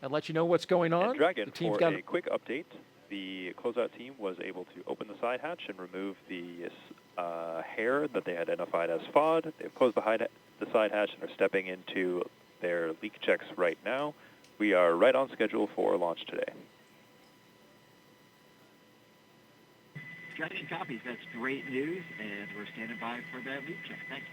and let you know what's going on. And Dragon, the team's for got a quick update, the closeout team was able to open the side hatch and remove the hair that they identified as FOD. They've closed the side hatch and are stepping into their leak checks right now. We are right on schedule for launch today. Dragon copies. That's great news, and we're standing by for that leak check. Thanks.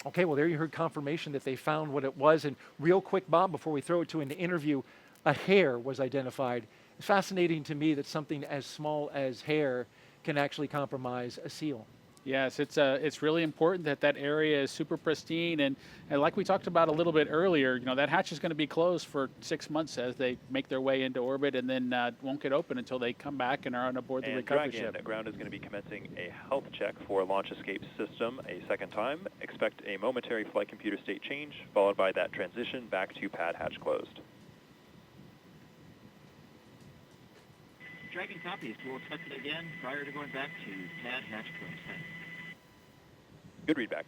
Okay, well, there you heard confirmation that they found what it was. And real quick, Bob, before we throw it to an interview, a hair was identified. It's fascinating to me that something as small as hair can actually compromise a seal. Yes, it's really important that that area is super pristine, and like we talked about a little bit earlier, you know, that hatch is going to be closed for 6 months as they make their way into orbit, and then won't get open until they come back and are on aboard the recovery Dragon, ship. Ground is going to be commencing a health check for launch escape system a second time. Expect a momentary flight computer state change, followed by that transition back to pad hatch closed. Dragon copies. We'll test it again prior to going back to pad hatch close. Thanks. Good readback.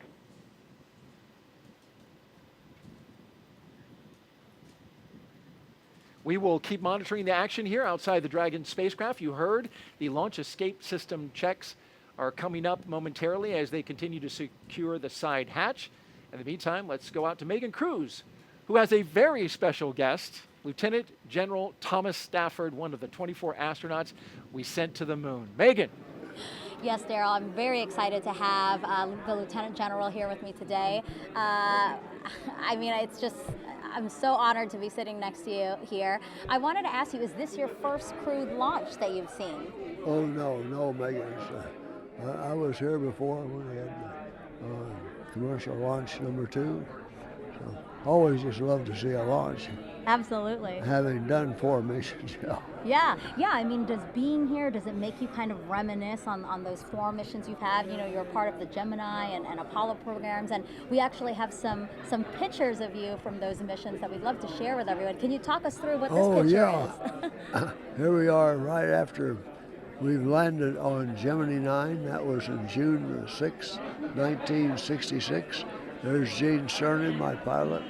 We will keep monitoring the action here outside the Dragon spacecraft. You heard the launch escape system checks are coming up momentarily as they continue to secure the side hatch. In the meantime, let's go out to Megan Cruz, who has a very special guest, Lieutenant General Thomas Stafford, one of the 24 astronauts we sent to the moon. Megan. Yes, Daryl, I'm very excited to have the Lieutenant General here with me today. I mean, it's just, I'm so honored to be sitting next to you here. I wanted to ask you, is this your first crewed launch that you've seen? Oh, no, Megan. I was here before when we had commercial launch number 2. So always just love to see a launch. Absolutely. Having done 4 missions, Yeah. I mean, does being here, does it make you kind of reminisce on those 4 missions you've had? You know, you're part of the Gemini and Apollo programs, and we actually have some pictures of you from those missions that we'd love to share with everyone. Can you talk us through what this picture is? Here we are right after we've landed on Gemini 9. That was in June 6, 1966. There's Gene Cernan, my pilot.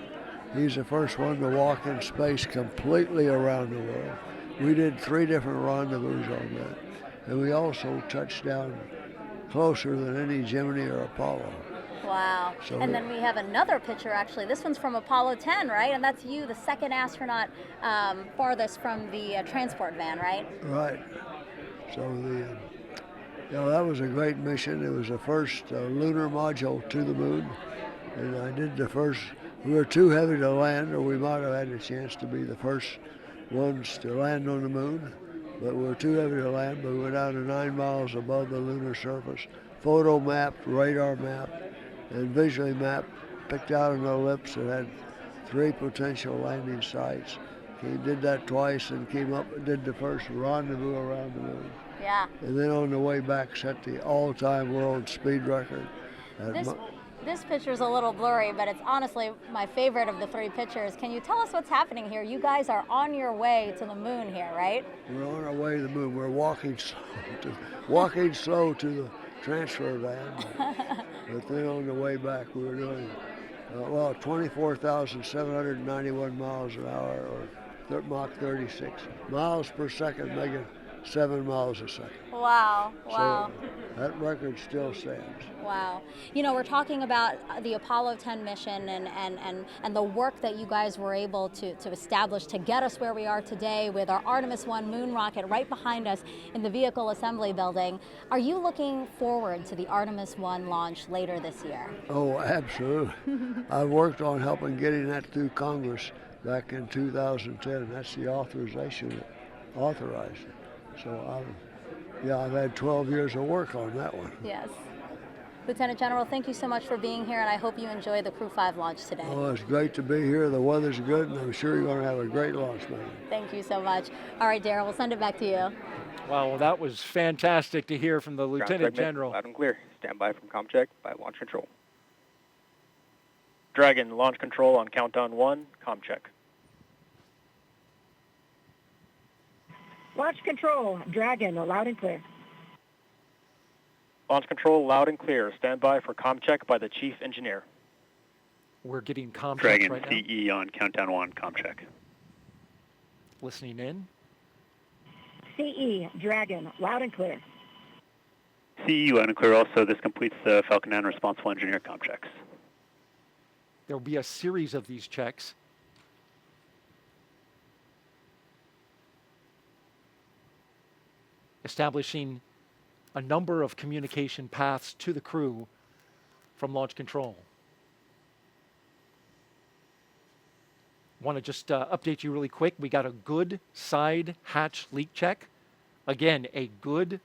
He's the first one to walk in space completely around the world. We did 3 different rendezvous on that. And we also touched down closer than any Gemini or Apollo. Wow. So and then we have another picture, actually. This one's from Apollo 10, right? And that's you, the second astronaut farthest from the transport van, right? Right. So that was a great mission. It was the first lunar module to the moon. And I did the first. We were too heavy to land, or we might have had a chance to be the first ones to land on the moon. But we were too heavy to land, but we went down to 9 miles above the lunar surface. Photo mapped, radar mapped, and visually mapped, picked out an ellipse that had 3 potential landing sites. He did that twice and came up and did the first rendezvous around the moon. Yeah. And then on the way back set the all-time world speed record. This picture's a little blurry, but it's honestly my favorite of the 3 pictures. Can you tell us what's happening here? You guys are on your way to the moon here, right? We're on our way to the moon. We're walking slow to the transfer van. But then on the way back, we were doing, 24,791 miles an hour, or Mach 36. Miles per second, making 7 miles a second. Wow. So that record still stands. Wow. You know, we're talking about the Apollo 10 mission and the work that you guys were able to establish to get us where we are today with our Artemis 1 moon rocket right behind us in the vehicle assembly building. Are you looking forward to the Artemis 1 launch later this year? Oh, absolutely. I worked on helping getting that through Congress back in 2010. That's the authorization that authorized it. So I've had 12 years of work on that one. Yes. Lieutenant General, thank you so much for being here, and I hope you enjoy the Crew-5 launch today. Oh, it's great to be here. The weather's good, and I'm sure you're going to have a great launch, man. Thank you so much. All right, Darryl, we'll send it back to you. Wow, well, that was fantastic to hear from the Lieutenant General. Loud and clear. Stand by from comm check by launch control. Dragon, launch control on countdown 1, comm check. Launch control, Dragon, loud and clear. Launch control, loud and clear. Stand by for comm check by the chief engineer. We're getting comm checks Dragon, right now. CE on countdown 1, comm check. Listening in. CE, Dragon, loud and clear. CE, loud and clear also. This completes the Falcon 9 responsible engineer comm checks. There will be a series of these checks. Establishing a number of communication paths to the crew from launch control. Want to just update you really quick. We got a good side hatch leak check. Again, a good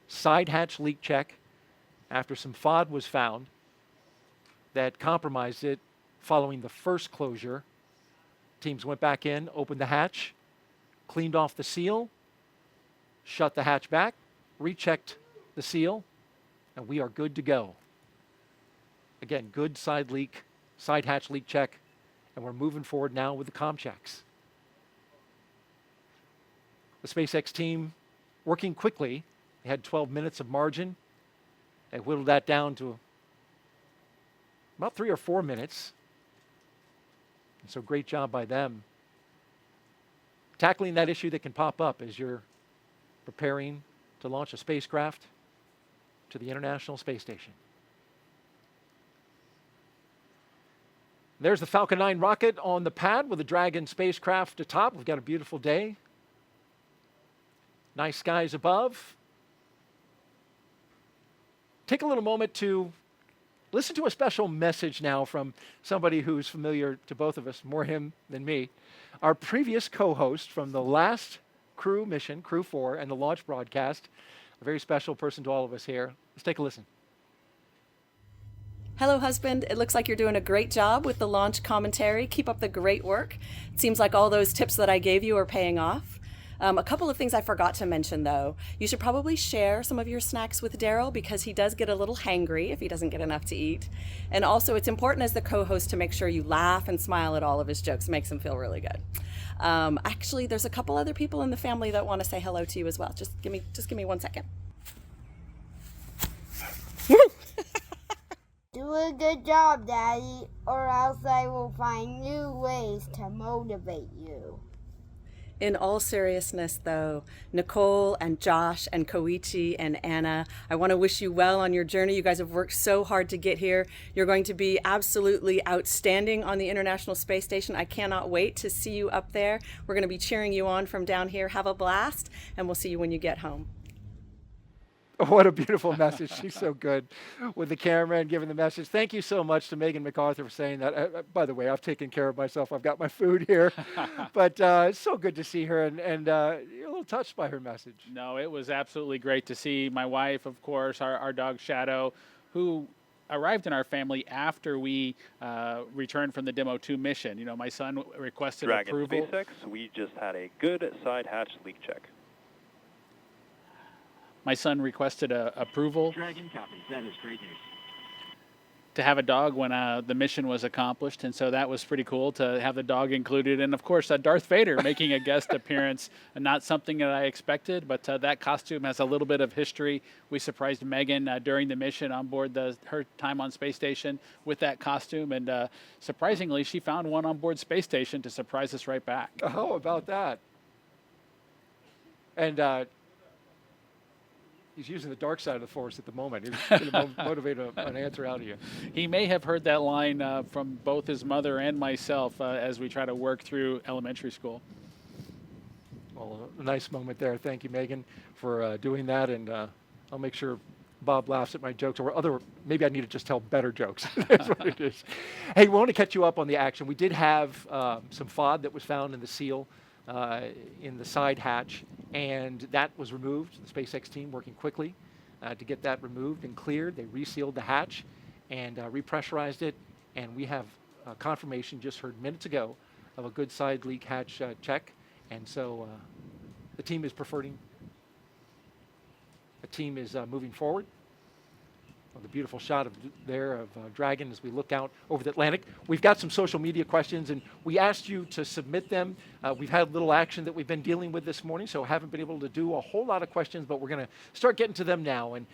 side hatch leak check after some FOD was found that compromised it following the first closure. Teams went back in, opened the hatch, cleaned off the seal, shut the hatch back, rechecked the seal, and we are good to go. Again, good side hatch leak check, and we're moving forward now with the comm checks. The SpaceX team working quickly. They had 12 minutes of margin. They whittled that down to about 3 or 4 minutes. And so great job by them. Tackling that issue that can pop up as you're preparing to launch a spacecraft to the International Space Station. There's the Falcon 9 rocket on the pad with the Dragon spacecraft atop. We've got a beautiful day. Nice skies above. Take a little moment to listen to a special message now from somebody who's familiar to both of us, more him than me. Our previous co-host from the last Crew mission, Crew-4, and the launch broadcast, a very special person to all of us here. Let's take a listen. Hello, husband. It looks like you're doing a great job with the launch commentary. Keep up the great work. It seems like all those tips that I gave you are paying off. A couple of things I forgot to mention, though. You should probably share some of your snacks with Daryl because he does get a little hangry if he doesn't get enough to eat. And also, it's important as the co-host to make sure you laugh and smile at all of his jokes. It makes him feel really good. Actually, there's a couple other people in the family that want to say hello to you as well. Just give me 1 second. Do a good job, Daddy, or else I will find new ways to motivate you. In all seriousness, though, Nicole and Josh and Koichi and Anna, I want to wish you well on your journey. You guys have worked so hard to get here. You're going to be absolutely outstanding on the International Space Station. I cannot wait to see you up there. We're going to be cheering you on from down here. Have a blast, and we'll see you when you get home. What a beautiful message. She's so good with the camera and giving the message. Thank you so much to Megan MacArthur for saying that. By the way, I've taken care of myself. I've got my food here. But it's so good to see her, and you're a little touched by her message. No, it was absolutely great to see my wife, of course, our dog Shadow, who arrived in our family after we returned from the Demo 2 mission. You know, my son requested Dragon approval. SpaceX, we just had a good side hatch leak check. My son requested approval Dragon copies. That is great news. to have a dog when the mission was accomplished, and so that was pretty cool to have the dog included. And of course, Darth Vader making a guest appearance, not something that I expected, but that costume has a little bit of history. We surprised Megan during the mission on board her time on Space Station with that costume, and surprisingly, she found one on board Space Station to surprise us right back. Oh, about that. And he's using the dark side of the Force at the moment. He's going to motivate an answer out of you. He may have heard that line from both his mother and myself as we try to work through elementary school. Well, a nice moment there. Thank you, Megan, for doing that. And I'll make sure Bob laughs at my jokes, or maybe I need to just tell better jokes. That's what it is. Hey, we want to catch you up on the action. We did have some FOD that was found in the seal in the side hatch, and that was removed. The SpaceX team working quickly to get that removed and cleared. They resealed the hatch and repressurized it, and we have confirmation just heard minutes ago of a good side leak hatch check, and so the team is moving forward. The beautiful shot of Dragon as we look out over the Atlantic. We've got some social media questions, and we asked you to submit them. We've had a little action that we've been dealing with this morning, so haven't been able to do a whole lot of questions, but we're going to start getting to them now. And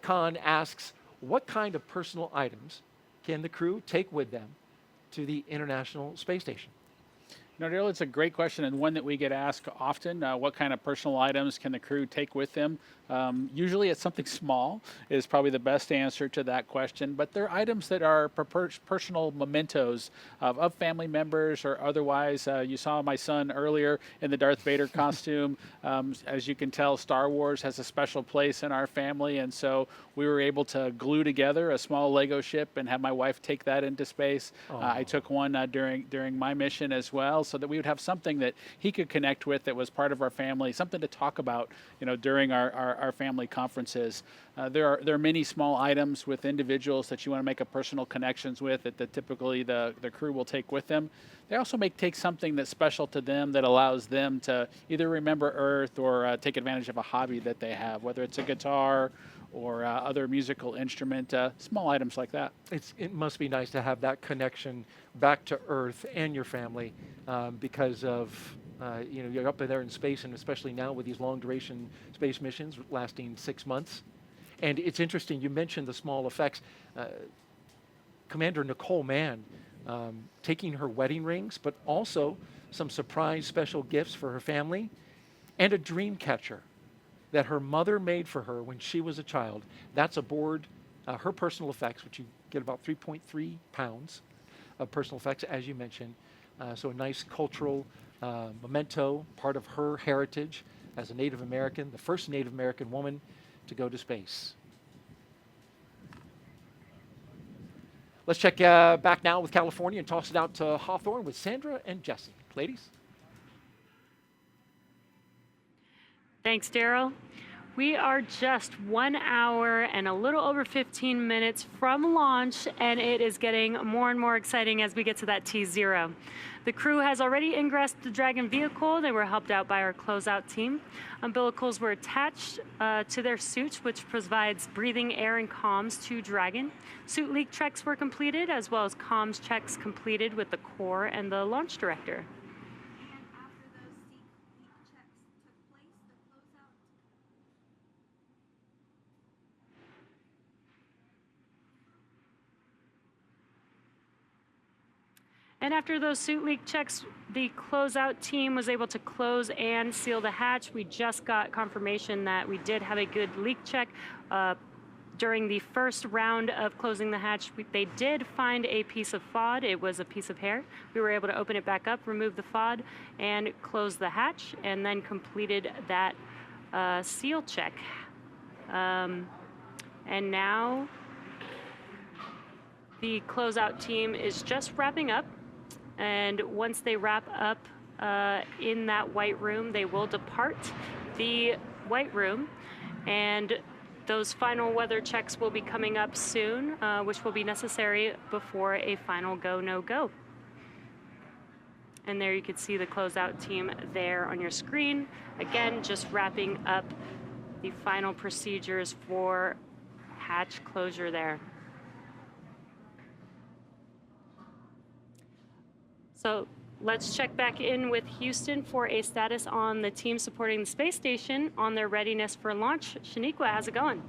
@Con asks, what kind of personal items can the crew take with them to the International Space Station? No, Daryl, it's a great question, and one that we get asked often. What kind of personal items can the crew take with them? Usually it's something small is probably the best answer to that question, but they're items that are personal mementos of family members or otherwise. You saw my son earlier in the Darth Vader costume. As you can tell, Star Wars has a special place in our family, and so we were able to glue together a small Lego ship and have my wife take that into space. I took one during my mission as well, so that we would have something that he could connect with that was part of our family, something to talk about, during our family conferences. There are many small items with individuals that you want to make a personal connections with that typically the crew will take with them. They also take something that's special to them that allows them to either remember Earth or take advantage of a hobby that they have, whether it's a guitar or other musical instrument, small items like that. It must be nice to have that connection back to Earth and your family because of You know, you're up there in space, and especially now with these long-duration space missions lasting 6 months. And it's interesting, you mentioned the small effects. Commander Nicole Mann taking her wedding rings, but also some surprise special gifts for her family, and a dream catcher that her mother made for her when she was a child. That's aboard her personal effects, which you get about 3.3 pounds of personal effects, as you mentioned. So a nice cultural memento, part of her heritage as a Native American, the first Native American woman to go to space. Let's check back now with California and toss it out to Hawthorne with Sandra and Jesse. Ladies. Thanks, Daryl. We are just 1 hour and a little over 15 minutes from launch, and it is getting more and more exciting as we get to that T0. The crew has already ingressed the Dragon vehicle. They were helped out by our closeout team. Umbilicals were attached to their suits, which provides breathing air and comms to Dragon. Suit leak checks were completed, as well as comms checks completed with the core and the launch director. And after those suit leak checks, the closeout team was able to close and seal the hatch. We just got confirmation that we did have a good leak check. During the first round of closing the hatch, they did find a piece of FOD. It was a piece of hair. We were able to open it back up, remove the FOD, and close the hatch, and then completed that seal check. And now the closeout team is just wrapping up. And once they wrap up in that white room, they will depart the white room. And those final weather checks will be coming up soon, which will be necessary before a final go, no go. And there you can see the closeout team there on your screen. Again, just wrapping up the final procedures for hatch closure there. So let's check back in with Houston for a status on the team supporting the space station on their readiness for launch. Shaniqua, how's it going?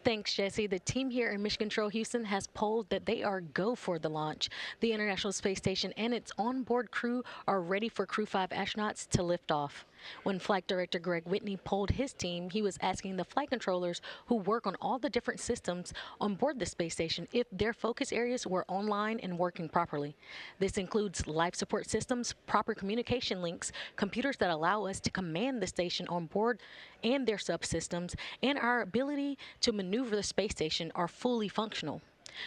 Thanks, Jesse. The team here in Mission Control Houston has polled that they are go for the launch. The International Space Station and its onboard crew are ready for Crew-5 astronauts to lift off. When Flight Director Greg Whitney polled his team, he was asking the flight controllers who work on all the different systems on board the space station if their focus areas were online and working properly. This includes life support systems, proper communication links, computers that allow us to command the station on board and their subsystems, and our ability to maneuver the space station are fully functional.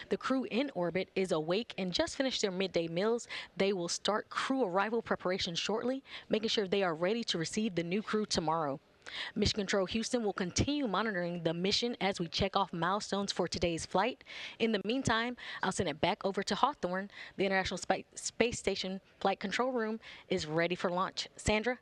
The crew in orbit is awake and just finished their midday meals. They will start crew arrival preparations shortly, making sure they are ready to receive the new crew tomorrow. Mission Control Houston will continue monitoring the mission as we check off milestones for today's flight. In the meantime, I'll send it back over to Hawthorne. The International Space Station Flight Control Room is ready for launch. Sandra?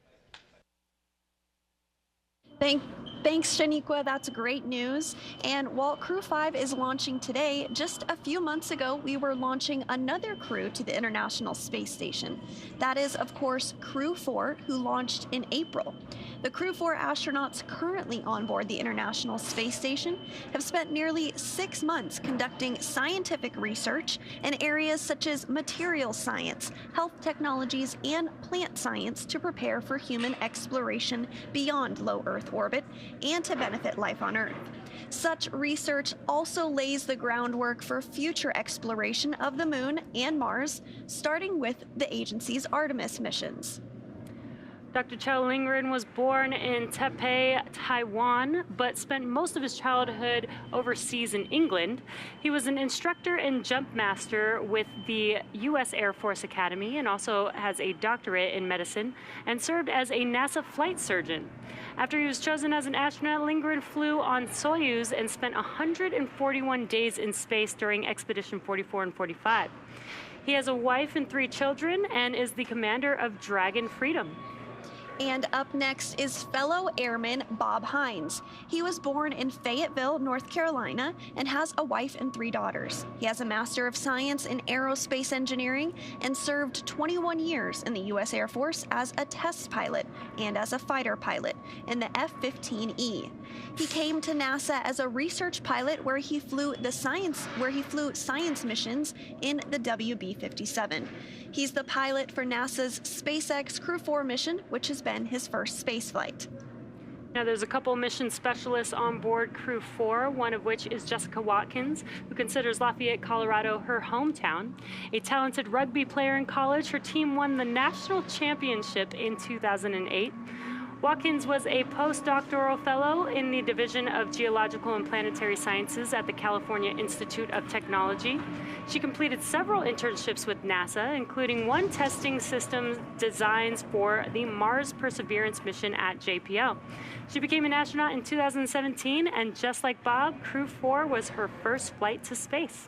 Thanks, Shaniqua. That's great news. And while Crew-5 is launching today, just a few months ago, we were launching another crew to the International Space Station. That is, of course, Crew-4, who launched in April. The Crew-4 astronauts currently on board the International Space Station have spent nearly 6 months conducting scientific research in areas such as materials science, health technologies, and plant science to prepare for human exploration beyond low Earth orbit and to benefit life on Earth. Such research also lays the groundwork for future exploration of the Moon and Mars, starting with the agency's Artemis missions. Dr. Chow Lingren was born in Taipei, Taiwan, but spent most of his childhood overseas in England. He was an instructor and jump master with the U.S. Air Force Academy and also has a doctorate in medicine and served as a NASA flight surgeon. After he was chosen as an astronaut, Lingren flew on Soyuz and spent 141 days in space during Expedition 44 and 45. He has a wife and 3 children and is the commander of Dragon Freedom. And up next is fellow airman Bob Hines. He was born in Fayetteville, North Carolina, and has a wife and 3 daughters. He has a Master of Science in Aerospace Engineering and served 21 years in the U.S. Air Force as a test pilot and as a fighter pilot in the F-15E. He came to NASA as a research pilot where he flew science missions in the WB-57. He's the pilot for NASA's SpaceX Crew-4 mission, which has been his first spaceflight. Now, there's a couple mission specialists on board Crew-4, one of which is Jessica Watkins, who considers Lafayette, Colorado her hometown. A talented rugby player in college, her team won the national championship in 2008. Watkins was a postdoctoral fellow in the Division of Geological and Planetary Sciences at the California Institute of Technology. She completed several internships with NASA, including one testing systems designs for the Mars Perseverance mission at JPL. She became an astronaut in 2017, and just like Bob, Crew-4 was her first flight to space.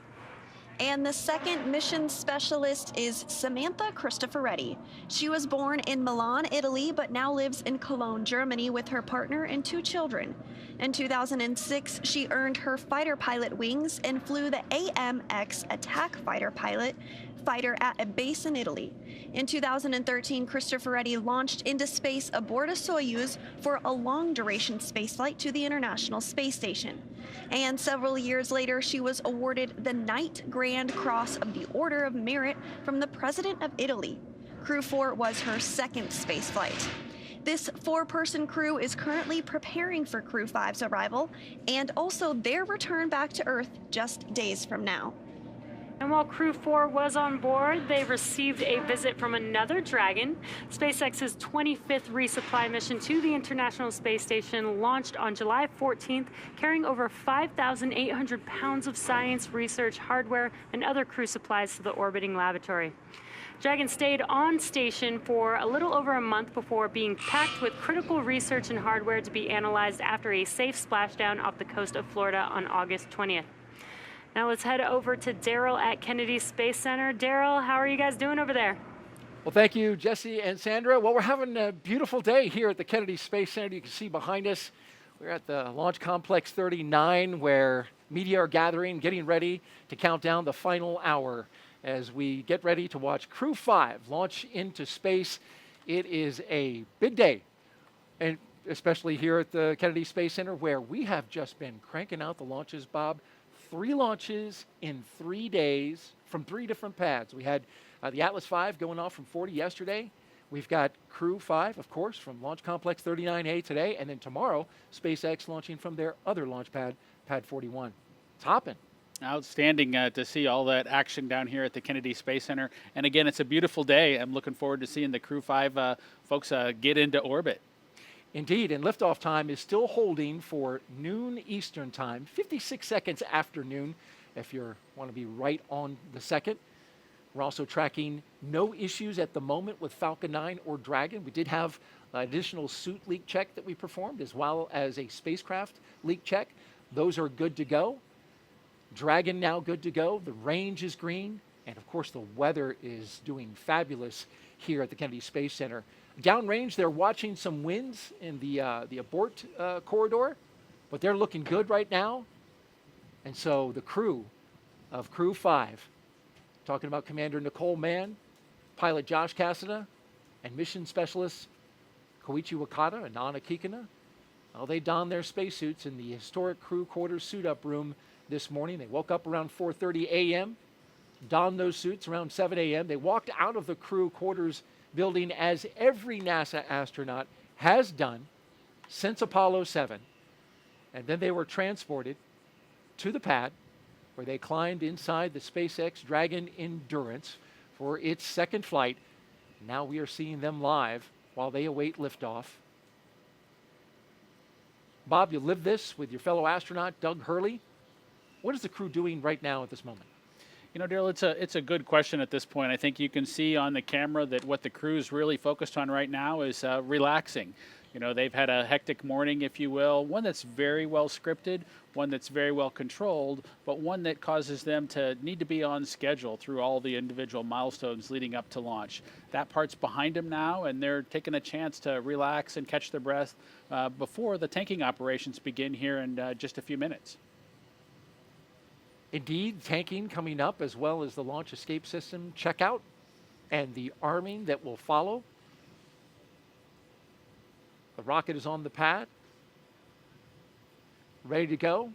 And the second mission specialist is Samantha Cristoforetti. She was born in Milan, Italy, but now lives in Cologne, Germany with her partner and 2 children. In 2006, she earned her fighter pilot wings and flew the AMX attack fighter at a base in Italy. In 2013, Cristoforetti launched into space aboard a Soyuz for a long-duration spaceflight to the International Space Station. And several years later, she was awarded the Knight Grand Cross of the Order of Merit from the President of Italy. Crew-4 was her second spaceflight. This 4-person crew is currently preparing for Crew-5's arrival and also their return back to Earth just days from now. And while Crew-4 was on board, they received a visit from another Dragon. SpaceX's 25th resupply mission to the International Space Station launched on July 14th, carrying over 5,800 pounds of science, research, hardware, and other crew supplies to the orbiting laboratory. Dragon stayed on station for a little over a month before being packed with critical research and hardware to be analyzed after a safe splashdown off the coast of Florida on August 20th. Now let's head over to Daryl at Kennedy Space Center. Daryl, how are you guys doing over there? Well, thank you, Jesse and Sandra. Well, we're having a beautiful day here at the Kennedy Space Center. You can see behind us, we're at the Launch Complex 39, where media are gathering, getting ready to count down the final hour as we get ready to watch Crew-5 launch into space. It is a big day, and especially here at the Kennedy Space Center, where we have just been cranking out the launches, Bob. 3 launches in 3 days from 3 different pads. We had the Atlas V going off from 40 yesterday. We've got Crew-5, of course, from Launch Complex 39A today. And then tomorrow, SpaceX launching from their other launch pad, Pad 41. It's hopping. Outstanding to see all that action down here at the Kennedy Space Center. And again, it's a beautiful day. I'm looking forward to seeing the Crew-5 folks get into orbit. Indeed, and liftoff time is still holding for noon Eastern time, 56 seconds after noon, if you want to be right on the second. We're also tracking no issues at the moment with Falcon 9 or Dragon. We did have an additional suit leak check that we performed, as well as a spacecraft leak check. Those are good to go. Dragon now good to go. The range is green. And of course, the weather is doing fabulous here at the Kennedy Space Center. Downrange, they're watching some winds in the abort corridor, but they're looking good right now. And so the crew of Crew-5, talking about Commander Nicole Mann, pilot Josh Cassada, and mission specialist Koichi Wakata and Anna Kikina, well, they donned their spacesuits in the historic crew quarters suit-up room this morning. They woke up around 4:30 a.m., donned those suits around 7 a.m. They walked out of the crew quarters building as every NASA astronaut has done since Apollo 7. And then they were transported to the pad where they climbed inside the SpaceX Dragon Endurance for its second flight. Now we are seeing them live while they await liftoff. Bob, you lived this with your fellow astronaut, Doug Hurley. What is the crew doing right now at this moment? You know, Daryl, it's a good question at this point. I think you can see on the camera that what the crew is really focused on right now is relaxing. You know, they've had a hectic morning, if you will, one that's very well scripted, one that's very well controlled, but one that causes them to need to be on schedule through all the individual milestones leading up to launch. That part's behind them now, and they're taking a chance to relax and catch their breath before the tanking operations begin here in just a few minutes. Indeed, tanking coming up, as well as the launch escape system checkout and the arming that will follow. The rocket is on the pad, ready to go.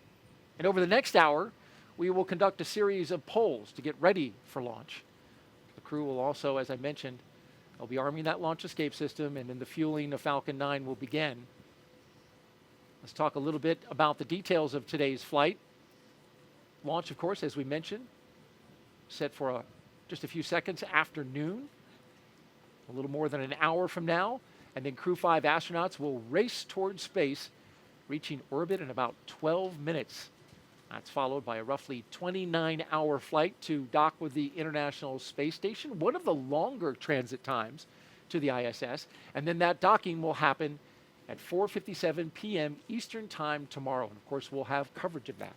And over the next hour, we will conduct a series of polls to get ready for launch. The crew will also, as I mentioned, they'll be arming that launch escape system, and then the fueling of Falcon 9 will begin. Let's talk a little bit about the details of today's flight. Launch, of course, as we mentioned, set for just a few seconds after noon, a little more than an hour from now. And then Crew-5 astronauts will race towards space, reaching orbit in about 12 minutes. That's followed by a roughly 29-hour flight to dock with the International Space Station, one of the longer transit times to the ISS. And then that docking will happen at 4:57 p.m. Eastern Time tomorrow. And of course, we'll have coverage of that.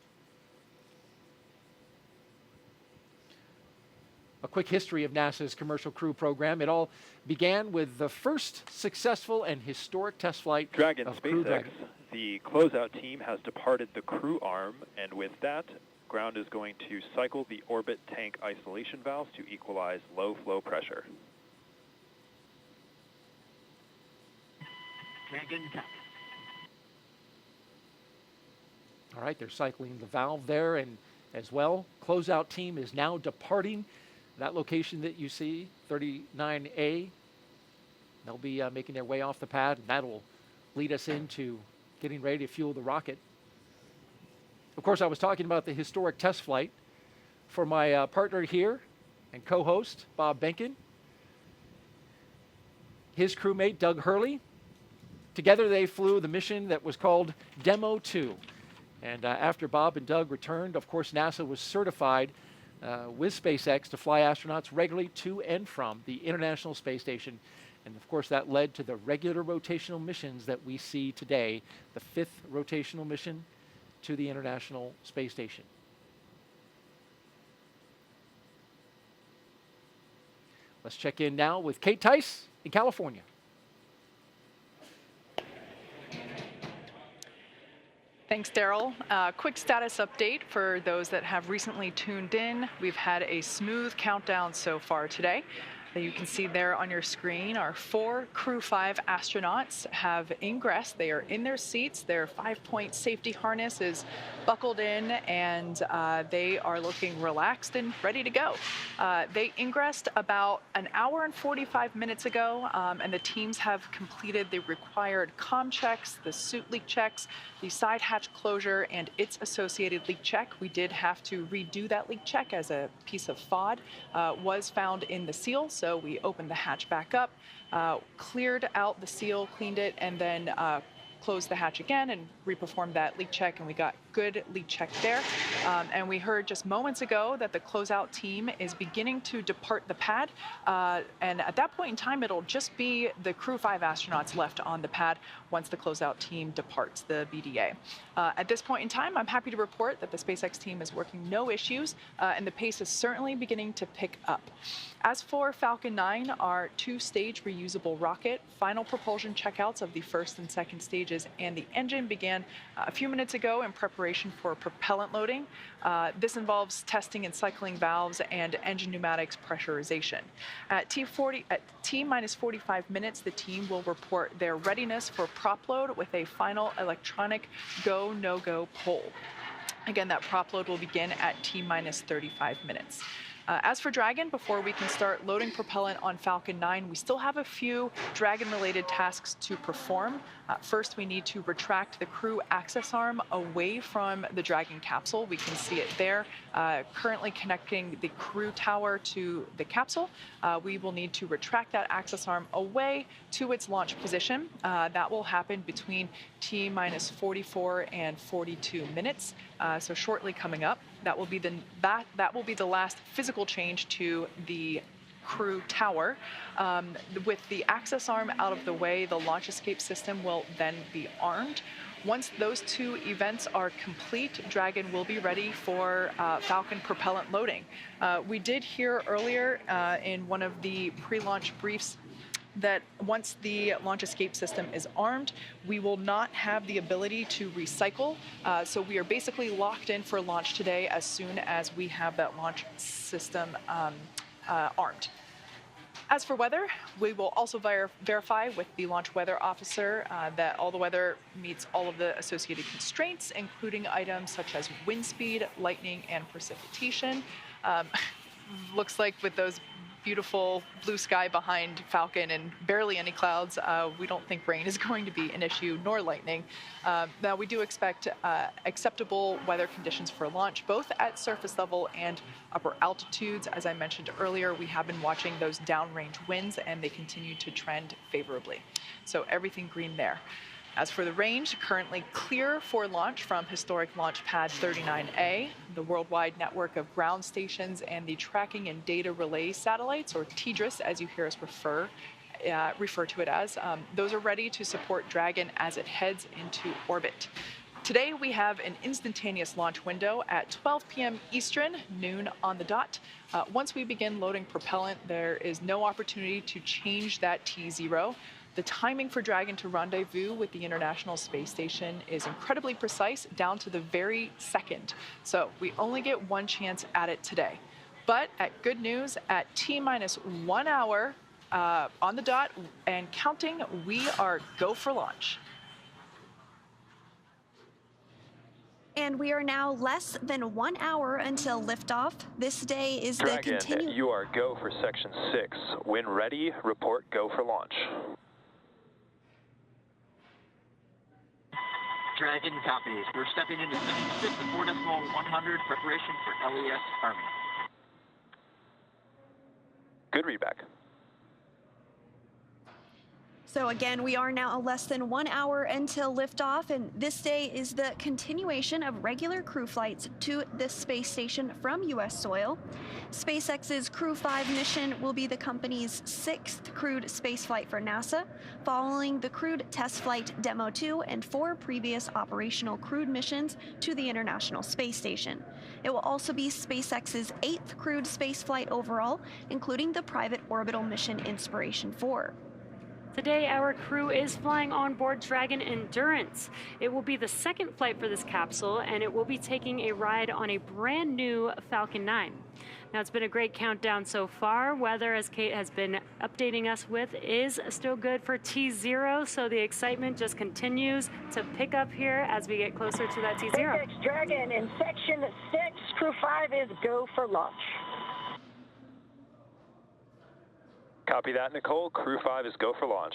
A quick history of NASA's Commercial Crew program. It all began with the first successful and historic test flight Dragon of SpaceX. Crew Dragon. The closeout team has departed the crew arm, and with that, ground is going to cycle the orbit tank isolation valves to equalize low flow pressure. Dragon top. All right, they're cycling the valve there, and as well, closeout team is now departing that location that you see, 39A. They'll be making their way off the pad, and that'll lead us into getting ready to fuel the rocket. Of course, I was talking about the historic test flight for my partner here and co-host, Bob Benkin. His crewmate, Doug Hurley. Together they flew the mission that was called Demo 2. And after Bob and Doug returned, of course, NASA was certified with SpaceX to fly astronauts regularly to and from the International Space Station. And of course, that led to the regular rotational missions that we see today, the 5th rotational mission to the International Space Station. Let's check in now with Kate Tice in California. Thanks, Daryl. Quick status update for those that have recently tuned in. We've had a smooth countdown so far today. You can see there on your screen, our 4 Crew-5 astronauts have ingressed. They are in their seats. Their 5-point safety harness is buckled in, and they are looking relaxed and ready to go. They ingressed about an hour and 45 minutes ago, and the teams have completed the required comm checks, the suit leak checks, the side hatch closure, and its associated leak check. We did have to redo that leak check as a piece of FOD was found in the seal. So we opened the hatch back up, cleared out the seal, cleaned it, and then closed the hatch again and reperformed that leak check, and we got good leak check there. And we heard just moments ago that the closeout team is beginning to depart the pad. And at that point in time, it'll just be the Crew-5 astronauts left on the pad once the closeout team departs the BDA. At this point in time, I'm happy to report that the SpaceX team is working no issues, and the pace is certainly beginning to pick up. As for Falcon 9, our 2-stage reusable rocket, final propulsion checkouts of the first and second stages and the engine began a few minutes ago in preparation for propellant loading. This involves testing and cycling valves and engine pneumatics pressurization. At T-minus 45 minutes, the team will report their readiness for prop load with a final electronic go, no-go poll. Again, that prop load will begin at T-minus 35 minutes. As for Dragon, before we can start loading propellant on Falcon 9, we still have a few Dragon-related tasks to perform. First, we need to retract the crew access arm away from the Dragon capsule. We can see it there, currently connecting the crew tower to the capsule. We will need to retract that access arm away to its launch position. That will happen between T-minus 44 and 42 minutes, so shortly coming up. That will be the last physical change to the crew tower. With the access arm out of the way, the launch escape system will then be armed. Once those two events are complete, Dragon will be ready for Falcon propellant loading. We did hear earlier in one of the pre-launch briefs that once the launch escape system is armed, we will not have the ability to recycle. So we are basically locked in for launch today as soon as we have that launch system armed. As for weather, we will also verify with the launch weather officer that all the weather meets all of the associated constraints, including items such as wind speed, lightning, and precipitation. Looks like with those beautiful blue sky behind Falcon and barely any clouds, we don't think rain is going to be an issue, nor lightning. Now, we do expect acceptable weather conditions for launch, both at surface level and upper altitudes. As I mentioned earlier, we have been watching those downrange winds, and they continue to trend favorably. So everything green there. As for the range, currently clear for launch from historic launch pad 39A, the worldwide network of ground stations, and the tracking and data relay satellites, or TDRS as you hear us refer to it as. Those are ready to support Dragon as it heads into orbit. Today we have an instantaneous launch window at 12 p.m. Eastern, noon on the dot. Once we begin loading propellant, there is no opportunity to change that T0. The timing for Dragon to rendezvous with the International Space Station is incredibly precise, down to the very second. So we only get one chance at it today. But at good news, at T-minus 1 hour on the dot and counting, we are go for launch. And we are now less than 1 hour until liftoff. This day is Dragon, the continue. you are go for section 6. When ready, report go for launch. Dragon copies. We're stepping into section 6 at 4.100, preparation for LES Army. Good readback. So again, we are now less than 1 hour until liftoff, and this day is the continuation of regular crew flights to the space station from U.S. soil. SpaceX's Crew-5 mission will be the company's 6th crewed spaceflight for NASA, following the crewed test flight Demo 2 and 4 previous operational crewed missions to the International Space Station. It will also be SpaceX's 8th crewed spaceflight overall, including the private orbital mission Inspiration 4. Today, our crew is flying on board Dragon Endurance. It will be the second flight for this capsule, and it will be taking a ride on a brand new Falcon 9. Now, it's been a great countdown so far. Weather, as Kate has been updating us with, is still good for T0, so the excitement just continues to pick up here as we get closer to that T0. SpaceX Dragon in section 6, Crew-5 is go for launch. Copy that, Nicole. Crew-5 is go for launch.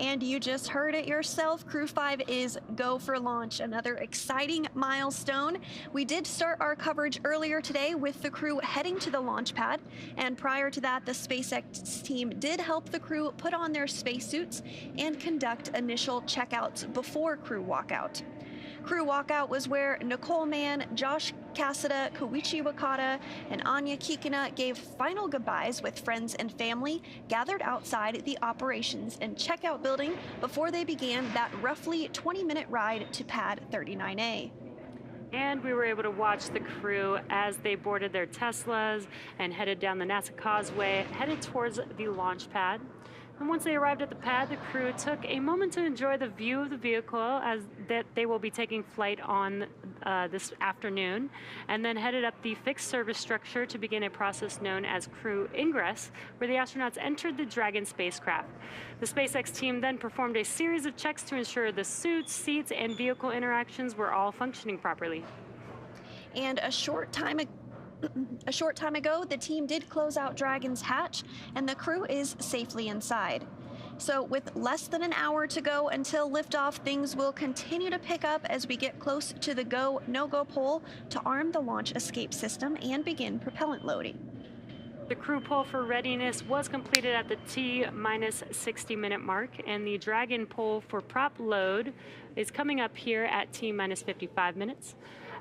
And you just heard it yourself, Crew-5 is go for launch. Another exciting milestone. We did start our coverage earlier today with the crew heading to the launch pad. And prior to that, the SpaceX team did help the crew put on their spacesuits and conduct initial checkouts before crew walkout. Crew walkout was where Nicole Mann, Josh Cassada, Koichi Wakata, and Anna Kikina gave final goodbyes with friends and family gathered outside the operations and checkout building before they began that roughly 20-minute ride to pad 39A. And we were able to watch the crew as they boarded their Teslas and headed down the NASA Causeway, headed towards the launch pad. And once they arrived at the pad, the crew took a moment to enjoy the view of the vehicle as that they will be taking flight on this afternoon, and then headed up the fixed service structure to begin a process known as crew ingress, where the astronauts entered the Dragon spacecraft. The SpaceX team then performed a series of checks to ensure the suits, seats, and vehicle interactions were all functioning properly. And a short time ago, the team did close out Dragon's hatch, and the crew is safely inside. So with less than an hour to go until liftoff, things will continue to pick up as we get close to the go, no-go pole to arm the launch escape system and begin propellant loading. The crew poll for readiness was completed at the T-minus 60-minute mark, and the Dragon poll for prop load is coming up here at T-minus 55 minutes.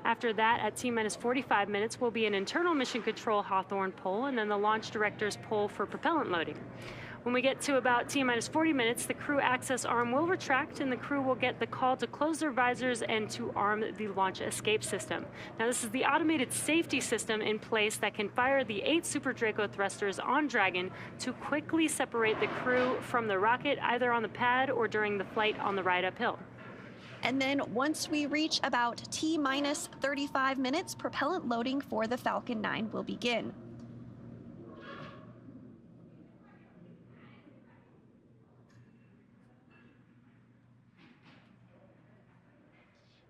After that, at T-minus 45 minutes, will be an internal mission control Hawthorne pull, and then the launch director's pull for propellant loading. When we get to about T-minus 40 minutes, the crew access arm will retract and the crew will get the call to close their visors and to arm the launch escape system. Now, this is the automated safety system in place that can fire the 8 Super Draco thrusters on Dragon to quickly separate the crew from the rocket, either on the pad or during the flight on the ride uphill. And then once we reach about T-minus 35 minutes, propellant loading for the Falcon 9 will begin.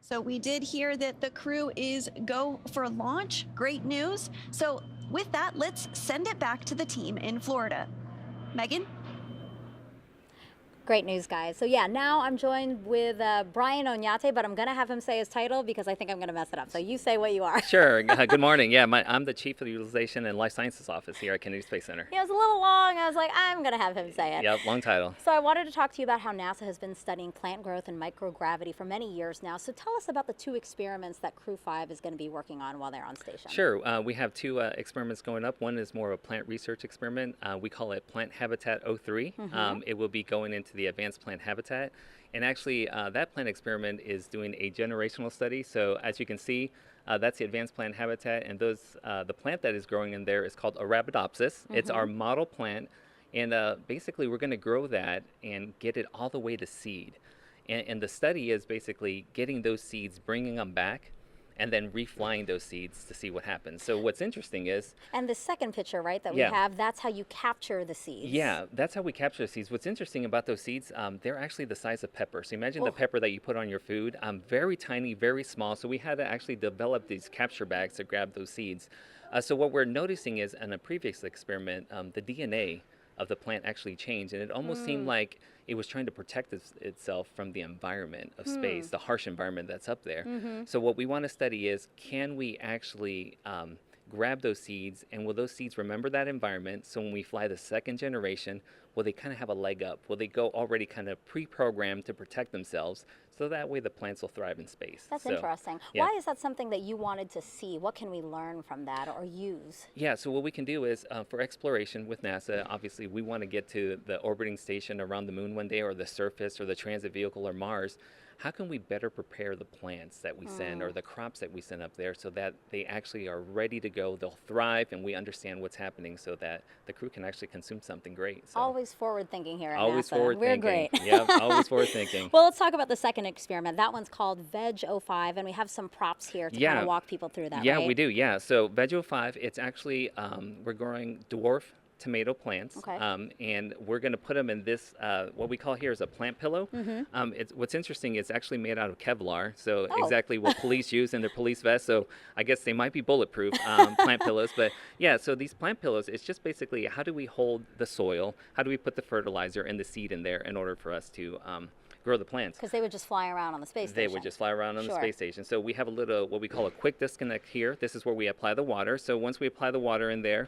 So we did hear that the crew is go for launch. Great news. So with that, let's send it back to the team in Florida. Megan? Great news, guys. So yeah, now I'm joined with Brian Onyate, but I'm going to have him say his title because I think I'm going to mess it up. So you say what you are. Sure. Good morning. Yeah, I'm the Chief of the Utilization and Life Sciences Office here at Kennedy Space Center. Yeah, it was a little long. I was like, I'm going to have him say it. Yep, long title. So I wanted to talk to you about how NASA has been studying plant growth and microgravity for many years now. So tell us about the 2 experiments that Crew-5 is going to be working on while they're on station. Sure. We have 2 experiments going up. One is more of a plant research experiment. We call it Plant Habitat 03. It will be going into the Advanced Plant Habitat. And actually, that plant experiment is doing a generational study. So as you can see, that's the advanced plant habitat, and the plant that is growing in there is called Arabidopsis. It's our model plant, and basically we're going to grow that and get it all the way to seed. And the study is basically getting those seeds, bringing them back, and then reflying those seeds to see what happens. So what's interesting is... And the second picture, right, that we have, that's how you capture the seeds. Yeah, that's how we capture the seeds. What's interesting about those seeds, they're actually the size of pepper. So imagine the pepper that you put on your food, very tiny, very small. So we had to actually develop these capture bags to grab those seeds. So what we're noticing is in a previous experiment, the DNA of the plant actually changed, and it almost seemed like it was trying to protect itself from the environment of space, the harsh environment that's up there. So what we want to study is, can we actually grab those seeds, and will those seeds remember that environment? So when we fly the second generation, will they kind of have a leg up? Will they go already kind of pre-programmed to protect themselves, so that way the plants will thrive in space? That's interesting. Yeah. Why is that something that you wanted to see? What can we learn from that or use? Yeah, so what we can do is, for exploration with NASA, obviously we want to get to the orbiting station around the moon one day, or the surface, or the transit vehicle, or Mars. How can we better prepare the plants that we send, or the crops that we send up there, so that they actually are ready to go, they'll thrive, and we understand what's happening, so that the crew can actually consume something great. So always forward thinking here at always NASA. Forward We're thinking. great. Yeah, always forward thinking. Well, let's talk about the second experiment. That one's called Veg-05, and we have some props here to kind of walk people through that, Yeah, right? we do, yeah. So Veg-05, it's actually, we're growing dwarf tomato plants, and we're going to put them in this, what we call here is a plant pillow. What's interesting, it's actually made out of Kevlar, so exactly what police use in their police vests, so I guess they might be bulletproof, plant pillows. But yeah, so these plant pillows, it's just basically, how do we hold the soil, how do we put the fertilizer and the seed in there in order for us to grow the plants? Because they would just fly around on the space station. They would just fly around on the space station. So we have a little, what we call a quick disconnect here. This is where we apply the water. So once we apply the water in there,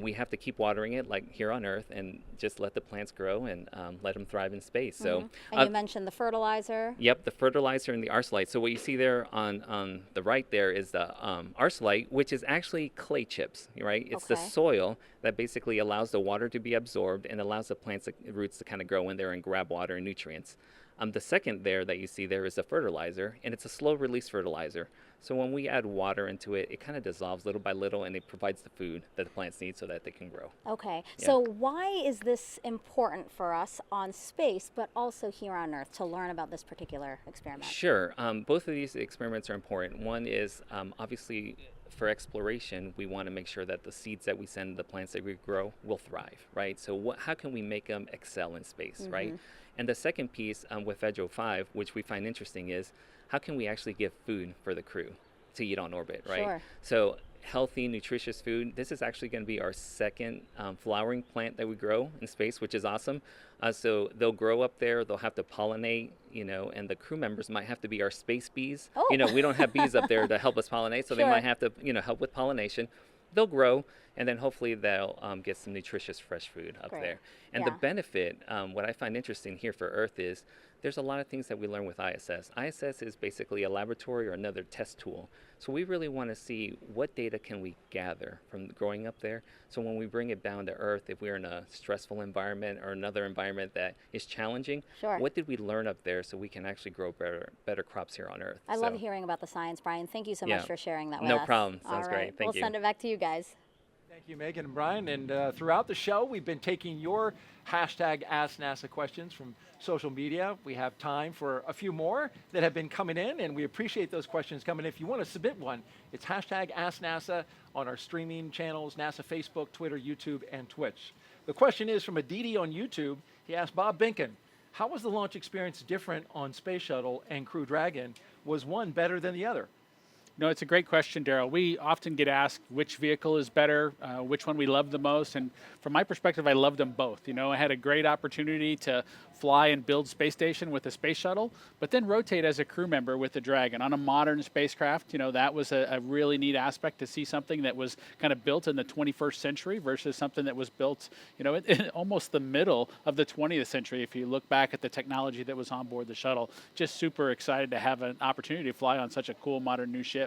we have to keep watering it like here on Earth, and just let the plants grow and let them thrive in space. So, and you mentioned the fertilizer. Yep, the fertilizer and the arsenite. So what you see there on the right there is the arsenite, which is actually clay chips, right? It's the soil that basically allows the water to be absorbed and allows the plants, roots to kind of grow in there and grab water and nutrients. The second there that you see there is the fertilizer, and it's a slow release fertilizer. So when we add water into it, it kind of dissolves little by little, and it provides the food that the plants need so that they can grow. Okay, so why is this important for us on space, but also here on Earth, to learn about this particular experiment? Sure, both of these experiments are important. One is obviously for exploration, we want to make sure that the seeds that we send, the plants that we grow, will thrive, right? So how can we make them excel in space, right? And the second piece with Veg-05, which we find interesting, is how can we actually give food for the crew to eat on orbit, right? Sure. So healthy, nutritious food. This is actually going to be our second flowering plant that we grow in space, which is awesome. So they'll grow up there, they'll have to pollinate, you know, and the crew members might have to be our space bees. You know, we don't have bees up there to help us pollinate, so they might have to, you know, help with pollination. They'll grow, and then hopefully they'll get some nutritious fresh food up there. And the benefit, what I find interesting here for Earth is there's a lot of things that we learn with ISS. ISS is basically a laboratory or another test tool. So we really want to see what data can we gather from growing up there. So when we bring it down to Earth, if we're in a stressful environment or another environment that is challenging, what did we learn up there so we can actually grow better crops here on Earth? I love hearing about the science, Brian. Thank you so much for sharing that with us. No problem. Sounds great. Thank you. We'll send it back to you guys. Thank you, Megan and Brian. And throughout the show, we've been taking your hashtag Ask NASA questions from social media. We have time for a few more that have been coming in, and we appreciate those questions coming in. If you want to submit one, it's hashtag Ask NASA on our streaming channels, NASA Facebook, Twitter, YouTube, and Twitch. The question is from Aditi on YouTube. He asked Bob Binkin, how was the launch experience different on Space Shuttle and Crew Dragon? Was one better than the other? No, it's a great question, Daryl. We often get asked which vehicle is better, which one we love the most. And from my perspective, I loved them both. You know, I had a great opportunity to fly and build space station with the space shuttle, but then rotate as a crew member with the Dragon on a modern spacecraft. You know, that was a really neat aspect to see something that was kind of built in the 21st century versus something that was built, you know, in almost the middle of the 20th century. If you look back at the technology that was on board the shuttle, just super excited to have an opportunity to fly on such a cool modern new ship.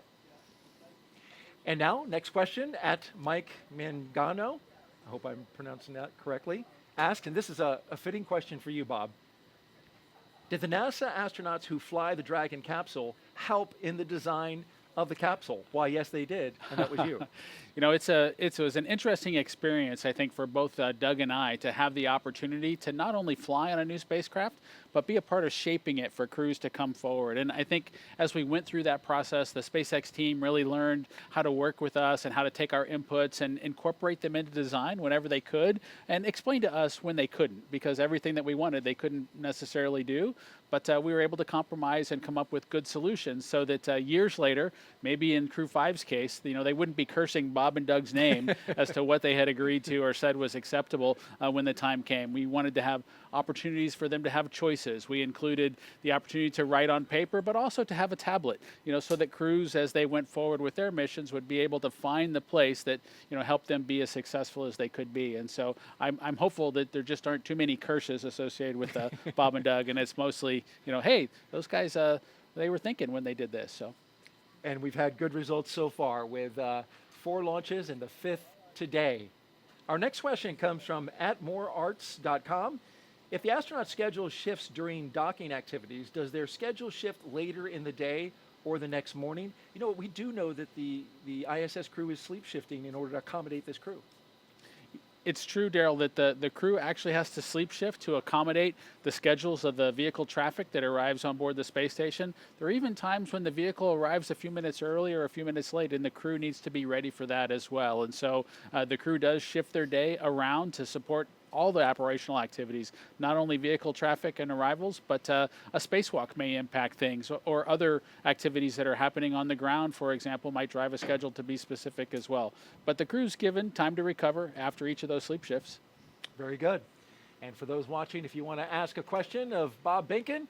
And now, next question at Mike Mangano. I hope I'm pronouncing that correctly. Asked, and this is a fitting question for you, Bob. Did the NASA astronauts who fly the Dragon capsule help in the design of the capsule? Why, yes, they did, and that was you. You know, it was an interesting experience, I think, for both Doug and I to have the opportunity to not only fly on a new spacecraft, but be a part of shaping it for crews to come forward. And I think as we went through that process, the SpaceX team really learned how to work with us and how to take our inputs and incorporate them into design whenever they could, and explain to us when they couldn't, because everything that we wanted they couldn't necessarily do. But we were able to compromise and come up with good solutions so that years later, maybe in Crew-5's case, you know, they wouldn't be cursing Bob and Doug's name as to what they had agreed to or said was acceptable when the time came. We wanted to have opportunities for them to have choices. We included the opportunity to write on paper, but also to have a tablet, you know, so that crews, as they went forward with their missions, would be able to find the place that, you know, helped them be as successful as they could be. And so I'm hopeful that there just aren't too many curses associated with Bob and Doug, and it's mostly, you know, hey, those guys, they were thinking when they did this. So, and we've had good results so far with 4 launches and the 5th today. Our next question comes from @morearts.com. If the astronaut schedule shifts during docking activities, does their schedule shift later in the day or the next morning? You know, we do know that the ISS crew is sleep shifting in order to accommodate this crew. It's true, Daryl, that the crew actually has to sleep shift to accommodate the schedules of the vehicle traffic that arrives on board the space station. There are even times when the vehicle arrives a few minutes early or a few minutes late, and the crew needs to be ready for that as well. And so the crew does shift their day around to support all the operational activities, not only vehicle traffic and arrivals, but a spacewalk may impact things, or other activities that are happening on the ground, for example, might drive a schedule to be specific as well. But the crew's given time to recover after each of those sleep shifts. Very good. And for those watching, if you want to ask a question of Bob Binkin,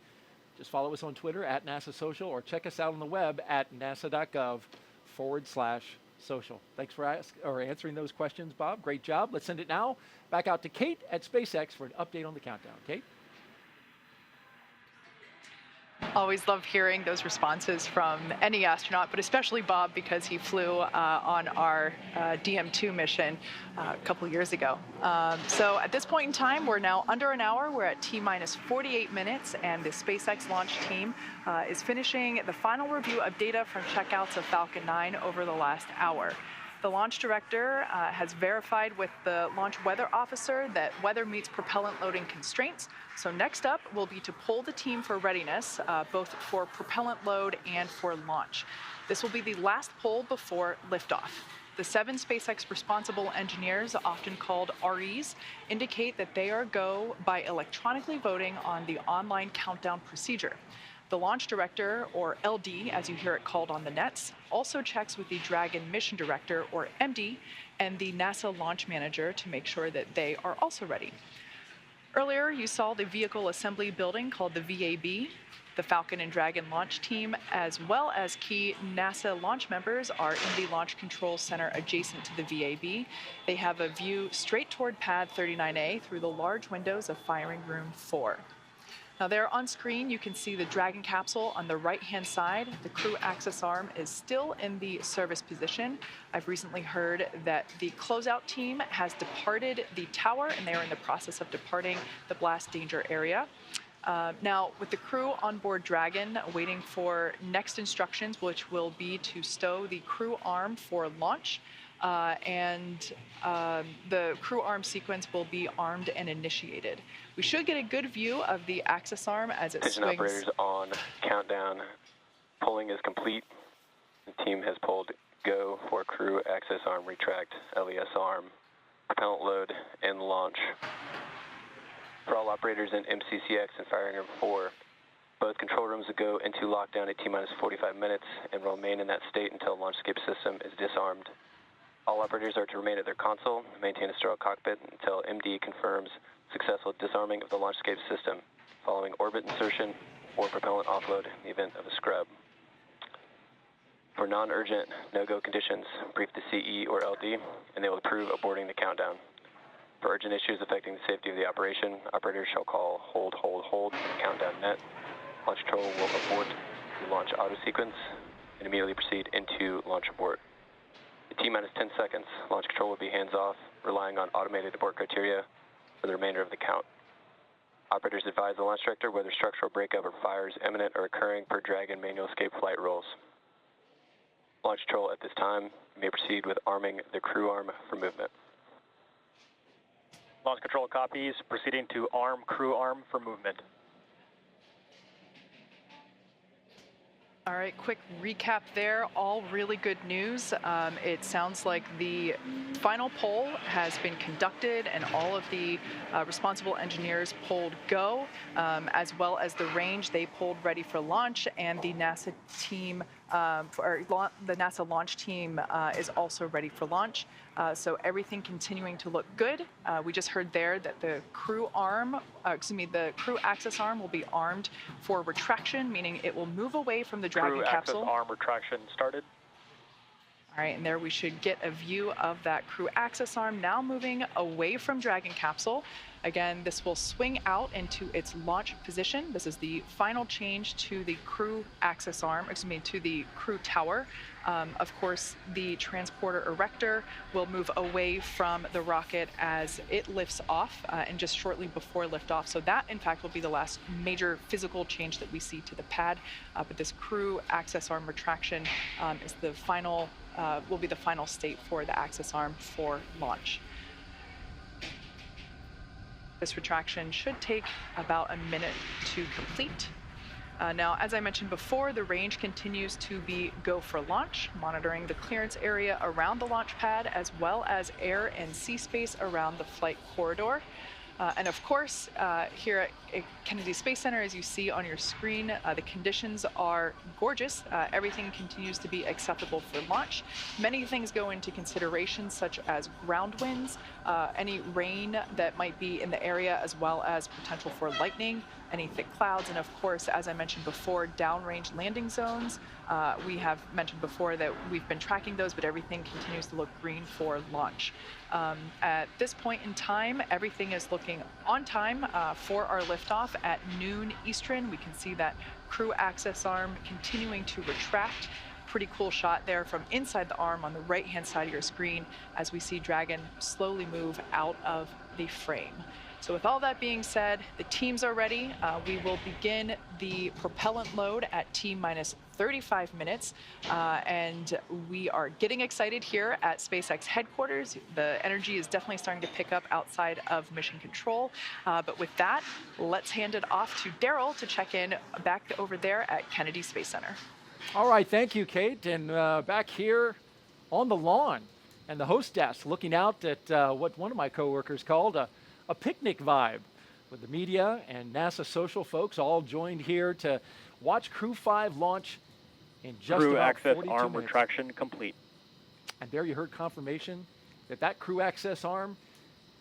just follow us on Twitter @NASA Social, or check us out on the web at nasa.gov/social. Thanks for answering those questions, Bob. Great job. Let's send it now back out to Kate at SpaceX for an update on the countdown. Kate? Always love hearing those responses from any astronaut, but especially Bob, because he flew on our DM2 mission a couple years ago. So at this point in time, we're now under an hour. We're at T-minus 48 minutes, and the SpaceX launch team is finishing the final review of data from checkouts of Falcon 9 over the last hour. The launch director has verified with the launch weather officer that weather meets propellant loading constraints. So next up will be to poll the team for readiness, both for propellant load and for launch. This will be the last poll before liftoff. The 7 SpaceX responsible engineers, often called REs, indicate that they are go by electronically voting on the online countdown procedure. The launch director, or LD, as you hear it called on the nets, also checks with the Dragon mission director, or MD, and the NASA launch manager to make sure that they are also ready. Earlier, you saw the vehicle assembly building called the VAB. The Falcon and Dragon launch team, as well as key NASA launch members, are in the Launch Control Center adjacent to the VAB. They have a view straight toward Pad 39A through the large windows of Firing Room 4. Now there on screen, you can see the Dragon capsule on the right-hand side. The crew access arm is still in the service position. I've recently heard that the closeout team has departed the tower, and they are in the process of departing the blast danger area. Now, with the crew on board Dragon waiting for next instructions, which will be to stow the crew arm for launch, the crew arm sequence will be armed and initiated. We should get a good view of the access arm as it Attention swings. operators on countdown. Pulling is complete. The team has pulled go for crew access arm retract, LES arm, propellant load, and launch. For all operators in MCCX and Firing Room 4, both control rooms will go into lockdown at T-minus 45 minutes and will remain in that state until launch escape system is disarmed. All operators are to remain at their console, maintain a sterile cockpit until MD confirms successful disarming of the launch escape system, following orbit insertion or propellant offload in the event of a scrub. For non-urgent no-go conditions, brief the CE or LD, and they will approve aborting the countdown. For urgent issues affecting the safety of the operation, operators shall call hold on the countdown net. Launch control will abort the launch auto sequence and immediately proceed into launch abort. At T-minus 10 seconds, launch control will be hands-off, relying on automated abort criteria for the remainder of the count. Operators advise the launch director whether structural breakup or fires imminent or occurring per Dragon manual escape flight rules. Launch control at this time may proceed with arming the crew arm for movement. Launch control copies, proceeding to arm crew arm for movement. All right, quick recap there. All really good news. It sounds like the final poll has been conducted and all of the responsible engineers polled go, as well as the range they polled ready for launch, and the NASA team, the NASA launch team is also ready for launch. So everything continuing to look good. We just heard there that the crew arm, the crew access arm will be armed for retraction, meaning it will move away from the Dragon capsule. Crew access arm retraction started. All right, and there we should get a view of that crew access arm now moving away from Dragon capsule. Again, this will swing out into its launch position. This is the final change to the crew access arm, to the crew tower. Of course, the transporter erector will move away from the rocket as it lifts off and just shortly before liftoff. So that, in fact, will be the last major physical change that we see to the pad. But this crew access arm retraction is the final, will be the final state for the access arm for launch. This retraction should take about a minute to complete. Now, as I mentioned before, the range continues to be go for launch, monitoring the clearance area around the launch pad, as well as air and sea space around the flight corridor. And of course, here at Kennedy Space Center, as you see on your screen, the conditions are gorgeous. Everything continues to be acceptable for launch. Many things go into consideration, such as ground winds, any rain that might be in the area, as well as potential for lightning, any thick clouds, and of course, as I mentioned before, downrange landing zones. We have mentioned before that we've been tracking those, but everything continues to look green for launch. At this point in time, everything is looking on time for our liftoff at noon Eastern. We can see that crew access arm continuing to retract. Pretty cool shot there from inside the arm on the right-hand side of your screen as we see Dragon slowly move out of the frame. So with all that being said, the teams are ready. We will begin the propellant load at T-minus 35 minutes. And we are getting excited here at SpaceX headquarters. The energy is definitely starting to pick up outside of mission control. But with that, let's hand it off to Daryl to check in back over there at Kennedy Space Center. All right, thank you, Kate. And back here on the lawn and the host desk, looking out at what one of my coworkers called a picnic vibe, with the media and NASA social folks all joined here to watch Crew-5 launch in just crew about access 42 arm minutes. retraction complete. And there you heard confirmation that crew access arm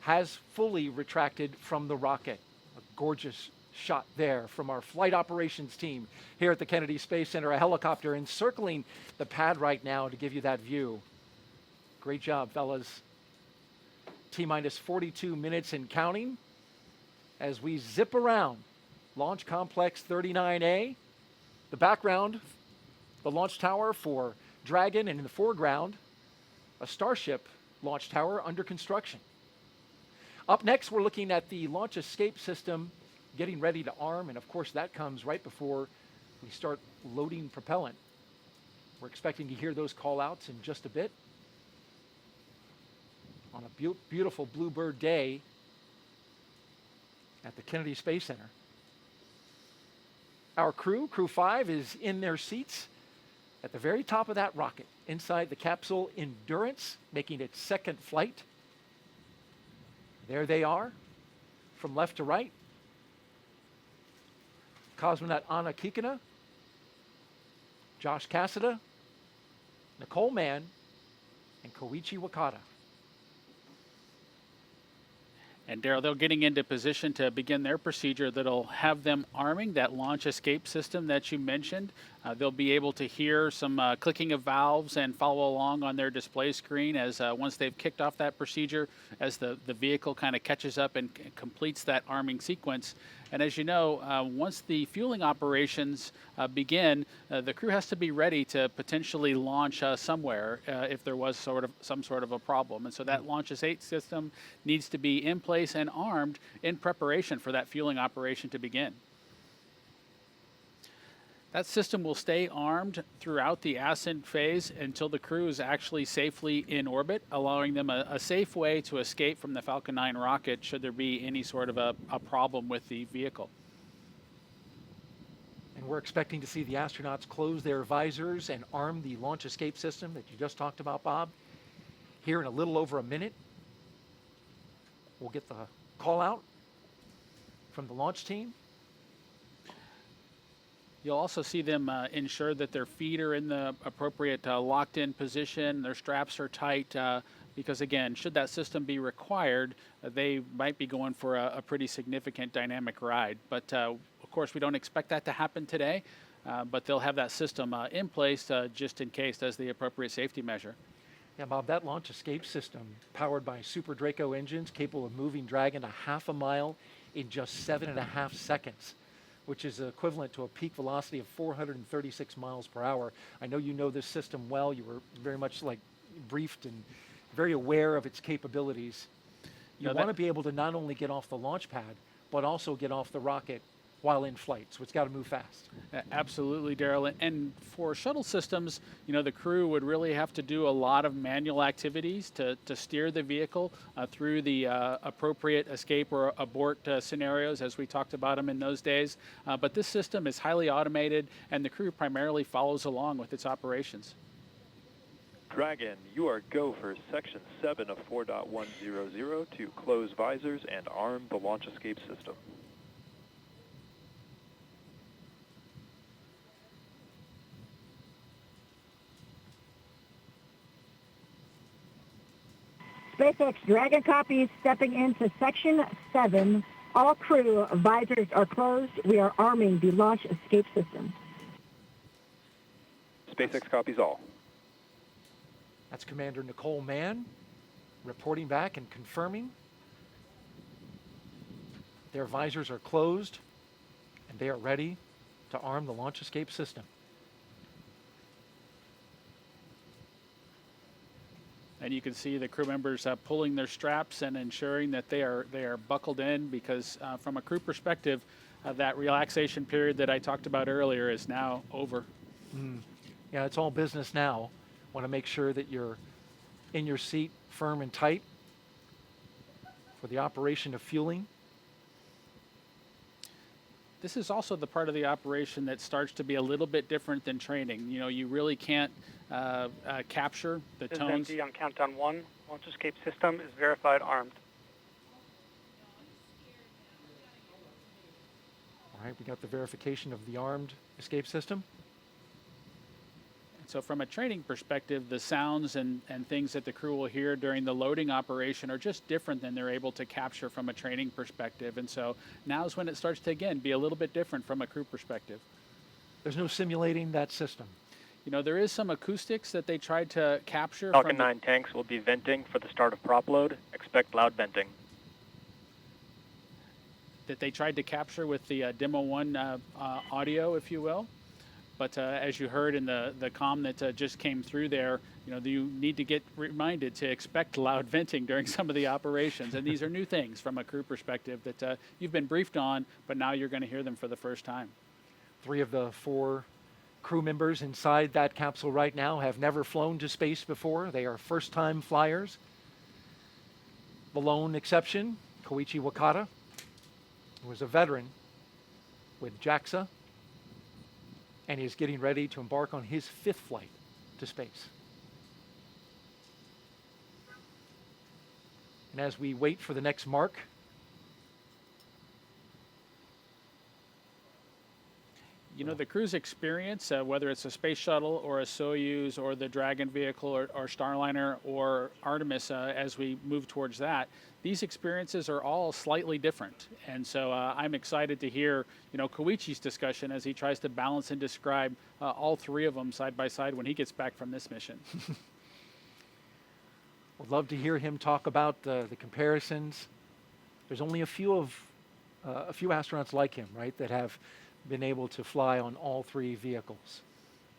has fully retracted from the rocket. A gorgeous shot there from our flight operations team here at the Kennedy Space Center, a helicopter encircling the pad right now to give you that view. Great job, fellas. T-minus 42 minutes and counting as we zip around Launch Complex 39A. The background, the launch tower for Dragon, and in the foreground, a Starship launch tower under construction. Up next, we're looking at the launch escape system getting ready to arm, and of course that comes right before we start loading propellant. We're expecting to hear those call-outs in just a bit. On a beautiful bluebird day at the Kennedy Space Center. Our Crew-5, is in their seats at the very top of that rocket, inside the capsule Endurance, making its second flight. There they are, from left to right. Cosmonaut Anna Kikina, Josh Cassada, Nicole Mann, and Koichi Wakata. And Daryl, they're getting into position to begin their procedure that'll have them arming that launch escape system that you mentioned. They'll be able to hear some clicking of valves and follow along on their display screen as once they've kicked off that procedure, as the vehicle kind of catches up and completes that arming sequence. And as you know, once the fueling operations begin, the crew has to be ready to potentially launch somewhere if there was some sort of a problem. And so that launch escape system needs to be in place and armed in preparation for that fueling operation to begin. That system will stay armed throughout the ascent phase until the crew is actually safely in orbit, allowing them a safe way to escape from the Falcon 9 rocket should there be any sort of a problem with the vehicle. And we're expecting to see the astronauts close their visors and arm the launch escape system that you just talked about, Bob. Here in a little over a minute, we'll get the call out from the launch team. You'll also see them ensure that their feet are in the appropriate locked-in position, their straps are tight, because again, should that system be required, they might be going for a pretty significant dynamic ride. But of course, we don't expect that to happen today, but they'll have that system in place just in case as the appropriate safety measure. Yeah, Bob, that launch escape system, powered by Super Draco engines, capable of moving Dragon a half a mile in just 7.5 seconds. Which is equivalent to a peak velocity of 436 miles per hour. I know you know this system well. You were very much briefed and very aware of its capabilities. You want to be able to not only get off the launch pad, but also get off the rocket while in flight. So it's got to move fast. Absolutely, Daryl. And for shuttle systems, the crew would really have to do a lot of manual activities to steer the vehicle through the appropriate escape or abort scenarios, as we talked about them in those days. But this system is highly automated, and the crew primarily follows along with its operations. Dragon, you are go for Section 7 of 4.100 to close visors and arm the launch escape system. SpaceX Dragon copies stepping into Section 7. All crew visors are closed. We are arming the launch escape system. SpaceX copies all. That's Commander Nicole Mann reporting back and confirming their visors are closed and they are ready to arm the launch escape system. And you can see the crew members pulling their straps and ensuring that they are buckled in, because from a crew perspective, that relaxation period that I talked about earlier is now over. Yeah, it's all business now. Want to make sure that you're in your seat, firm and tight, for the operation of fueling. This is also the part of the operation that starts to be a little bit different than training. You really can't capture the tones. This is MD on countdown 1. Launch escape system is verified armed. All right, we got the verification of the armed escape system. So from a training perspective, the sounds and things that the crew will hear during the loading operation are just different than they're able to capture from a training perspective. And so now's when it starts to, again, be a little bit different from a crew perspective. There's no simulating that system. You know, there is some acoustics that they tried to capture. Falcon 9 tanks will be venting for the start of prop load. Expect loud venting. That they tried to capture with the Demo 1 audio, if you will. But as you heard in the comm that just came through there, you know, you need to get reminded to expect loud venting during some of the operations. And these are new things from a crew perspective that you've been briefed on, but now you're going to hear them for the first time. 3 of the 4 crew members inside that capsule right now have never flown to space before. They are first-time flyers. The lone exception, Koichi Wakata, who was a veteran with JAXA, and is getting ready to embark on his 5th flight to space. And as we wait for the next mark, you know, the crew's experience, whether it's a space shuttle or a Soyuz or the Dragon vehicle or Starliner or Artemis, as we move towards that, these experiences are all slightly different. And so I'm excited to hear, you know, Koichi's discussion as he tries to balance and describe all 3 of them side by side when he gets back from this mission. Would love to hear him talk about the comparisons. There's only a few astronauts like him, right, that have been able to fly on all 3 vehicles.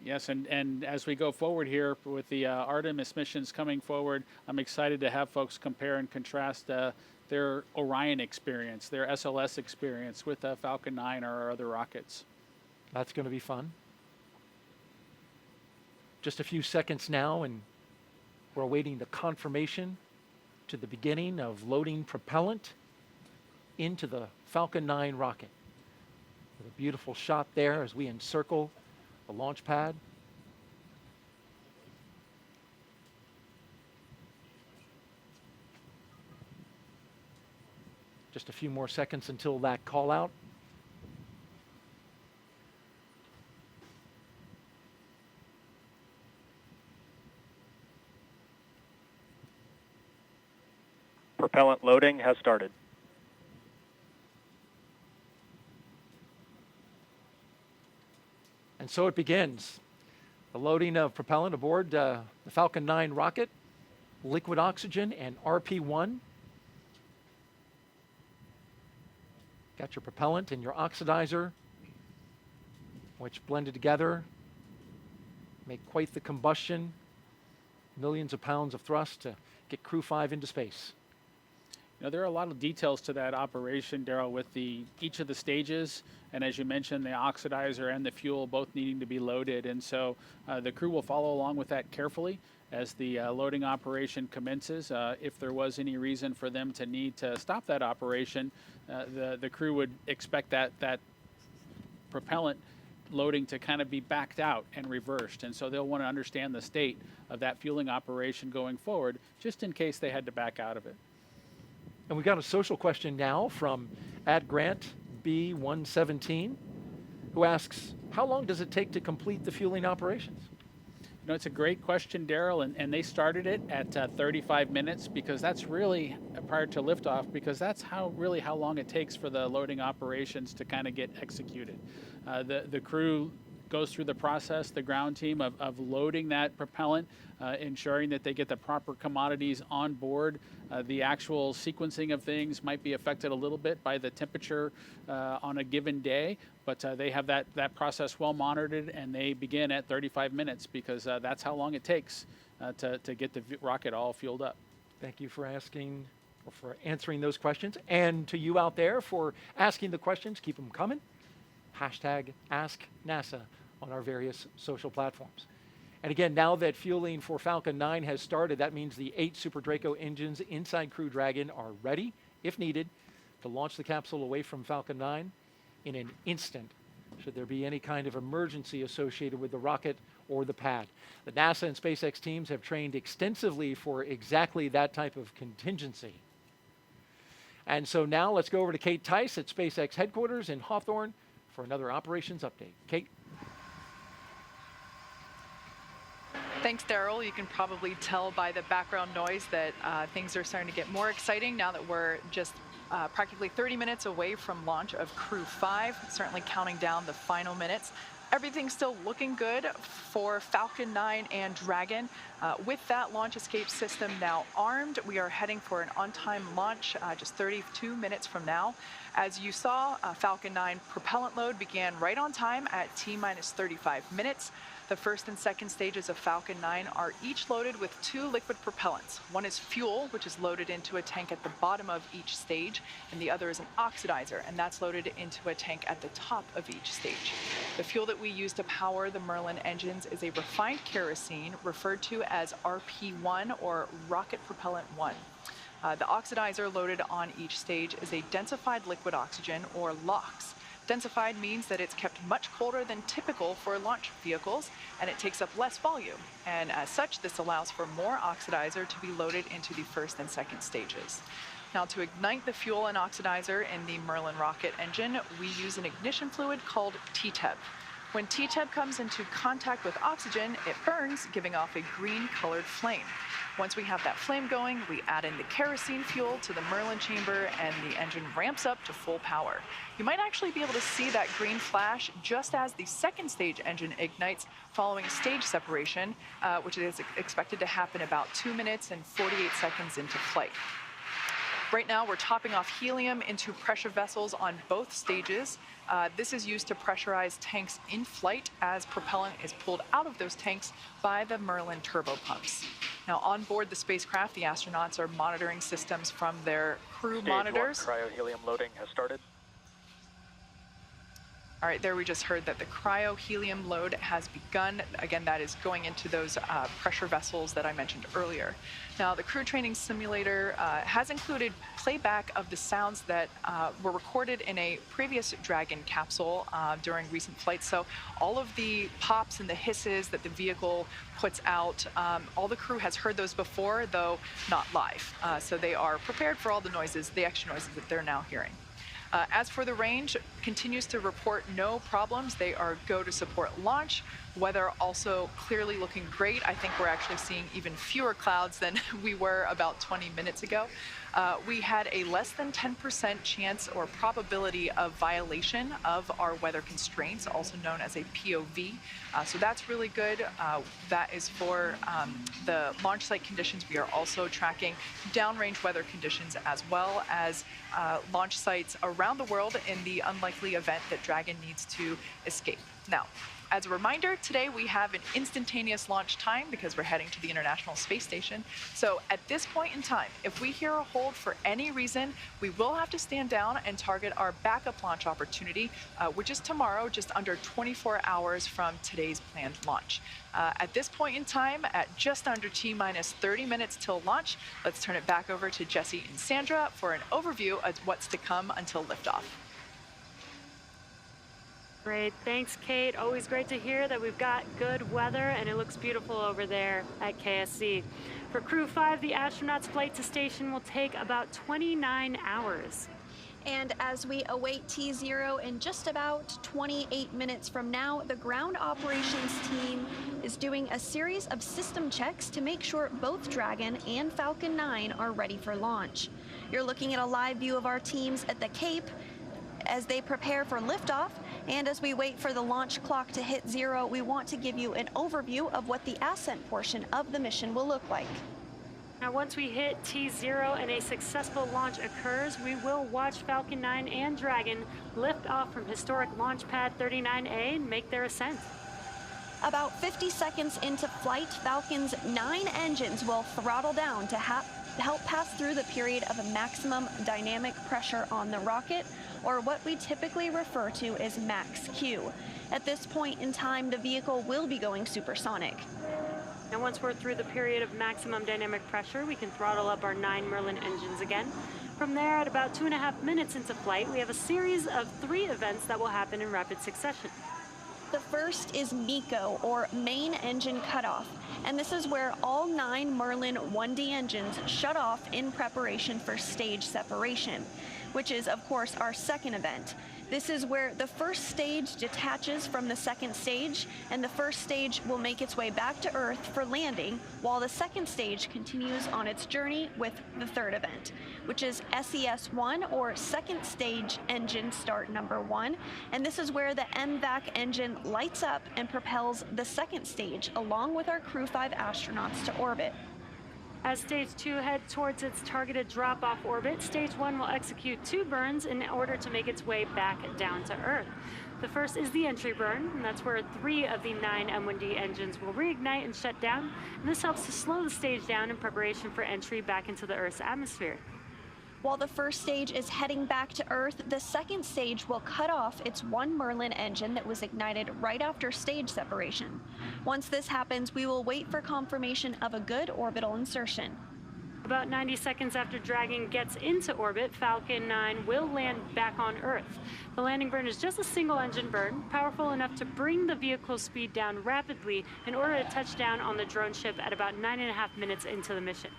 Yes, and as we go forward here with the Artemis missions coming forward, I'm excited to have folks compare and contrast their Orion experience, their SLS experience with Falcon 9 or our other rockets. That's going to be fun. Just a few seconds now, and we're awaiting the confirmation to the beginning of loading propellant into the Falcon 9 rocket. With a beautiful shot there as we encircle the launch pad. Just a few more seconds until that call out. Propellant loading has started. And so it begins. The loading of propellant aboard the Falcon 9 rocket, liquid oxygen and RP-1. Got your propellant and your oxidizer, which blended together make quite the combustion. Millions of pounds of thrust to get Crew-5 into space. You know, there are a lot of details to that operation, Daryl, with each of the stages, and as you mentioned, the oxidizer and the fuel both needing to be loaded, and so the crew will follow along with that carefully as the loading operation commences. If there was any reason for them to need to stop that operation, the crew would expect that propellant loading to kind of be backed out and reversed, and so they'll want to understand the state of that fueling operation going forward, just in case they had to back out of it. And we've got a social question now from @GrantB117, who asks, how long does it take to complete the fueling operations? You know, it's a great question, Daryl, and they started it at 35 minutes because that's really, prior to liftoff, because that's how long it takes for the loading operations to kind of get executed. The crew goes through the process, the ground team, of loading that propellant, ensuring that they get the proper commodities on board. The actual sequencing of things might be affected a little bit by the temperature on a given day, but they have that process well monitored, and they begin at 35 minutes because that's how long it takes to get the rocket all fueled up. Thank you for asking, or for answering those questions, and to you out there for asking the questions. Keep them coming. #AskNASA on our various social platforms. And again, now that fueling for Falcon 9 has started, that means the 8 Super Draco engines inside Crew Dragon are ready, if needed, to launch the capsule away from Falcon 9 in an instant, should there be any kind of emergency associated with the rocket or the pad. The NASA and SpaceX teams have trained extensively for exactly that type of contingency. And so now let's go over to Kate Tice at SpaceX headquarters in Hawthorne for another operations update. Kate? Thanks, Daryl. You can probably tell by the background noise that things are starting to get more exciting now that we're just practically 30 minutes away from launch of Crew-5, certainly counting down the final minutes. Everything's still looking good for Falcon 9 and Dragon. With that launch escape system now armed, we are heading for an on-time launch just 32 minutes from now. As you saw, Falcon 9 propellant load began right on time at T-minus 35 minutes. The first and second stages of Falcon 9 are each loaded with 2 liquid propellants. One is fuel, which is loaded into a tank at the bottom of each stage, and the other is an oxidizer, and that's loaded into a tank at the top of each stage. The fuel that we use to power the Merlin engines is a refined kerosene, referred to as RP1 or Rocket Propellant 1. The oxidizer loaded on each stage is a densified liquid oxygen, or LOX. Densified means that it's kept much colder than typical for launch vehicles, and it takes up less volume. And as such, this allows for more oxidizer to be loaded into the first and second stages. Now, to ignite the fuel and oxidizer in the Merlin rocket engine, we use an ignition fluid called TTEB. When TTEB comes into contact with oxygen, it burns, giving off a green-colored flame. Once we have that flame going, we add in the kerosene fuel to the Merlin chamber, and the engine ramps up to full power. You might actually be able to see that green flash just as the second stage engine ignites following stage separation, which is expected to happen about 2 minutes and 48 seconds into flight. Right now, we're topping off helium into pressure vessels on both stages. This is used to pressurize tanks in flight as propellant is pulled out of those tanks by the Merlin turbo pumps. Now, on board the spacecraft, the astronauts are monitoring systems from their crew monitors. Stage 1 cryo-helium loading has started. All right, there we just heard that the cryo-helium load has begun. Again, that is going into those pressure vessels that I mentioned earlier. Now, the crew training simulator has included playback of the sounds that were recorded in a previous Dragon capsule during recent flights. So all of the pops and the hisses that the vehicle puts out, all the crew has heard those before, though not live. So they are prepared for all the noises, the extra noises that they're now hearing. As for the range, continues to report no problems. They are go to support launch. Weather also clearly looking great. I think we're actually seeing even fewer clouds than we were about 20 minutes ago. We had a less than 10% chance or probability of violation of our weather constraints, also known as a POV. So that's really good. That is for the launch site conditions. We are also tracking downrange weather conditions as well as launch sites around the world in the unlikely event that Dragon needs to escape. Now, as a reminder, today we have an instantaneous launch time because we're heading to the International Space Station. So at this point in time, if we hear a hold for any reason, we will have to stand down and target our backup launch opportunity, which is tomorrow, just under 24 hours from today's planned launch. At this point in time, at just under T-minus 30 minutes till launch, let's turn it back over to Jesse and Sandra for an overview of what's to come until liftoff. Great, thanks Kate. Always great to hear that we've got good weather and it looks beautiful over there at KSC. For Crew-5, the astronauts' flight to station will take about 29 hours. And as we await T0 in just about 28 minutes from now, the ground operations team is doing a series of system checks to make sure both Dragon and Falcon 9 are ready for launch. You're looking at a live view of our teams at the Cape as they prepare for liftoff. And as we wait for the launch clock to hit 0, we want to give you an overview of what the ascent portion of the mission will look like. Now, once we hit T0 and a successful launch occurs, we will watch Falcon 9 and Dragon lift off from historic launch pad 39A and make their ascent. About 50 seconds into flight, Falcon's 9 engines will throttle down to help pass through the period of a maximum dynamic pressure on the rocket, or what we typically refer to as max Q. At this point in time, the vehicle will be going supersonic. And once we're through the period of maximum dynamic pressure, we can throttle up our 9 Merlin engines again. From there, at about 2.5 minutes into flight, we have a series of 3 events that will happen in rapid succession. The first is MECO, or main engine cutoff, and this is where all 9 Merlin 1D engines shut off in preparation for stage separation, which is, of course, our second event. This is where the first stage detaches from the second stage, and the first stage will make its way back to Earth for landing, while the second stage continues on its journey with the third event, which is SES-1, or Second Stage Engine Start Number 1, and this is where the MVAC engine lights up and propels the second stage along with our Crew-5 astronauts to orbit. As Stage 2 heads towards its targeted drop-off orbit, Stage 1 will execute 2 burns in order to make its way back down to Earth. The first is the entry burn, and that's where 3 of the 9 M1D engines will reignite and shut down, and this helps to slow the stage down in preparation for entry back into the Earth's atmosphere. While the first stage is heading back to Earth, the second stage will cut off its 1 Merlin engine that was ignited right after stage separation. Once this happens, we will wait for confirmation of a good orbital insertion. About 90 seconds after Dragon gets into orbit, Falcon 9 will land back on Earth. The landing burn is just a single engine burn, powerful enough to bring the vehicle's speed down rapidly in order to touch down on the drone ship at about 9.5 minutes into the mission.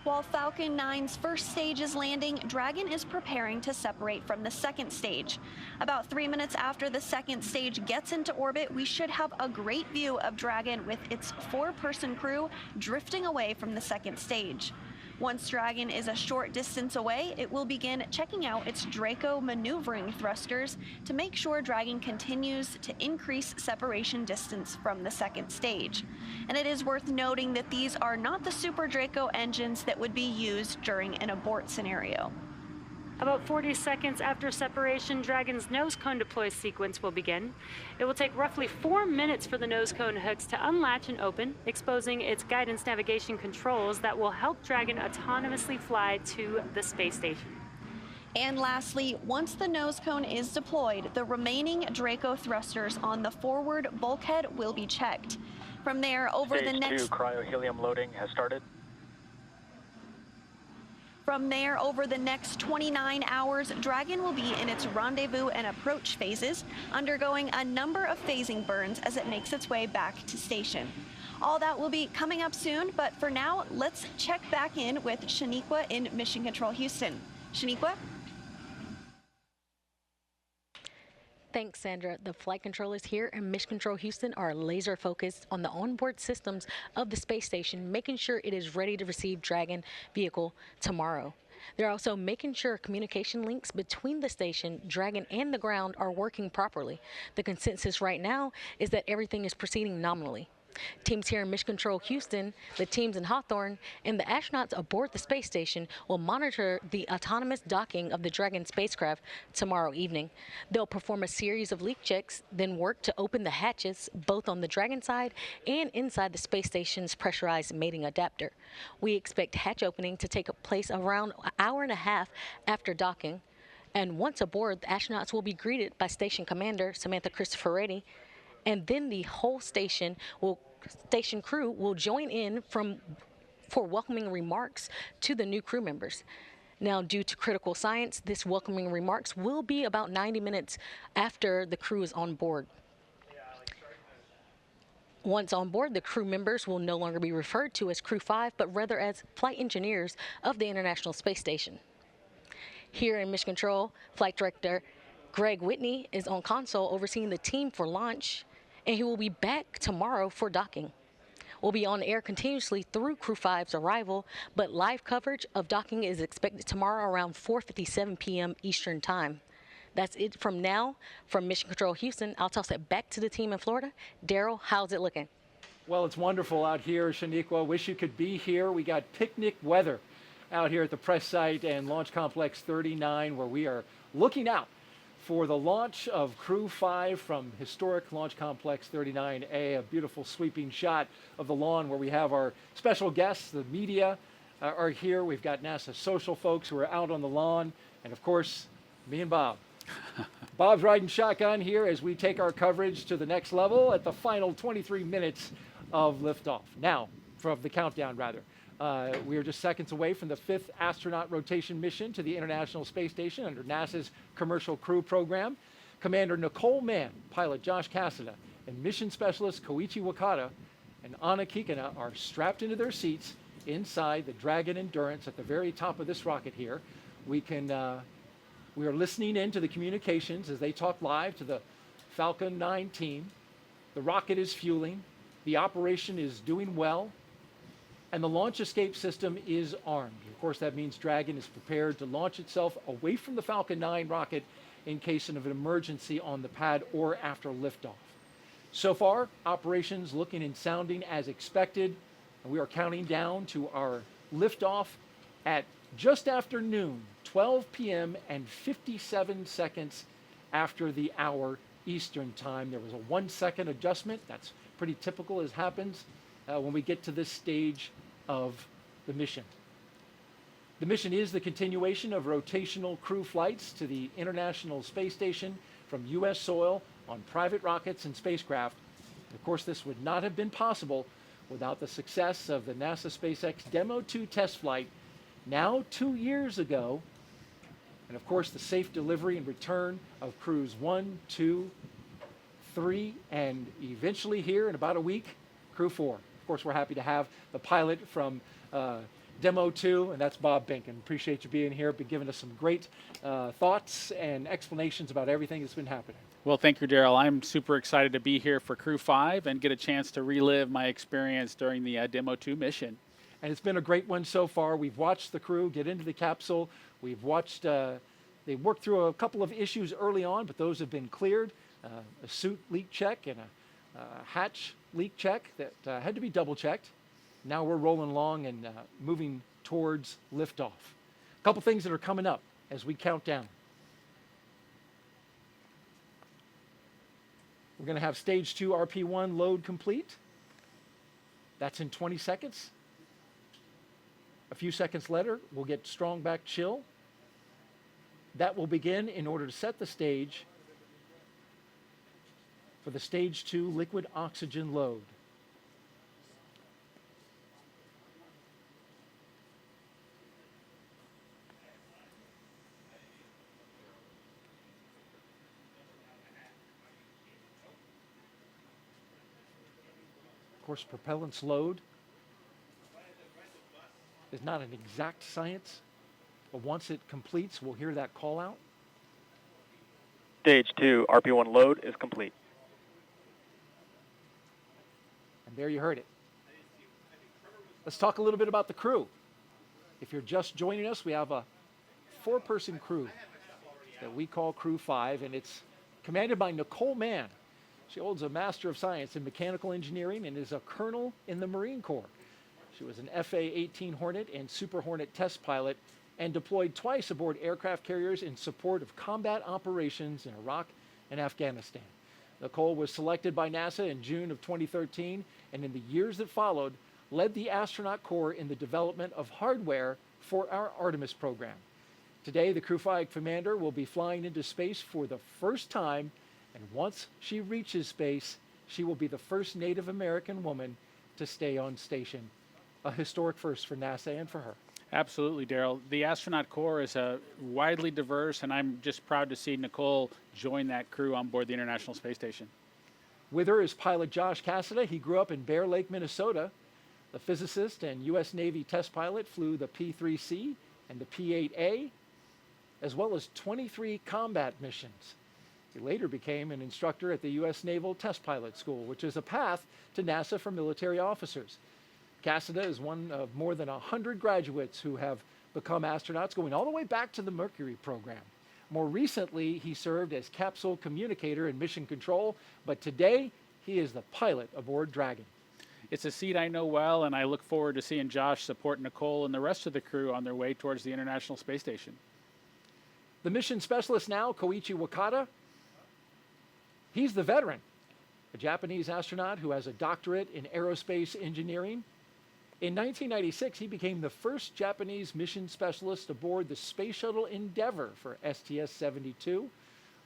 While Falcon 9's first stage is landing, Dragon is preparing to separate from the second stage. About 3 minutes after the second stage gets into orbit, we should have a great view of Dragon with its 4-person crew drifting away from the second stage. Once Dragon is a short distance away, it will begin checking out its Draco maneuvering thrusters to make sure Dragon continues to increase separation distance from the second stage. And it is worth noting that these are not the Super Draco engines that would be used during an abort scenario. About 40 seconds after separation, Dragon's nose cone deploy sequence will begin. It will take roughly 4 minutes for the nose cone hooks to unlatch and open, exposing its guidance navigation controls that will help Dragon autonomously fly to the space station. And lastly, once the nose cone is deployed, the remaining Draco thrusters on the forward bulkhead will be checked. From there, over the next... Stage 2 cryo-helium loading has started. From there, over the next 29 hours, Dragon will be in its rendezvous and approach phases, undergoing a number of phasing burns as it makes its way back to station. All that will be coming up soon, but for now, let's check back in with Shaniqua in Mission Control Houston. Shaniqua? Thanks, Sandra. The flight controllers here in Mission Control Houston are laser focused on the onboard systems of the space station, making sure it is ready to receive Dragon vehicle tomorrow. They're also making sure communication links between the station, Dragon, and the ground are working properly. The consensus right now is that everything is proceeding nominally. Teams here in Mission Control Houston, the teams in Hawthorne, and the astronauts aboard the space station will monitor the autonomous docking of the Dragon spacecraft tomorrow evening. They'll perform a series of leak checks, then work to open the hatches both on the Dragon side and inside the space station's pressurized mating adapter. We expect hatch opening to take place around an hour and a half after docking. And once aboard, the astronauts will be greeted by Station Commander Samantha Cristoforetti, and then the whole station crew will join in for welcoming remarks to the new crew members. Now, due to critical science, this welcoming remarks will be about 90 minutes after the crew is on board. Once on board, the crew members will no longer be referred to as Crew-5, but rather as flight engineers of the International Space Station. Here in Mission Control, Flight Director Greg Whitney is on console overseeing the team for launch, and he will be back tomorrow for docking. We'll be on air continuously through Crew-5's arrival, but live coverage of docking is expected tomorrow around 4:57 p.m. Eastern Time. That's it from now. From Mission Control Houston, I'll toss it back to the team in Florida. Daryl, how's it looking? Well, it's wonderful out here, Shaniqua. Wish you could be here. We got picnic weather out here at the press site and Launch Complex 39, where we are looking out for the launch of Crew-5 from historic Launch Complex 39A, a beautiful sweeping shot of the lawn where we have our special guests. The media are here. We've got NASA social folks who are out on the lawn, and of course, me and Bob. Bob's riding shotgun here as we take our coverage to the next level at the final 23 minutes of liftoff. Now, from the countdown rather. We are just seconds away from the 5th astronaut rotation mission to the International Space Station under NASA's Commercial Crew Program. Commander Nicole Mann, pilot Josh Cassada, and mission specialist Koichi Wakata and Anna Kikina are strapped into their seats inside the Dragon Endurance at the very top of this rocket here. We can We are listening in to the communications as they talk live to the Falcon 9 team. The rocket is fueling, the operation is doing well, and the launch escape system is armed. Of course, that means Dragon is prepared to launch itself away from the Falcon 9 rocket in case of an emergency on the pad or after liftoff. So far, operations looking and sounding as expected, and we are counting down to our liftoff at just after noon, 12 p.m. and 57 seconds after the hour Eastern time. There was a 1 second adjustment. That's pretty typical as happens when we get to this stage of the mission. The mission is the continuation of rotational crew flights to the International Space Station from U.S. soil on private rockets and spacecraft. Of course, this would not have been possible without the success of the NASA SpaceX Demo 2 test flight now 2 years ago, and of course the safe delivery and return of crews 1, 2, 3, and eventually here in about a week, Crew 4. Of course, we're happy to have the pilot from Demo 2, and that's Bob Binken. Appreciate you being here, been giving us some great thoughts and explanations about everything that's been happening. Well, thank you, Daryl. I'm super excited to be here for Crew-5 and get a chance to relive my experience during the Demo 2 mission. And it's been a great one so far. We've watched the crew get into the capsule. We've watched, they worked through a couple of issues early on, but those have been cleared. A suit leak check and a hatch leak check that had to be double checked. Now we're rolling along and moving towards liftoff. A couple things that are coming up as we count down. We're going to have stage 2 RP1 load complete. That's in 20 seconds. A few seconds later, we'll get strong back chill. That will begin in order to set the stage for the stage 2 liquid oxygen load. Of course, propellant's load is not an exact science, but once it completes, we'll hear that call out. Stage 2, RP1 load is complete. And there you heard it. Let's talk a little bit about the crew. If you're just joining us, we have a 4-person crew that we call Crew-5, and it's commanded by Nicole Mann. She holds a Master of Science in Mechanical Engineering and is a colonel in the Marine Corps. She was an FA-18 Hornet and Super Hornet test pilot and deployed twice aboard aircraft carriers in support of combat operations in Iraq and Afghanistan. Nicole was selected by NASA in June of 2013, and in the years that followed, led the astronaut corps in the development of hardware for our Artemis program. Today, the Crew-5 commander will be flying into space for the first time, and once she reaches space, she will be the first Native American woman to stay on station. A historic first for NASA and for her. Absolutely, Daryl. The astronaut corps is widely diverse, and I'm just proud to see Nicole join that crew on board the International Space Station. With her is pilot Josh Cassada. He grew up in Bear Lake, Minnesota. The physicist and U.S. Navy test pilot flew the P-3C and the P-8A, as well as 23 combat missions. He later became an instructor at the U.S. Naval Test Pilot School, which is a path to NASA for military officers. Cassada is one of more than 100 graduates who have become astronauts, going all the way back to the Mercury program. More recently, he served as capsule communicator and mission control, but today he is the pilot aboard Dragon. It's a seat I know well, and I look forward to seeing Josh support Nicole and the rest of the crew on their way towards the International Space Station. The mission specialist now, Koichi Wakata, he's the veteran, a Japanese astronaut who has a doctorate in aerospace engineering. In 1996, he became the first Japanese mission specialist aboard the Space Shuttle Endeavour for STS-72.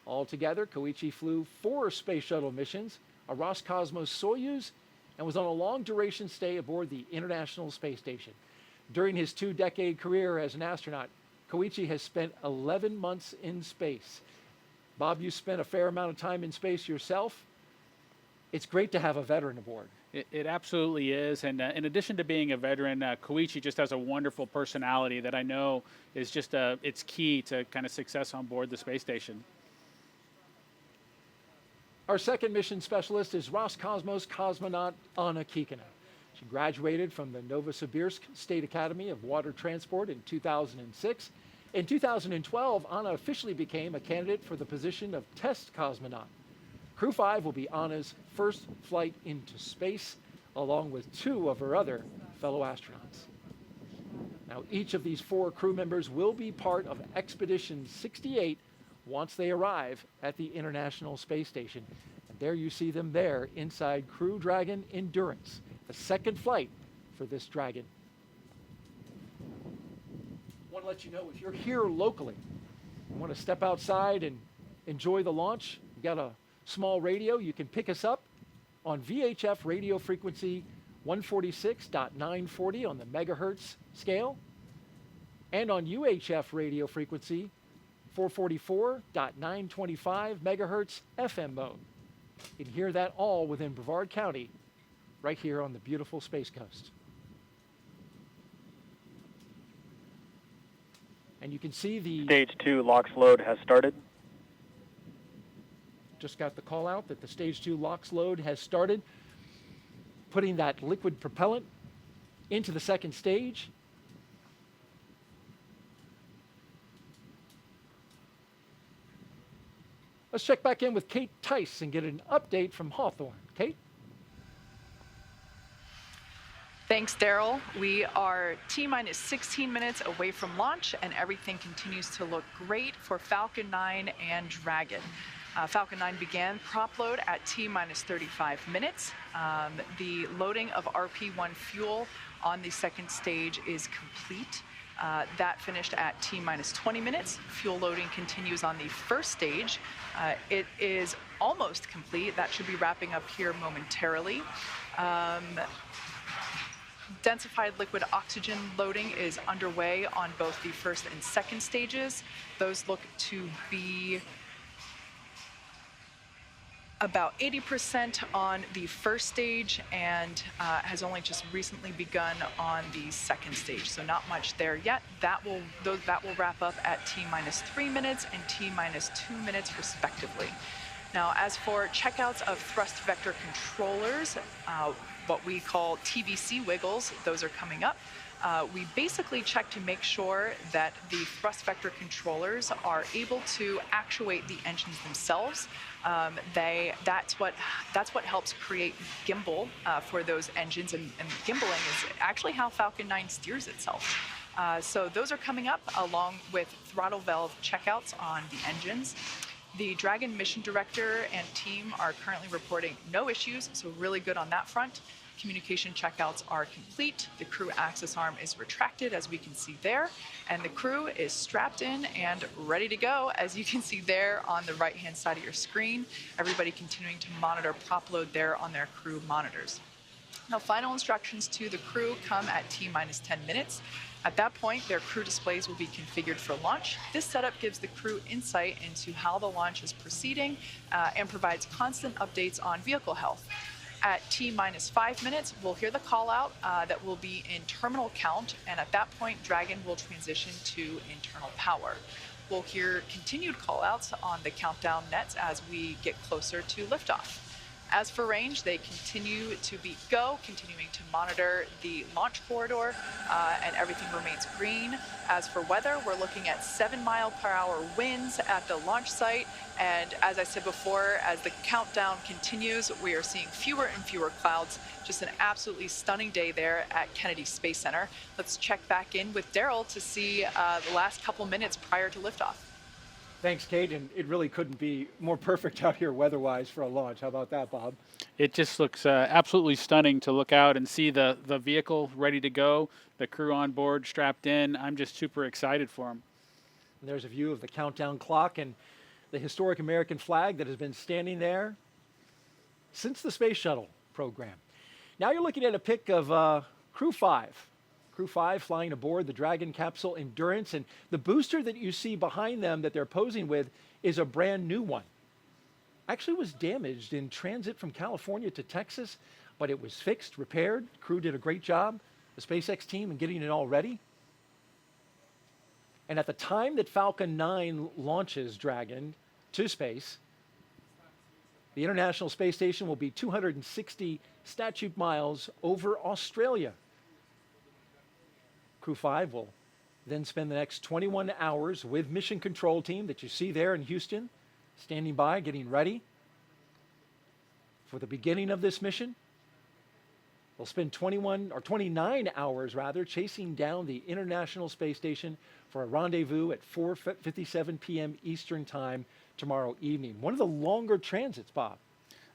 Altogether, Koichi flew 4 Space Shuttle missions, a Roscosmos Soyuz, and was on a long-duration stay aboard the International Space Station. During his 2-decade career as an astronaut, Koichi has spent 11 months in space. Bob, you spent a fair amount of time in space yourself. it's great to have a veteran aboard. It absolutely is. And in addition to being a veteran, Koichi just has a wonderful personality that I know is just it's key to kind of success on board the space station. Our second mission specialist is Roscosmos cosmonaut Anna Kikina. She graduated from the Novosibirsk State Academy of Water Transport in 2006. In 2012, Anna officially became a candidate for the position of test cosmonaut. Crew-5 will be Anna's first flight into space, along with 2 of her other fellow astronauts. Now, each of these 4 crew members will be part of Expedition 68 once they arrive at the International Space Station. And there you see them there inside Crew Dragon Endurance, the second flight for this Dragon. I want to let you know, if you're here locally, you want to step outside and enjoy the launch, you got a small radio, you can pick us up on VHF radio frequency 146.940 on the megahertz scale, and on UHF radio frequency 444.925 megahertz FM mode. You can hear that all within Brevard County, right here on the beautiful Space Coast. And you can see the Stage 2 LOX load has started. Just got the call out that the Stage 2 LOX load has started, putting that liquid propellant into the second stage. Let's check back in with Kate Tice and get an update from Hawthorne. Kate? Thanks, Daryl. We are T-minus 16 minutes away from launch, and everything continues to look great for Falcon 9 and Dragon. Falcon 9 began prop load at T-minus 35 minutes. The loading of RP-1 fuel on the second stage is complete. That finished at T-minus 20 minutes. Fuel loading continues on the first stage. It is almost complete. That should be wrapping up here momentarily. Densified liquid oxygen loading is underway on both the first and second stages. Those look to be about 80% on the first stage, and has only just recently begun on the second stage, so not much there yet. That will wrap up at T-minus 3 minutes and T-minus 2 minutes respectively. Now, as for checkouts of thrust vector controllers, what we call TVC wiggles, those are coming up. We basically check to make sure that the thrust vector controllers are able to actuate the engines themselves. That's what helps create gimbal for those engines, and gimbaling is actually how Falcon 9 steers itself. So those are coming up, along with throttle valve checkouts on the engines. The Dragon mission director and team are currently reporting no issues, so really good on that front. Communication checkouts are complete. The crew access arm is retracted, as we can see there, and the crew is strapped in and ready to go, as you can see there on the right-hand side of your screen. Everybody continuing to monitor prop load there on their crew monitors. Now, final instructions to the crew come at T-minus 10 minutes. At that point, their crew displays will be configured for launch. This setup gives the crew insight into how the launch is proceeding and provides constant updates on vehicle health. At T-minus 5 minutes, we'll hear the call out that will be in terminal count, and at that point, Dragon will transition to internal power. We'll hear continued call outs on the countdown nets as we get closer to liftoff. As for range, they continue to be go, continuing to monitor the launch corridor, and everything remains green. As for weather, we're looking at 7-mile-per-hour winds at the launch site, and as I said before, as the countdown continues, we are seeing fewer and fewer clouds. Just an absolutely stunning day there at Kennedy Space Center. Let's check back in with Daryl to see the last couple minutes prior to liftoff. Thanks, Kate, and it really couldn't be more perfect out here weather-wise for a launch. How about that, Bob? It just looks absolutely stunning to look out and see the vehicle ready to go, the crew on board, strapped in. I'm just super excited for them. And there's a view of the countdown clock and the historic American flag that has been standing there since the Space Shuttle program. Now you're looking at a pic of Crew-5. Crew-5 flying aboard the Dragon capsule Endurance, and the booster that you see behind them that they're posing with is a brand new one. actually was damaged in transit from California to Texas, but it was fixed, repaired. Crew did a great job, the SpaceX team, in getting it all ready. And at the time that Falcon 9 launches Dragon to space, the International Space Station will be 260 statute miles over Australia. Crew-5 will then spend the next 21 hours with Mission Control Team that you see there in Houston, standing by, getting ready for the beginning of this mission. They'll spend 29 hours rather, chasing down the International Space Station for a rendezvous at 4:57 p.m. Eastern Time tomorrow evening. One of the longer transits, Bob.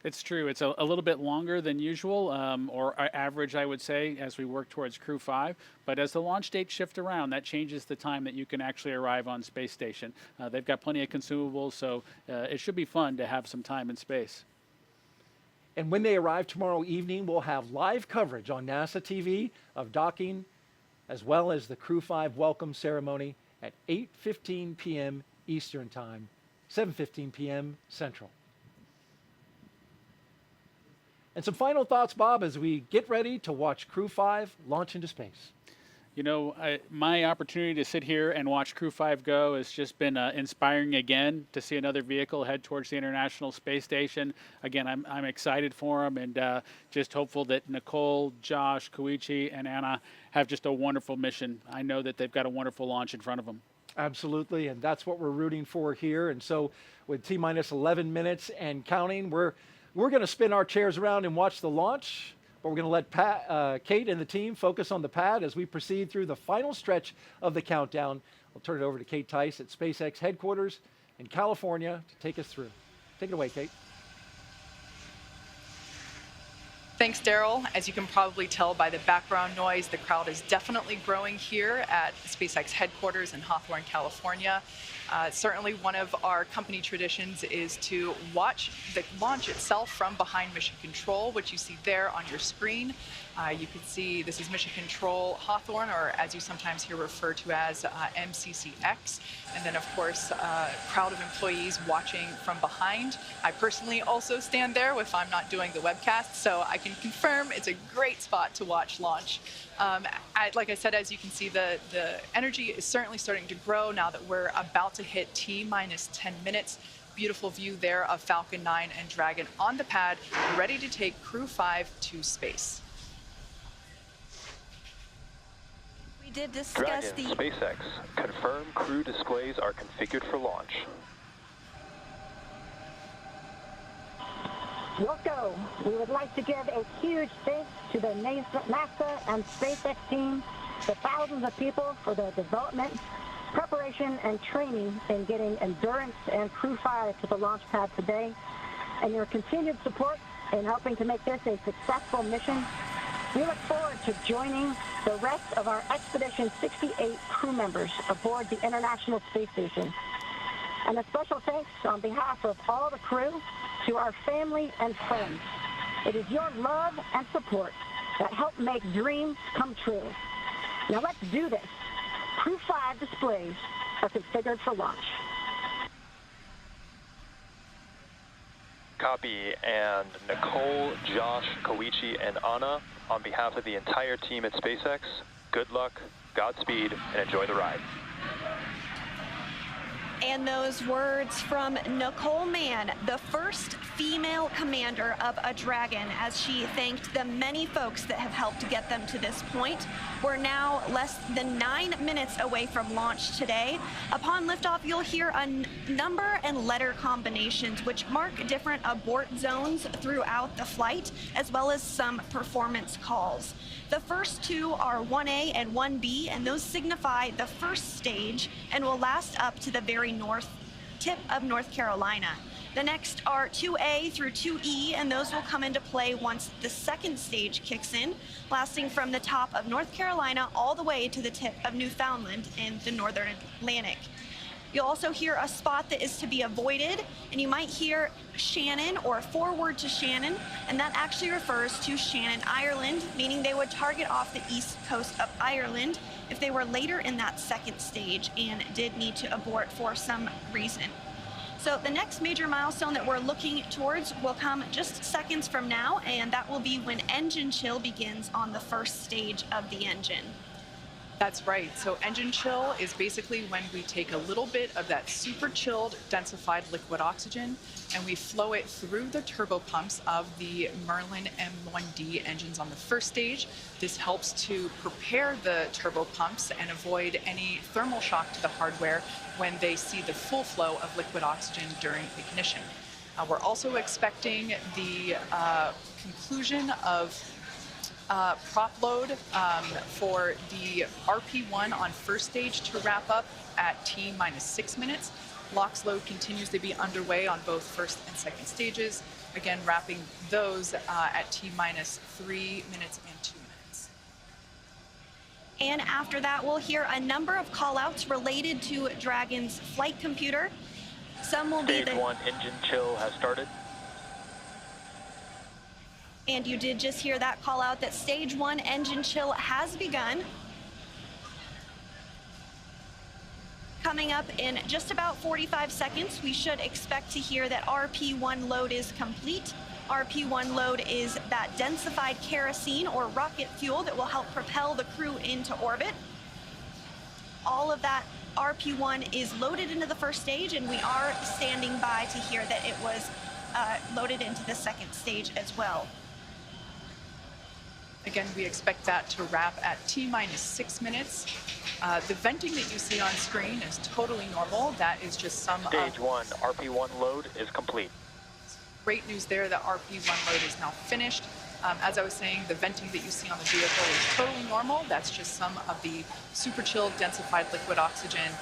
It's true. It's a little bit longer than usual, or average, I would say, as we work towards Crew-5. But as the launch dates shift around, that changes the time that you can actually arrive on space station. They've got plenty of consumables, so it should be fun to have some time in space. And when they arrive tomorrow evening, we'll have live coverage on NASA TV of docking, as well as the Crew-5 welcome ceremony at 8:15 p.m. Eastern Time, 7:15 p.m. Central. And some final thoughts, Bob, as we get ready to watch Crew-5 launch into space. You know, my opportunity to sit here and watch Crew-5 go has just been inspiring again to see another vehicle head towards the International Space Station. Again, I'm excited for them, and just hopeful that Nicole, Josh, Koichi, and Anna have just a wonderful mission. I know that they've got a wonderful launch in front of them. Absolutely, and that's what we're rooting for here. And so with T-minus 11 minutes and counting, we're going to spin our chairs around and watch the launch. But we're going to let Kate and the team focus on the pad as we proceed through the final stretch of the countdown. We'll turn it over to Kate Tice at SpaceX headquarters in California to take us through. Take it away, Kate. Thanks, Daryl. As you can probably tell by the background noise, the crowd is definitely growing here at SpaceX headquarters in Hawthorne, California. Certainly one of our company traditions is to watch the launch itself from behind Mission Control, which you see there on your screen. You can see this is Mission Control Hawthorne, or as you sometimes hear referred to as MCCX. And then, of course, a crowd of employees watching from behind. I personally also stand there if I'm not doing the webcast, so I can confirm it's a great spot to watch launch. Like I said, as you can see, the energy is certainly starting to grow now that we're about to hit T-minus 10 minutes. Beautiful view there of Falcon 9 and Dragon on the pad, ready to take Crew-5 to space. We did discuss Dragon, SpaceX, confirm crew displays are configured for launch. Wilco, we would like to give a huge thanks to the NASA and SpaceX team, the thousands of people for their development, preparation, and training in getting Endurance and Crew-5 to the launch pad today, and your continued support in helping to make this a successful mission. We look forward to joining the rest of our Expedition 68 crew members aboard the International Space Station. And a special thanks on behalf of all the crew to our family and friends. It is your love and support that help make dreams come true. Now let's do this. Crew-5 displays are configured for launch. Copy. And Nicole, Josh, Koichi, and Anna, on behalf of the entire team at SpaceX, good luck, Godspeed, and enjoy the ride. And those words from Nicole Mann, the first female commander of a Dragon, as she thanked the many folks that have helped get them to this point. We're now less than 9 minutes away from launch today. Upon liftoff, you'll hear a number and letter combinations which mark different abort zones throughout the flight, as well as some performance calls. The first two are 1A and 1B, and those signify the first stage and will last up to the very north tip of North Carolina. The next are 2A through 2E, and those will come into play once the second stage kicks in, lasting from the top of North Carolina all the way to the tip of Newfoundland in the northern Atlantic. You'll also hear a spot that is to be avoided, and you might hear Shannon or forward to Shannon, and that actually refers to Shannon, Ireland, meaning they would target off the east coast of Ireland if they were later in that second stage and did need to abort for some reason. So the next major milestone that we're looking towards will come just seconds from now, and that will be when engine chill begins on the first stage of the engine. That's right. So engine chill is basically when we take a little bit of that super chilled densified liquid oxygen and we flow it through the turbopumps of the Merlin M1D engines on the first stage. This helps to prepare the turbopumps and avoid any thermal shock to the hardware when they see the full flow of liquid oxygen during ignition. We're also expecting the conclusion of prop load for the RP1 on first stage to wrap up at T-6 minutes. LOX load continues to be underway on both first and second stages, again wrapping those at T-3 minutes and 2 minutes. And after that, we'll hear a number of call-outs related to Dragon's flight computer. Some will be Stage 1 engine chill has started. And you did just hear that call out that stage 1 engine chill has begun. Coming up in just about 45 seconds, we should expect to hear that RP1 load is complete. RP1 load is that densified kerosene or rocket fuel that will help propel the crew into orbit. All of that RP1 is loaded into the first stage, and we are standing by to hear that it was loaded into the second stage as well. Again, we expect that to wrap at T-6 minutes. The venting that you see on screen is totally normal. That is just some Stage 1, RP1 load is complete. Great news there that RP1 load is now finished. As I was saying, the venting that you see on the vehicle is totally normal. That's just some of the super chilled densified liquid oxygen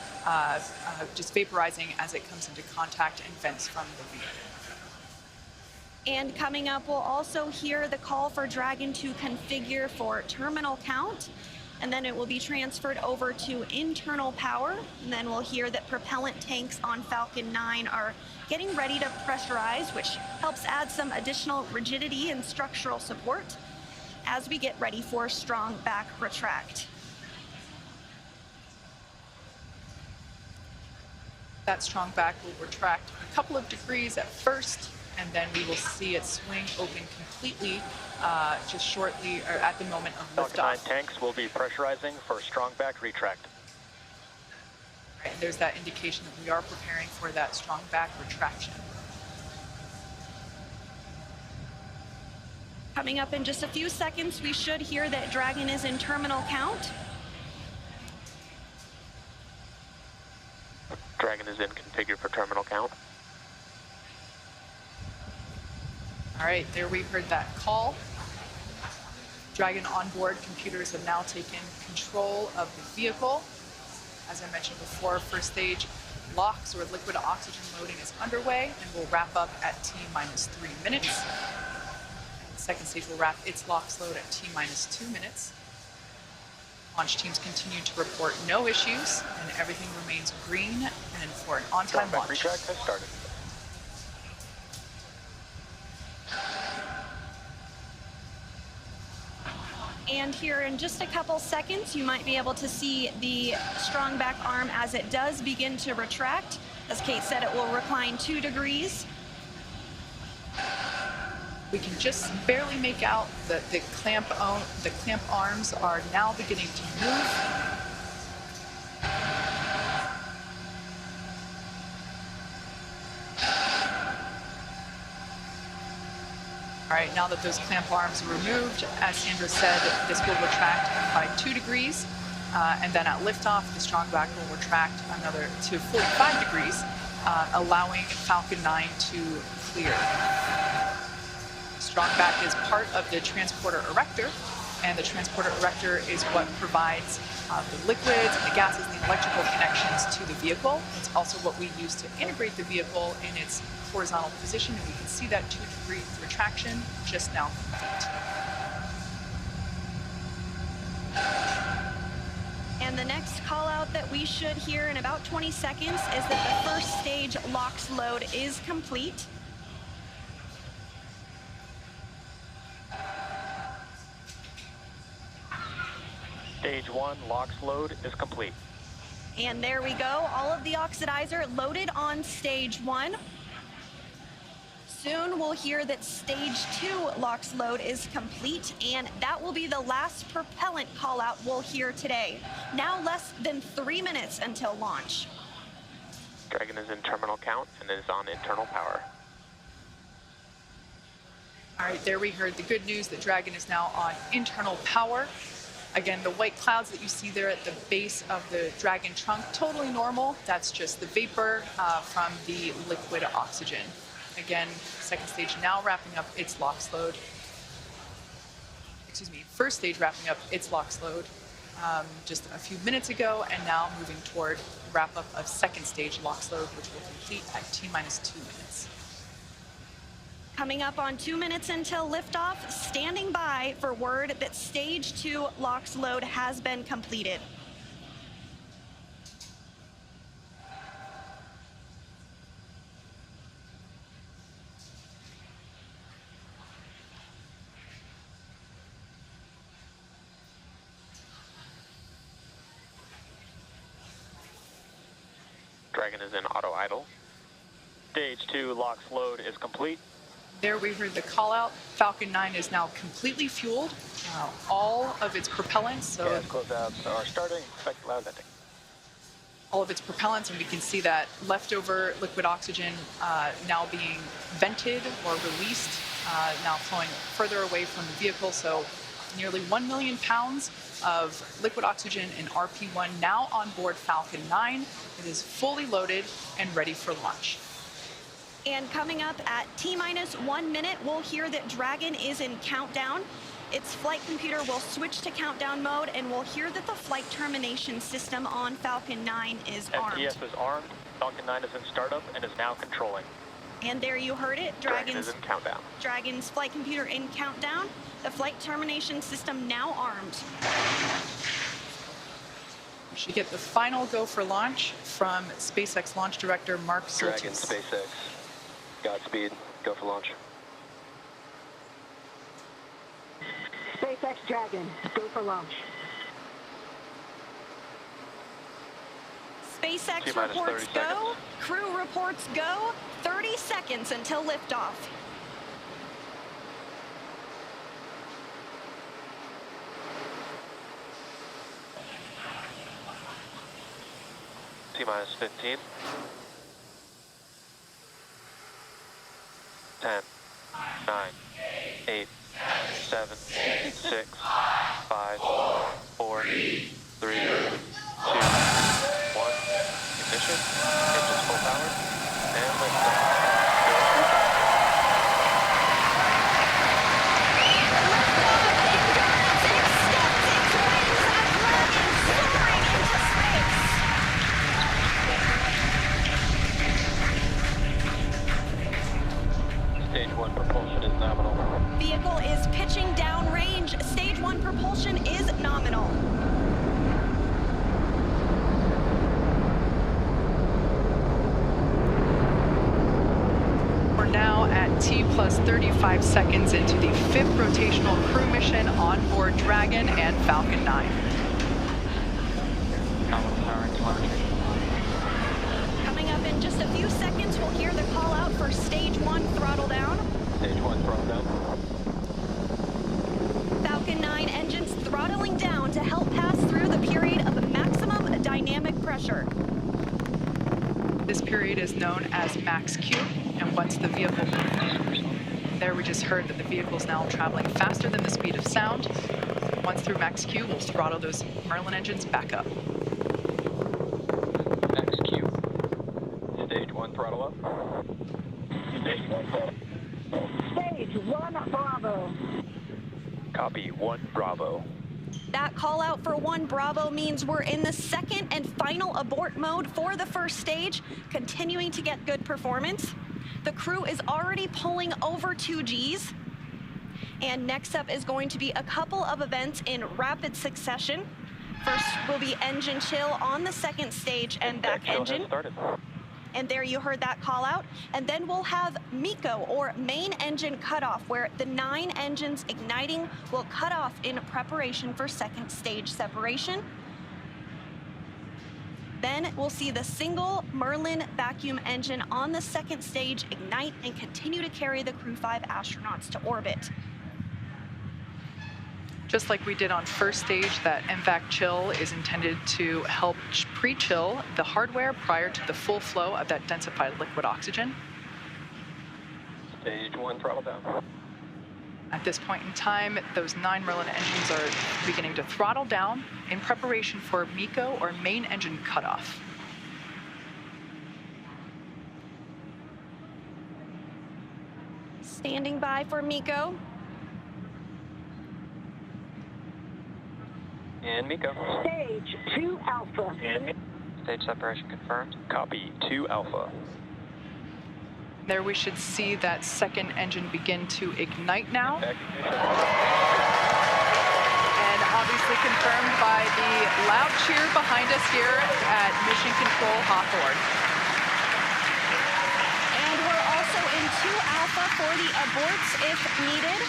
just vaporizing as it comes into contact and vents from the vehicle. And coming up, we'll also hear the call for Dragon to configure for terminal count, and then it will be transferred over to internal power, and then we'll hear that propellant tanks on Falcon 9 are getting ready to pressurize, which helps add some additional rigidity and structural support as we get ready for strong back retract. That strong back will retract a couple of degrees at first, and then we will see it swing open completely just shortly or at the moment of Falcon 9 liftoff. tanks will be pressurizing for strong back retract. Right, and there's that indication that we are preparing for that strong back retraction. Coming up in just a few seconds, we should hear that Dragon is in terminal count. Dragon is in configure for terminal count. All right, there we heard that call. Dragon onboard computers have now taken control of the vehicle. As I mentioned before, first stage LOX or liquid oxygen loading is underway and will wrap up at T-3 minutes. And the second stage will wrap its LOX load at T-2 minutes. Launch teams continue to report no issues and everything remains green and for an on-time launch. Retract has started. And here in just a couple seconds, you might be able to see the strong back arm as it does begin to retract. As Kate said, it will recline 2 degrees. We can just barely make out that the clamp arms are now beginning to move. All right, now that those clamp arms are removed, as Sandra said, this will retract by 2 degrees, and then at liftoff, the strong back will retract another to 45 degrees, allowing Falcon 9 to clear. Strong back is part of the transporter erector, and the transporter erector is what provides the liquids and the gases and the electrical connections to the vehicle. It's also what we use to integrate the vehicle in its horizontal position, and we can see that 2-degree retraction just now complete. And the next call out that we should hear in about 20 seconds is that the first stage LOX load is complete. Stage 1 LOX load is complete. And there we go, all of the oxidizer loaded on stage 1. Soon we'll hear that stage 2 LOX load is complete, and that will be the last propellant call out we'll hear today. Now less than 3 minutes until launch. Dragon is in terminal count and is on internal power. All right, there we heard the good news that Dragon is now on internal power. Again, the white clouds that you see there at the base of the Dragon trunk, totally normal. That's just the vapor from the liquid oxygen. Again, second stage now wrapping up its LOX load. Excuse me, first stage wrapping up its LOX load just a few minutes ago, and now moving toward wrap up of second stage LOX load, which will complete at T-minus 2 minutes. Coming up on 2 minutes until liftoff, standing by for word that stage 2 LOX load has been completed. Dragon is in auto idle. Stage 2 LOX load is complete. There we heard the call out. Falcon 9 is now completely fueled. All of its propellants, so Gas closeouts are starting. Expect loud venting. all of its propellants, and we can see that leftover liquid oxygen now being vented or released, now flowing further away from the vehicle. So nearly 1 million pounds of liquid oxygen in RP1 now on board Falcon 9. It is fully loaded and ready for launch. And coming up at T-minus 1 minute, we'll hear that Dragon is in countdown. Its flight computer will switch to countdown mode, and we'll hear that the flight termination system on Falcon 9 is armed. FTS is armed. Falcon 9 is in startup and is now controlling. And there you heard it. Dragon is in countdown. Dragon's flight computer in countdown. The flight termination system now armed. We should get the final go for launch from SpaceX launch director Mark Soltis. Dragon, SpaceX. Godspeed. Go for launch. SpaceX Dragon, go for launch. SpaceX T-minus reports 30 go. seconds. Crew reports go. 30 seconds until liftoff. T-minus 15. 10, 9, 8, 7, 6, 5, 4, 3, 2, 1. Ignition. Engines full power. And liftoff. Stage 1 propulsion is nominal. Vehicle is pitching downrange. Stage 1 propulsion is nominal. We're now at T plus 35 seconds into the 5th rotational crew mission on board Dragon and Falcon 9. Coming up in just a few seconds, we'll hear the call out for stage 1 throttle down. Stage 1 throttle down. Falcon 9 engines throttling down to help pass through the period of maximum dynamic pressure. This period is known as max Q, and once the vehicle, there we just heard that the vehicle is now traveling faster than the speed of sound. Once through max Q, we'll throttle those Merlin engines back up. Max Q. Stage 1 throttle up. Stage 1 throttle. Stage 1 Bravo. Copy 1 Bravo. That call out for 1 Bravo means we're in the second and final abort mode for the first stage, continuing to get good performance. The crew is already pulling over 2 Gs. And next up is going to be a couple of events in rapid succession. First will be engine chill on the second stage and back engine. And there you heard that call out. And then we'll have MECO, or main engine cutoff, where the 9 engines igniting will cut off in preparation for second stage separation. Then we'll see the single Merlin vacuum engine on the second stage ignite and continue to carry the Crew-5 astronauts to orbit. Just like we did on first stage, that MVAC chill is intended to help pre-chill the hardware prior to the full flow of that densified liquid oxygen. Stage 1 throttle down. At this point in time, those 9 Merlin engines are beginning to throttle down in preparation for MECO, or main engine cutoff. Standing by for MECO. And MECO. Stage 2 Alpha. And stage separation confirmed. Copy 2 Alpha. There we should see that second engine begin to ignite now. And obviously confirmed by the loud cheer behind us here at Mission Control Hawthorne. And we're also in 2 Alpha for the aborts if needed.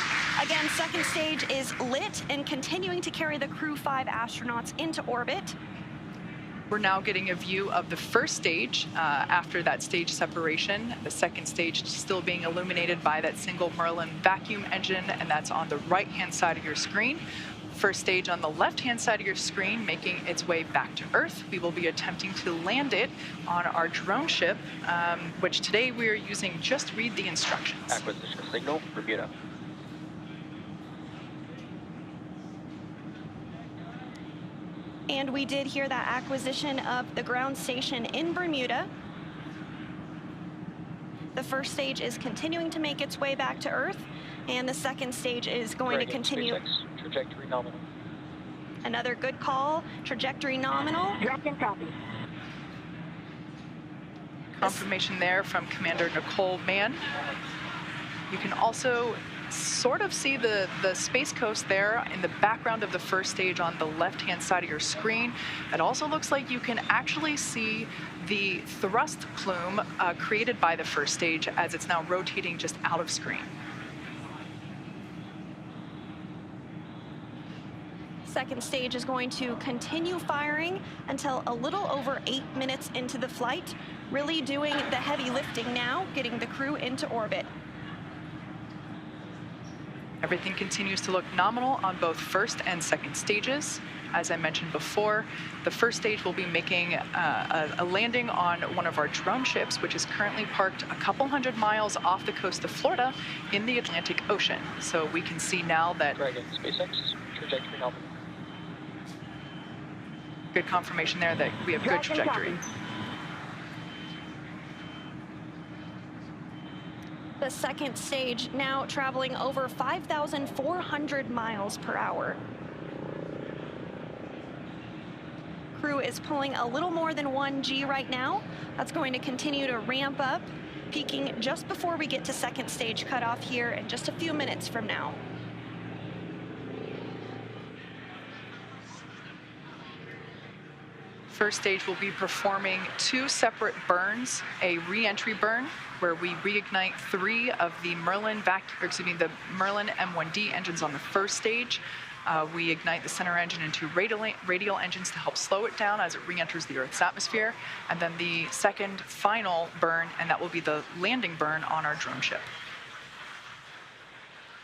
Again, second stage is lit and continuing to carry the Crew-5 astronauts into orbit. We're now getting a view of the first stage after that stage separation. The second stage still being illuminated by that single Merlin vacuum engine, and that's on the right-hand side of your screen. First stage on the left-hand side of your screen making its way back to Earth. We will be attempting to land it on our drone ship, which today we are using Just Read the Instructions. Acquisition signal, Bermuda. And we did hear that acquisition of the ground station in Bermuda. The first stage is continuing to make its way back to Earth, and the second stage is going to continue. SpaceX, trajectory nominal. Another good call, trajectory nominal. Dragon copy. Confirmation there from Commander Nicole Mann. You can also sort of see the Space Coast there in the background of the first stage on the left-hand side of your screen. It also looks like you can actually see the thrust plume created by the first stage as it's now rotating just out of screen. Second stage is going to continue firing until a little over 8 minutes into the flight, really doing the heavy lifting now, getting the crew into orbit. Everything continues to look nominal on both first and second stages. As I mentioned before, the first stage will be making a landing on one of our drone ships, which is currently parked a couple hundred miles off the coast of Florida in the Atlantic Ocean. So we can see now that... Dragon, SpaceX, trajectory nominal. Good confirmation there that we have good trajectory. The second stage now traveling over 5,400 miles per hour. Crew is pulling a little more than 1 G right now. That's going to continue to ramp up, peaking just before we get to second stage cutoff here in just a few minutes from now. First stage will be performing 2 separate burns, a re-entry burn where we reignite 3 of the Merlin the Merlin M1D engines on the first stage. We ignite the center engine into radial engines to help slow it down as it re-enters the Earth's atmosphere, and then the second final burn, and that will be the landing burn on our drone ship.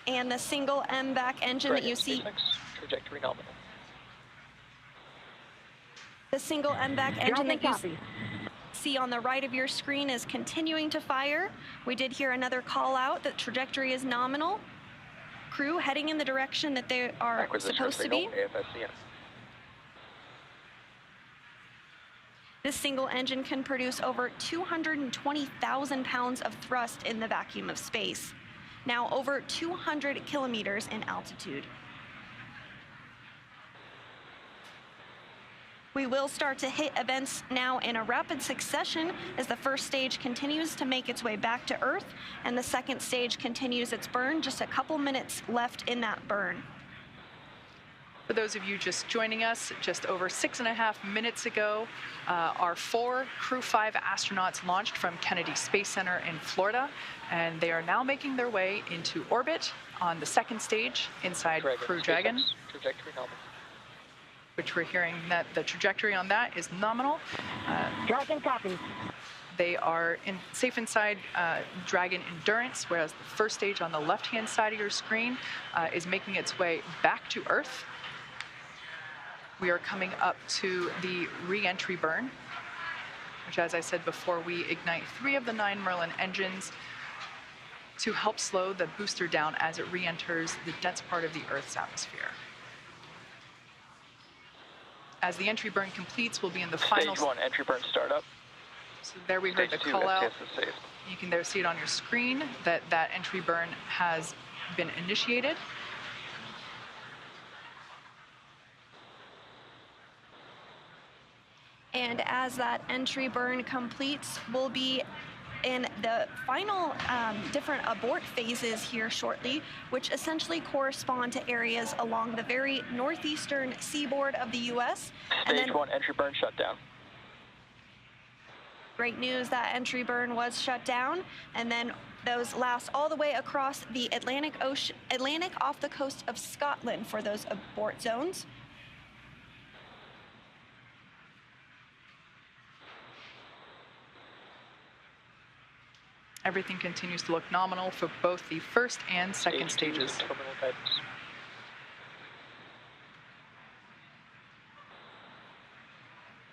And the single MVAC engine that you see. Trajectory nominal. The single MVAC engine that you see on the right of your screen is continuing to fire. We did hear another call out that trajectory is nominal. Crew heading in the direction that they are supposed to be. This single engine can produce over 220,000 pounds of thrust in the vacuum of space, now over 200 kilometers in altitude. We will start to hit events now in a rapid succession as the first stage continues to make its way back to Earth and the second stage continues its burn. Just a couple minutes left in that burn. For those of you just joining us, just over 6.5 minutes ago, our 4 Crew-5 astronauts launched from Kennedy Space Center in Florida, and they are now making their way into orbit on the second stage inside Crew Dragon. Trajectory nominal. Which we're hearing that the trajectory on that is nominal. Dragon copy. They are safe inside Dragon Endurance, whereas the first stage on the left-hand side of your screen is making its way back to Earth. We are coming up to the re-entry burn, which, as I said before, we ignite 3 of the 9 Merlin engines to help slow the booster down as it re-enters the dense part of the Earth's atmosphere. As the entry burn completes, we'll be in the final... Stage 1, entry burn startup. So there we heard the Stage 2, call out. STS is safe. You can there see it on your screen that that entry burn has been initiated. And as that entry burn completes, we'll be in the final different abort phases here shortly, which essentially correspond to areas along the very northeastern seaboard of the U.S. Stage 1, entry burn shut down. Great news, that entry burn was shut down, and then those last all the way across the Atlantic off the coast of Scotland for those abort zones. Everything continues to look nominal for both the first and second stages. Terminal guidance.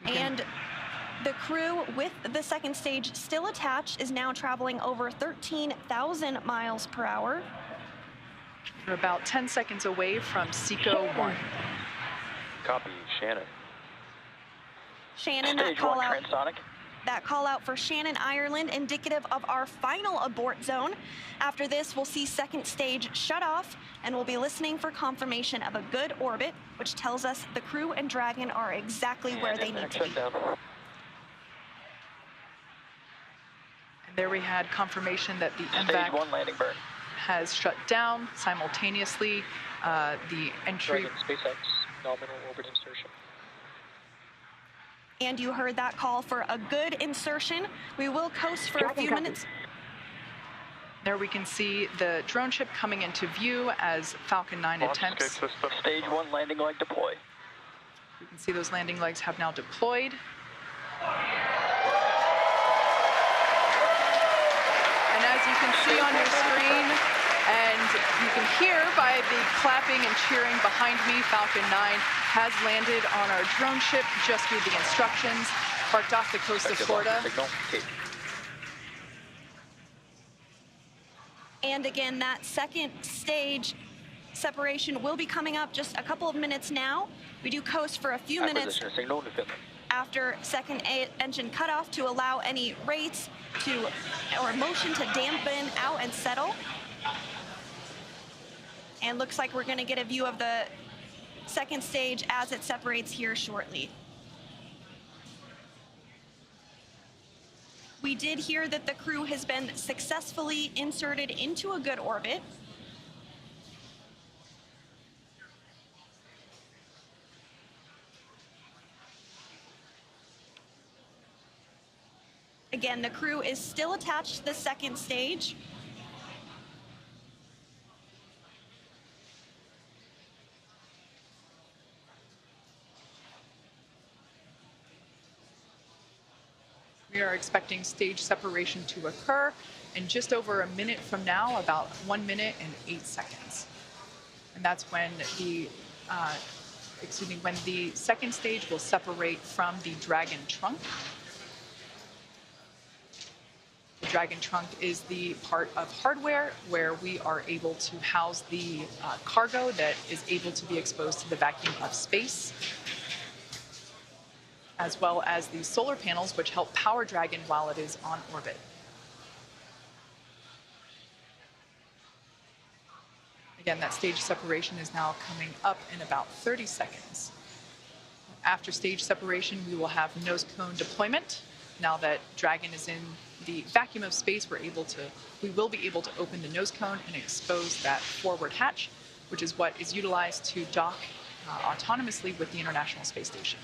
And the crew with the second stage still attached is now traveling over 13,000 miles per hour. We're about 10 seconds away from SECO 1. Copy, Shannon. Shannon, Stage 1, transonic. That call out for Shannon, Ireland, indicative of our final abort zone. After this, we'll see second stage shut off, and we'll be listening for confirmation of a good orbit, which tells us the crew and Dragon are exactly where they need to be. And there we had confirmation that the Stage MVAC 1 landing burn. has shut down simultaneously. The entry... Dragon SpaceX, nominal orbit insertion. And you heard that call for a good insertion. We will coast for a few minutes. There we can see the drone ship coming into view as Falcon 9 attempts. Stage 1 landing leg deploy. You can see those landing legs have now deployed. And as you can see on your screen, and you can hear by the clapping and cheering behind me, Falcon 9 has landed on our drone ship, just through the instructions, parked off the coast of Florida. And again, that second stage separation will be coming up just a couple of minutes now. We do coast for a few minutes after second engine cutoff to allow any rates or motion to dampen out and settle. And looks like we're going to get a view of the second stage as it separates here shortly. We did hear that the crew has been successfully inserted into a good orbit. Again, the crew is still attached to the second stage. We are expecting stage separation to occur in just over a minute from now, about 1 minute and 8 seconds. And that's when when the second stage will separate from the Dragon trunk. The Dragon trunk is the part of hardware where we are able to house the cargo that is able to be exposed to the vacuum of space, as well as the solar panels which help power Dragon while it is on orbit. Again, that stage separation is now coming up in about 30 seconds. After stage separation, we will have nose cone deployment. Now that Dragon is in the vacuum of space, we will be able to open the nose cone and expose that forward hatch, which is what is utilized to dock autonomously with the International Space Station.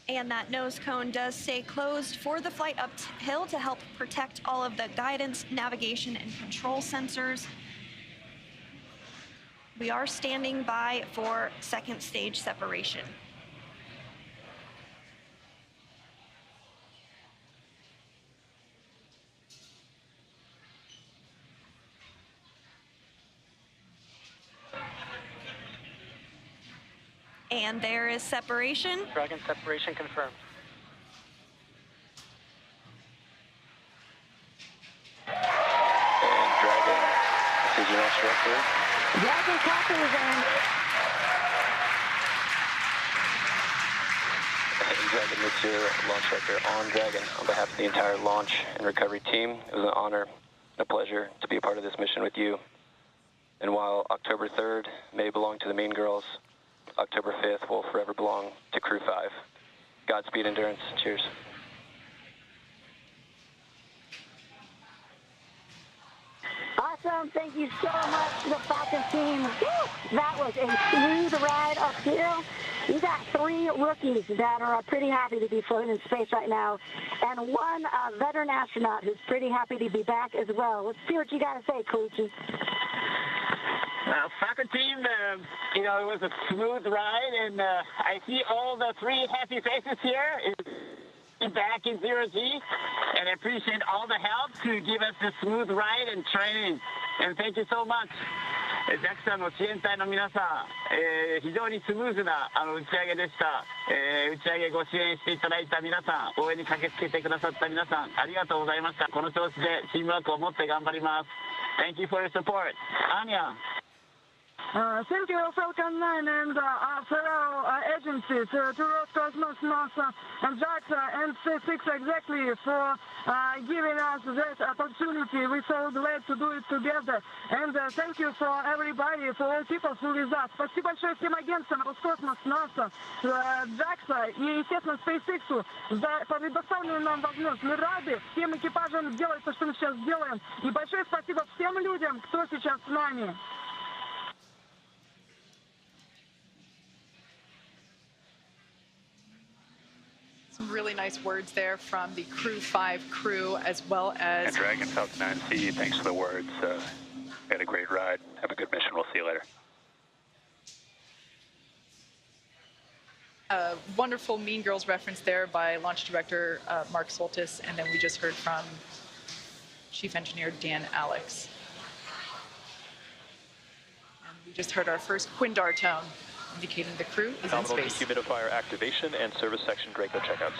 And that nose cone does stay closed for the flight uphill to help protect all of the guidance, navigation, and control sensors. We are standing by for second stage separation. And there is separation. Dragon separation confirmed. And Dragon, decision launch director. Dragon copy and Dragon, this is your launch director on Dragon. On behalf of the entire launch and recovery team, it was an honor and a pleasure to be a part of this mission with you. And while October 3rd may belong to the Mean Girls, October 5th will forever belong to Crew-5. Godspeed, Endurance. Cheers. awesome. Thank you so much to the Falcon team. Woo! That was a smooth ride uphill. You got 3 rookies that are pretty happy to be floating in space right now, and 1 veteran astronaut who's pretty happy to be back as well. Let's see what you got to say, Koichi. Falcon team, it was a smooth ride, and I see all the 3 happy faces here. Back in 0G, and I appreciate all the help to give us a smooth ride and training. And thank you so much. JAXA の支援隊の皆さん、非常にスムーズな打ち上げでした。打ち上げご支援していただいた皆さん、応援に駆けつけてくださった皆さん、ありがとうございました。この調子でチームワークを持って頑張ります。Thank you for your support. Anya. Thank you, Falcon 9 and our fellow agencies, to Roscosmos, NASA, and JAXA, and SpaceX exactly for giving us that opportunity. We're so glad to do it together. And thank you for everybody, for all people who with us. Спасибо большое всем агентствам Роскосмос, NASA, JAXA и, естественно, SpaceX за предоставленную нам возможность. Мы рады всем экипажам делать то, что мы сейчас делаем. И большое спасибо всем людям, кто сейчас с нами. Some really nice words there from the Crew-5 crew, as well as... And Dragon, Falcon 9, see you. Thanks for the words. Had a great ride. Have a good mission. We'll see you later. A wonderful Mean Girls reference there by Launch Director Mark Soltis, and then we just heard from Chief Engineer Dan Alex. And we just heard our first Quindar tone, indicating the crew is in space. Dehumidifier activation and service section Draco checkouts.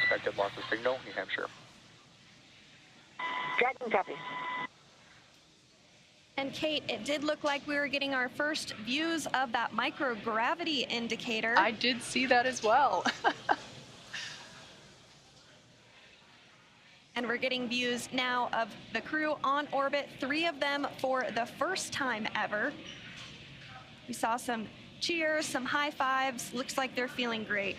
Expected launch of signal, New Hampshire. Dragon copy. And Kate, it did look like we were getting our first views of that microgravity indicator. I did see that as well. And we're getting views now of the crew on orbit, 3 of them for the first time ever. We saw some cheers, some high fives. Looks like they're feeling great.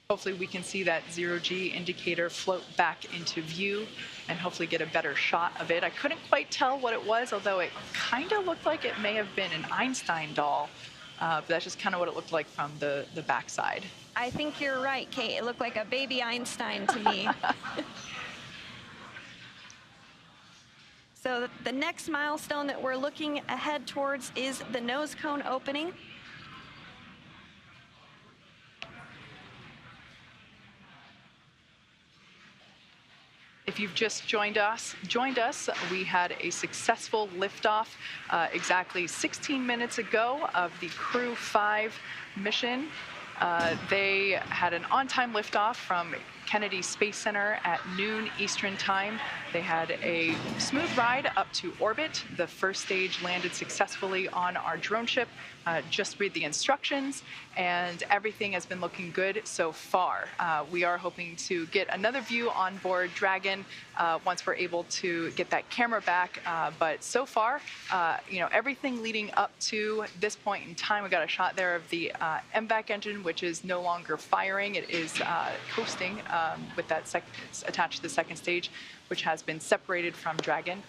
Hopefully we can see that 0G indicator float back into view and hopefully get a better shot of it. I couldn't quite tell what it was, although it kind of looked like it may have been an Einstein doll. But that's just kind of what it looked like from the backside. I think you're right, Kate. It looked like a baby Einstein to me. So the next milestone that we're looking ahead towards is the nose cone opening. If you've just joined us, we had a successful liftoff exactly 16 minutes ago of the Crew-5 mission. They had an on-time liftoff from Kennedy Space Center at noon Eastern Time. They had a smooth ride up to orbit. The first stage landed successfully on our drone ship. Just read the instructions, and everything has been looking good so far. We are hoping to get another view on board Dragon once we're able to get that camera back. But so far, everything leading up to this point in time, we got a shot there of the MVAC engine, which is no longer firing. It is coasting with that it's attached to the second stage, which has been separated from Dragon.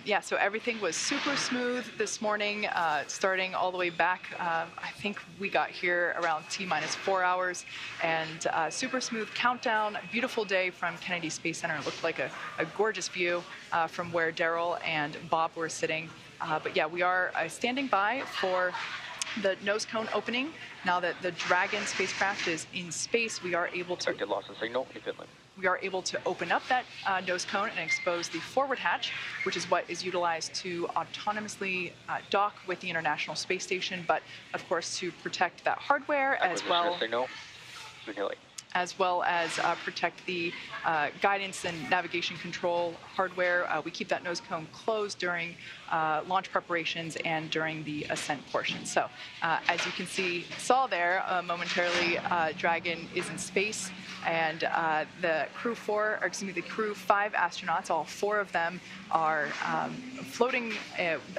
Yeah, so everything was super smooth this morning, starting all the way back. I think we got here around T-4 hours, and super smooth countdown. Beautiful day from Kennedy Space Center. It looked like a gorgeous view from where Daryl and Bob were sitting. But yeah, we are standing by for the nose cone opening. Now that the Dragon spacecraft is in space, we are able to loss of signal in Finland. We are able to open up that nose cone and expose the forward hatch, which is what is utilized to autonomously dock with the International Space Station, but of course to protect that hardware as well as protect the guidance and navigation control hardware. We keep that nose cone closed during launch preparations and during the ascent portion. So as you can saw there momentarily, Dragon is in space, and the Crew-5 astronauts, all 4 of them, are floating,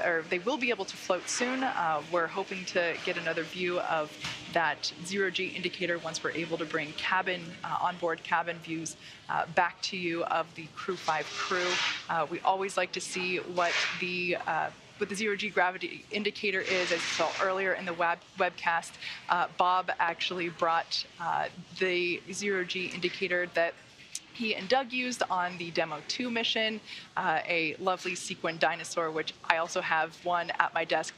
or they will be able to float soon. We're hoping to get another view of that zero-G indicator once we're able to bring onboard cabin views back to you of the Crew-5 crew. We always like to see what the zero-G gravity indicator is. As you saw earlier in the webcast, Bob actually brought the zero-G indicator that he and Doug used on the Demo 2 mission, a lovely sequin dinosaur, which I also have one at my desk.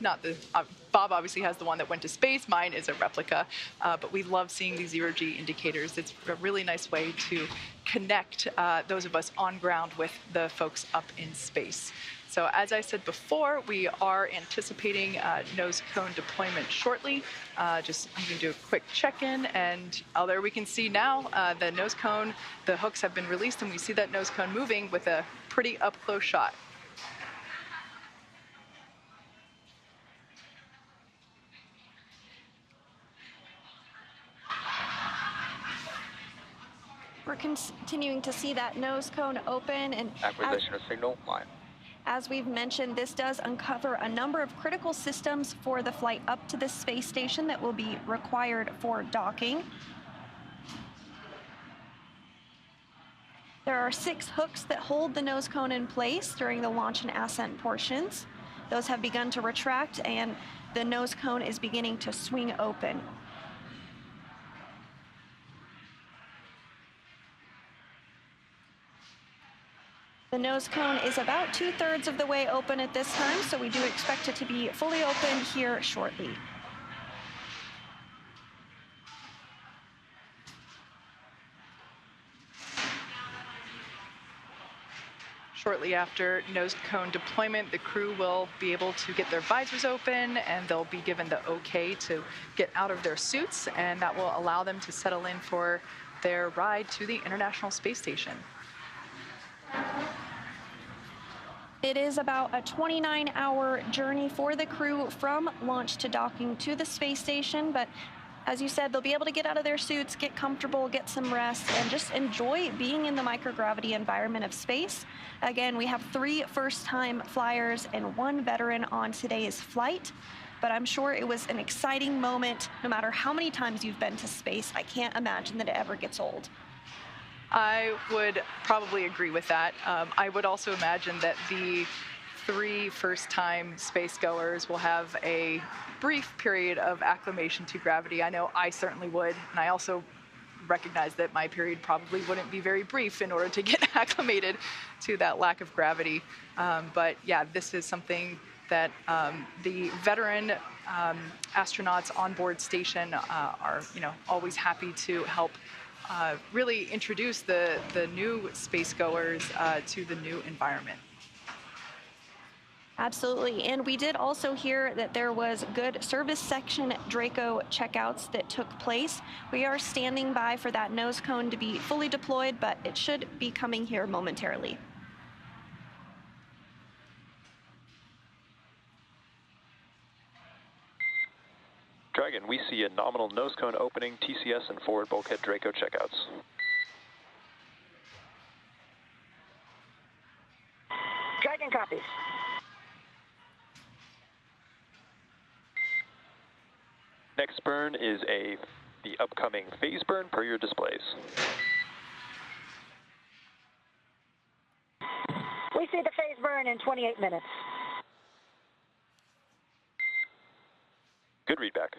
Bob obviously has the one that went to space. Mine is a replica, but we love seeing these zero-G indicators. It's a really nice way to connect those of us on ground with the folks up in space. So as I said before, we are anticipating nose cone deployment shortly. I'm going to do a quick check-in, and there we can see now the nose cone, the hooks have been released, and we see that nose cone moving with a pretty up-close shot. We're continuing to see that nose cone open, and acquisition of signal line. As we've mentioned, this does uncover a number of critical systems for the flight up to the space station that will be required for docking. There are 6 hooks that hold the nose cone in place during the launch and ascent portions. Those have begun to retract, and the nose cone is beginning to swing open. The nose cone is about 2/3 of the way open at this time, so we do expect it to be fully open here shortly. Shortly after nose cone deployment, the crew will be able to get their visors open, and they'll be given the okay to get out of their suits, and that will allow them to settle in for their ride to the International Space Station. It is about a 29-hour journey for the crew from launch to docking to the space station, but as you said, they'll be able to get out of their suits, get comfortable, get some rest, and just enjoy being in the microgravity environment of space. Again, we have 3 first-time flyers and 1 veteran on today's flight, but I'm sure it was an exciting moment. No matter how many times you've been to space, I can't imagine that it ever gets old. I would probably agree with that. I would also imagine that the 3 first-time spacegoers will have a brief period of acclimation to gravity. I know I certainly would, and I also recognize that my period probably wouldn't be very brief in order to get acclimated to that lack of gravity. But yeah, this is something that the veteran astronauts on board station are, always happy to help really introduce the new spacegoers to the new environment. Absolutely, and we did also hear that there was good service section Draco checkouts that took place. We are standing by for that nose cone to be fully deployed, but it should be coming here momentarily. Dragon, we see a nominal nose cone opening, TCS and forward bulkhead Draco checkouts. Dragon copies. Next burn is the upcoming phase burn per your displays. We see the phase burn in 28 minutes. Good readback.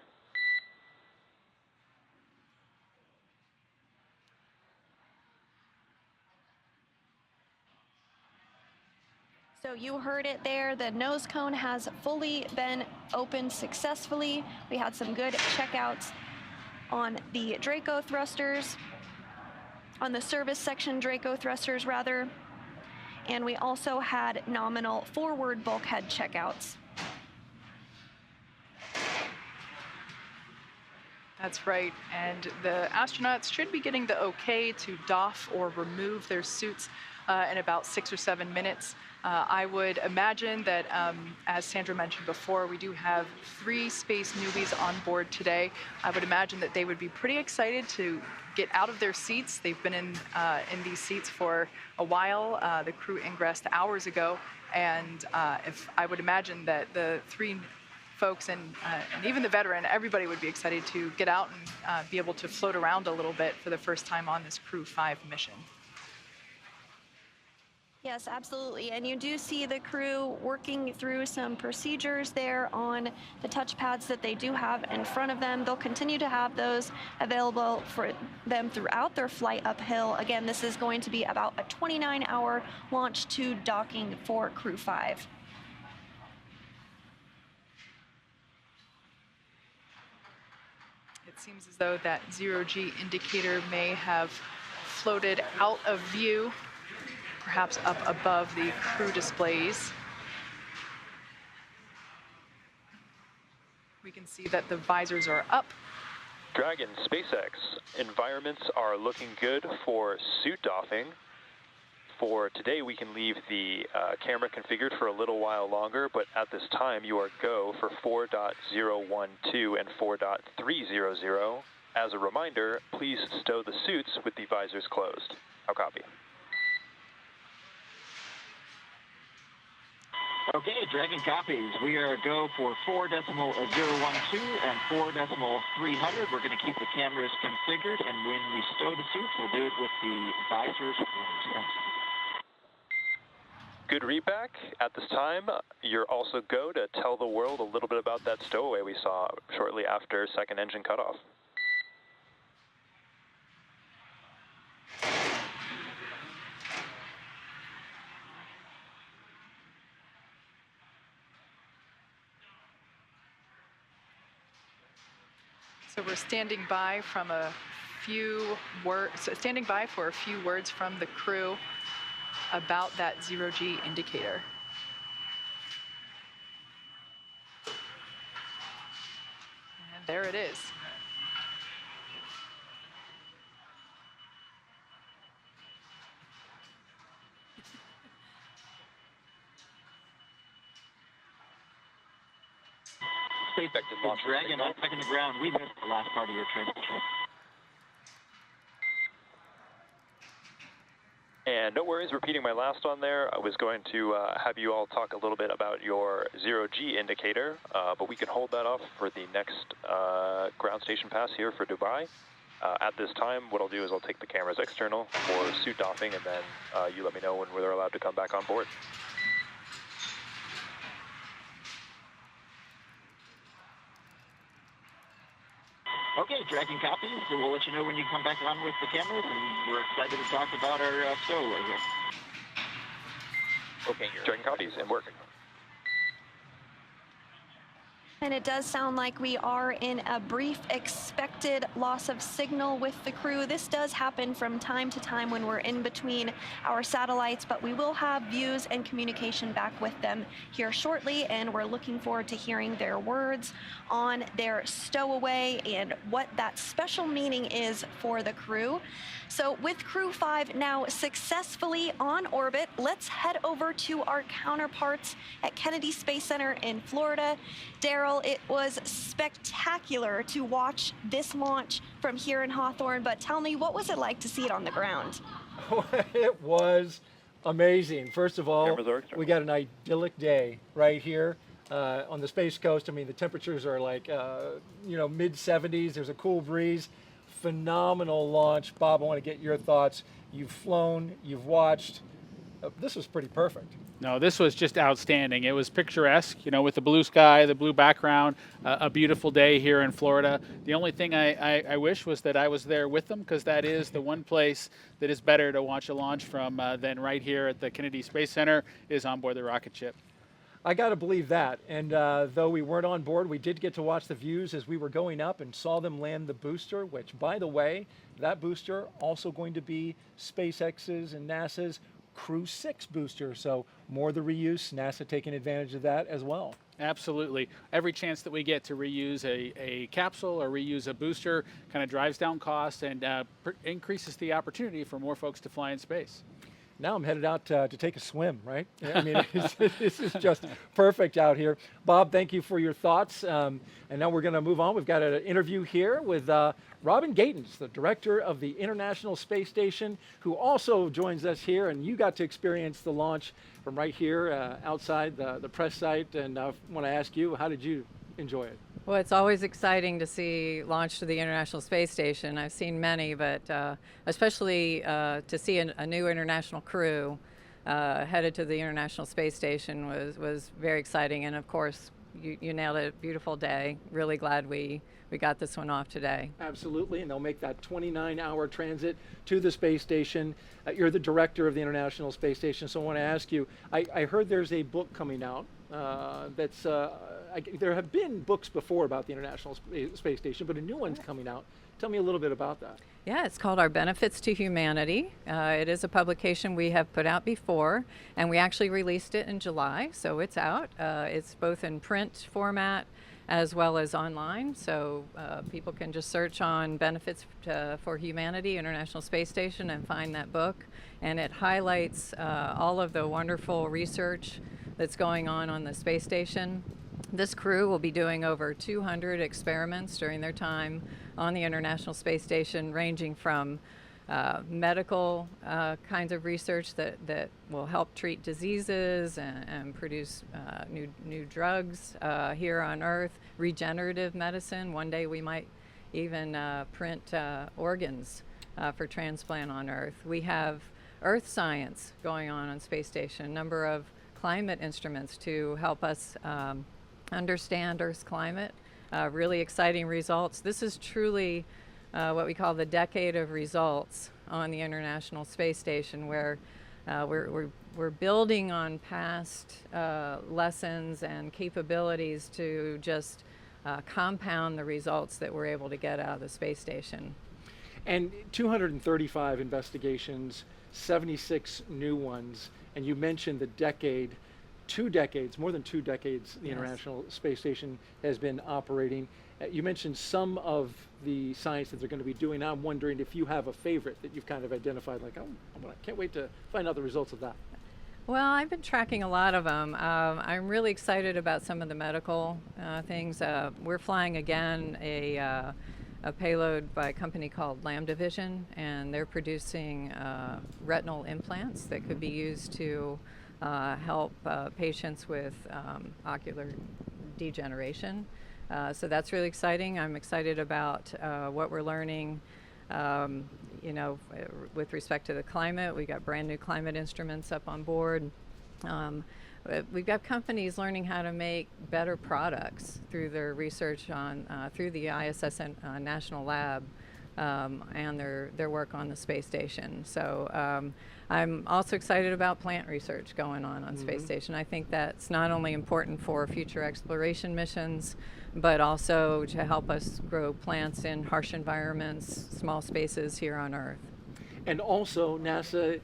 So you heard it there, the nose cone has fully been opened successfully. We had some good checkouts on the Draco thrusters, on the service section Draco thrusters rather, and we also had nominal forward bulkhead checkouts. That's right, and the astronauts should be getting the okay to doff or remove their suits in about 6 or 7 minutes. I would imagine that, as Sandra mentioned before, we do have 3 space newbies on board today. I would imagine that they would be pretty excited to get out of their seats. They've been in these seats for a while. The crew ingressed hours ago, and if I would imagine that the 3 folks and even the veteran, everybody would be excited to get out and be able to float around a little bit for the first time on this Crew-5 mission. Yes, absolutely. And you do see the crew working through some procedures there on the touchpads that they do have in front of them. They'll continue to have those available for them throughout their flight uphill. Again, this is going to be about a 29-hour launch to docking for Crew-5. It seems as though that 0G indicator may have floated out of view, perhaps up above the crew displays. We can see that the visors are up. Dragon, SpaceX, environments are looking good for suit doffing. For today, we can leave the camera configured for a little while longer, but at this time, you are go for 4.012 and 4.300. As a reminder, please stow the suits with the visors closed. I'll copy. Okay, Dragon copies. We are go for 4.012 and 4.300. We're going to keep the cameras configured, and when we stow the suits, we'll do it with the visors closed. Thanks. Good readback. At this time, you're also go to tell the world a little bit about that stowaway we saw shortly after second engine cutoff. So we're standing by for a few words from the crew about that 0G indicator. And there it is. SpaceX Dragon back in the ground. We missed the last part of your transmission. And no worries, repeating my last on there, I was going to have you all talk a little bit about your 0G indicator, but we can hold that off for the next ground station pass here for Dubai. At this time, what I'll do is I'll take the cameras external for suit doffing, and then you let me know when they're allowed to come back on board. Okay, Dragon copies. So we'll let you know when you come back on with the cameras, and we're excited to talk about our stowaway here. Okay, Dragon copies and working. And it does sound like we are in a brief expected loss of signal with the crew. This does happen from time to time when we're in between our satellites, but we will have views and communication back with them here shortly, and we're looking forward to hearing their words on their stowaway and what that special meaning is for the crew. So with Crew-5 now successfully on orbit, let's head over to our counterparts at Kennedy Space Center in Florida. Daryl, it was spectacular to watch this launch from here in Hawthorne, but tell me, what was it like to see it on the ground? It was amazing. First of all, we got an idyllic day right here on the Space Coast. I mean, the temperatures are like, mid 70s. There's a cool breeze. Phenomenal launch. Bob, I want to get your thoughts. You've flown, you've watched. This was pretty perfect. No, this was just outstanding. It was picturesque, with the blue sky, the blue background, a beautiful day here in Florida. The only thing I wish was that I was there with them, because that is the one place that is better to watch a launch from than right here at the Kennedy Space Center is on board the rocket ship. I got to believe that. And though we weren't on board, we did get to watch the views as we were going up and saw them land the booster, which, by the way, that booster also going to be SpaceX's and NASA's Crew-6 booster. So more the reuse, NASA taking advantage of that as well. Absolutely. Every chance that we get to reuse a capsule or reuse a booster kind of drives down costs and increases the opportunity for more folks to fly in space. Now I'm headed out to take a swim, right? I mean, this is just perfect out here. Bob, thank you for your thoughts. And now we're going to move on. We've got an interview here with Robin Gatens, the director of the International Space Station, who also joins us here. And you got to experience the launch from right here outside the press site. And I want to ask you, how did you enjoy it? Well, it's always exciting to see launch to the International Space Station. I've seen many, but especially to see a new international crew headed to the International Space Station was very exciting. And of course, you nailed it. Beautiful day. Really glad we got this one off today. Absolutely, and they'll make that 29-hour transit to the space station. You're the director of the International Space Station, so I want to ask you, I heard there's a book coming out that's, there have been books before about the International Space Station, but a new one's coming out. Tell me a little bit about that. Yeah, it's called Our Benefits to Humanity. It is a publication we have put out before, and we actually released it in July, so it's out. It's both in print format as well as online, so people can just search on Benefits for Humanity, International Space Station, and find that book. And it highlights all of the wonderful research that's going on the space station. This crew will be doing over 200 experiments during their time on the International Space Station, ranging from medical kinds of research that will help treat diseases and produce new drugs here on Earth, regenerative medicine. One day we might even print organs for transplant on Earth. We have Earth science going on space station, a number of climate instruments to help us understand Earth's climate. Really exciting results. This is truly what we call the decade of results on the International Space Station, where we're building on past lessons and capabilities to just compound the results that we're able to get out of the space station. And 235 investigations, 76 new ones, and you mentioned the decade. 2 decades, more than 2 decades, the International Space Station has been operating. You mentioned some of the science that they're going to be doing. I'm wondering if you have a favorite that you've kind of identified, like, oh, I can't wait to find out the results of that. Well, I've been tracking a lot of them. I'm really excited about some of the medical things. We're flying again a payload by a company called Lambda Vision, and they're producing retinal implants that could be used to help patients with ocular degeneration. So that's really exciting. I'm excited about what we're learning, with respect to the climate. We got brand new climate instruments up on board. We've got companies learning how to make better products through their research through the ISS National Lab and their work on the space station. So I'm also excited about plant research going on space station. I think that's not only important for future exploration missions, but also to help us grow plants in harsh environments, small spaces here on Earth. And also NASA,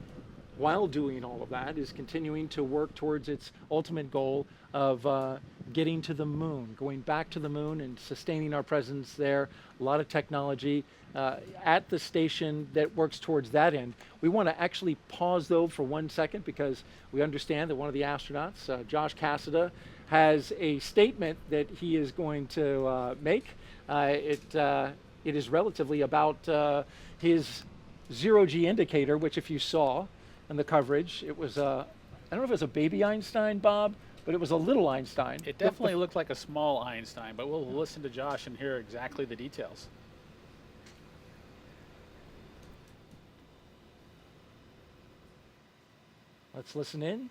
while doing all of that, is continuing to work towards its ultimate goal of getting to the moon, going back to the moon and sustaining our presence there. A lot of technology at the station that works towards that end. We want to actually pause though for 1 second, because we understand that one of the astronauts, Josh Cassada, has a statement that he is going to make. It is relatively about his zero-G indicator, which if you saw in the coverage, it was I don't know if it was a baby Einstein, Bob, but it was a little Einstein. It definitely looked like a small Einstein, but we'll listen to Josh and hear exactly the details. Let's listen in.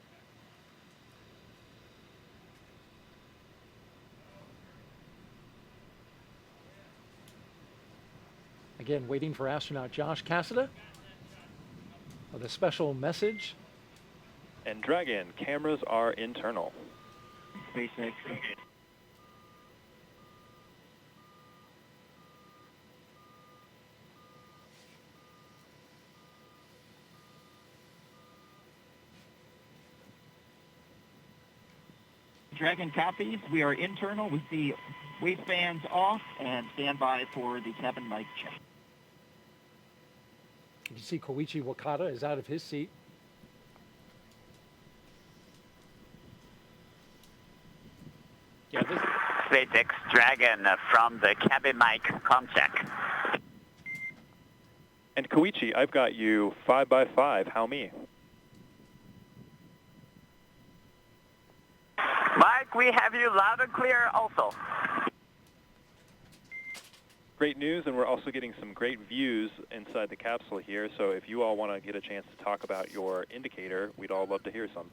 Again, waiting for astronaut Josh Cassada with a special message. And Dragon, cameras are internal. SpaceX. Dragon copies. We are internal with the waistbands off and stand by for the cabin mic check. You can see Koichi Wakata is out of his seat. Yeah, this SpaceX Dragon from the cabin mic comm check. And Koichi, I've got you 5x5. How me? Mike, we have you loud and clear also. Great news, and we're also getting some great views inside the capsule here, so if you all want to get a chance to talk about your indicator, we'd all love to hear some.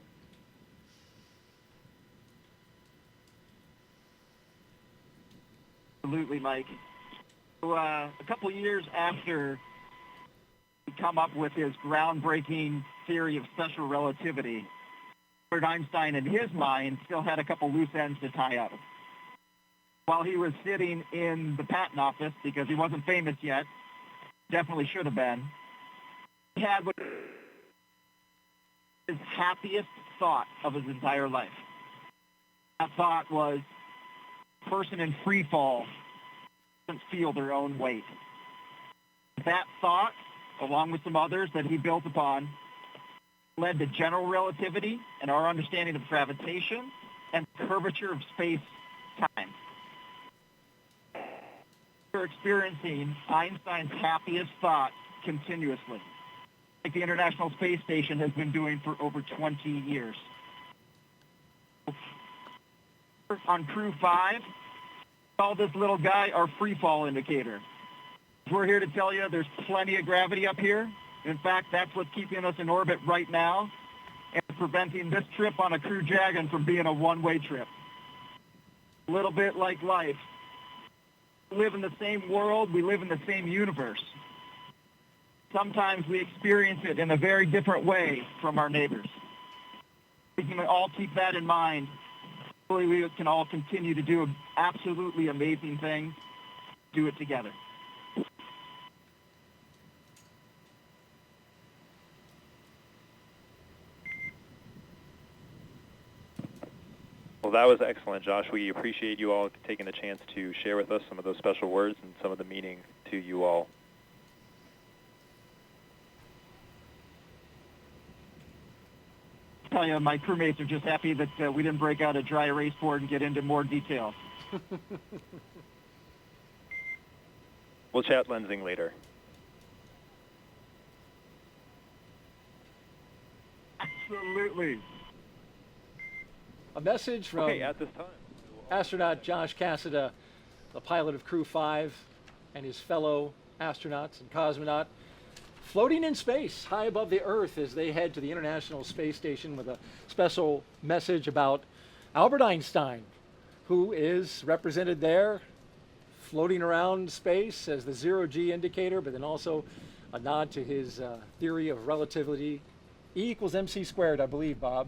Absolutely, Mike. So, a couple years after he come up with his groundbreaking theory of special relativity, Albert Einstein, in his mind, still had a couple loose ends to tie up. While he was sitting in the patent office, because he wasn't famous yet, definitely should have been, he had what his happiest thought of his entire life. That thought was, person in free fall doesn't feel their own weight. That thought, along with some others that he built upon, led to general relativity and our understanding of gravitation and curvature of space-time. We're experiencing Einstein's happiest thought continuously, like the International Space Station has been doing for over 20 years. On Crew-5, call this little guy our free fall indicator. We're here to tell you there's plenty of gravity up here. In fact, that's what's keeping us in orbit right now and preventing this trip on a Crew Dragon from being a one-way trip. A little bit like life. We live in the same world, we live in the same universe. Sometimes we experience it in a very different way from our neighbors. We can all keep that in mind. Hopefully we can all continue to do absolutely amazing things, do it together. Well, that was excellent, Josh. We appreciate you all taking the chance to share with us some of those special words and some of the meaning to you all. I tell you, my crewmates are just happy that we didn't break out a dry erase board and get into more detail. We'll chat lensing later. Absolutely. A message from at this time, astronaut Josh Cassada, the pilot of Crew-5, and his fellow astronauts and cosmonaut, floating in space high above the Earth as they head to the International Space Station with a special message about Albert Einstein, who is represented there floating around space as the zero-G indicator, but then also a nod to his theory of relativity. E equals MC squared, I believe, Bob.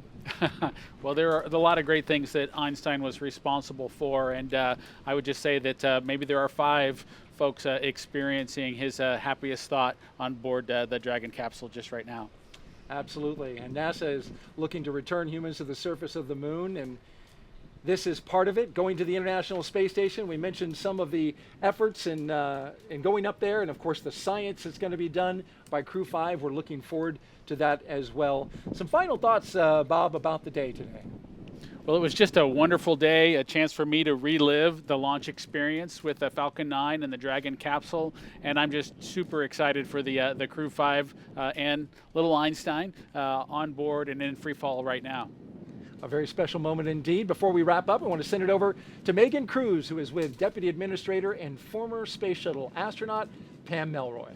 Well, there are a lot of great things that Einstein was responsible for, and I would just say that maybe there are 5 folks experiencing his happiest thought on board the Dragon capsule just right now. Absolutely, and NASA is looking to return humans to the surface of the moon, and this is part of it, going to the International Space Station. We mentioned some of the efforts in going up there, and of course the science that's going to be done by Crew-5. We're looking forward to that as well. Some final thoughts, Bob, about the day today. Well, it was just a wonderful day, a chance for me to relive the launch experience with the Falcon 9 and the Dragon capsule, and I'm just super excited for the Crew-5 and little Einstein on board and in free fall right now. A very special moment indeed. Before we wrap up, I want to send it over to Megan Cruz, who is with Deputy Administrator and former Space Shuttle astronaut Pam Melroy.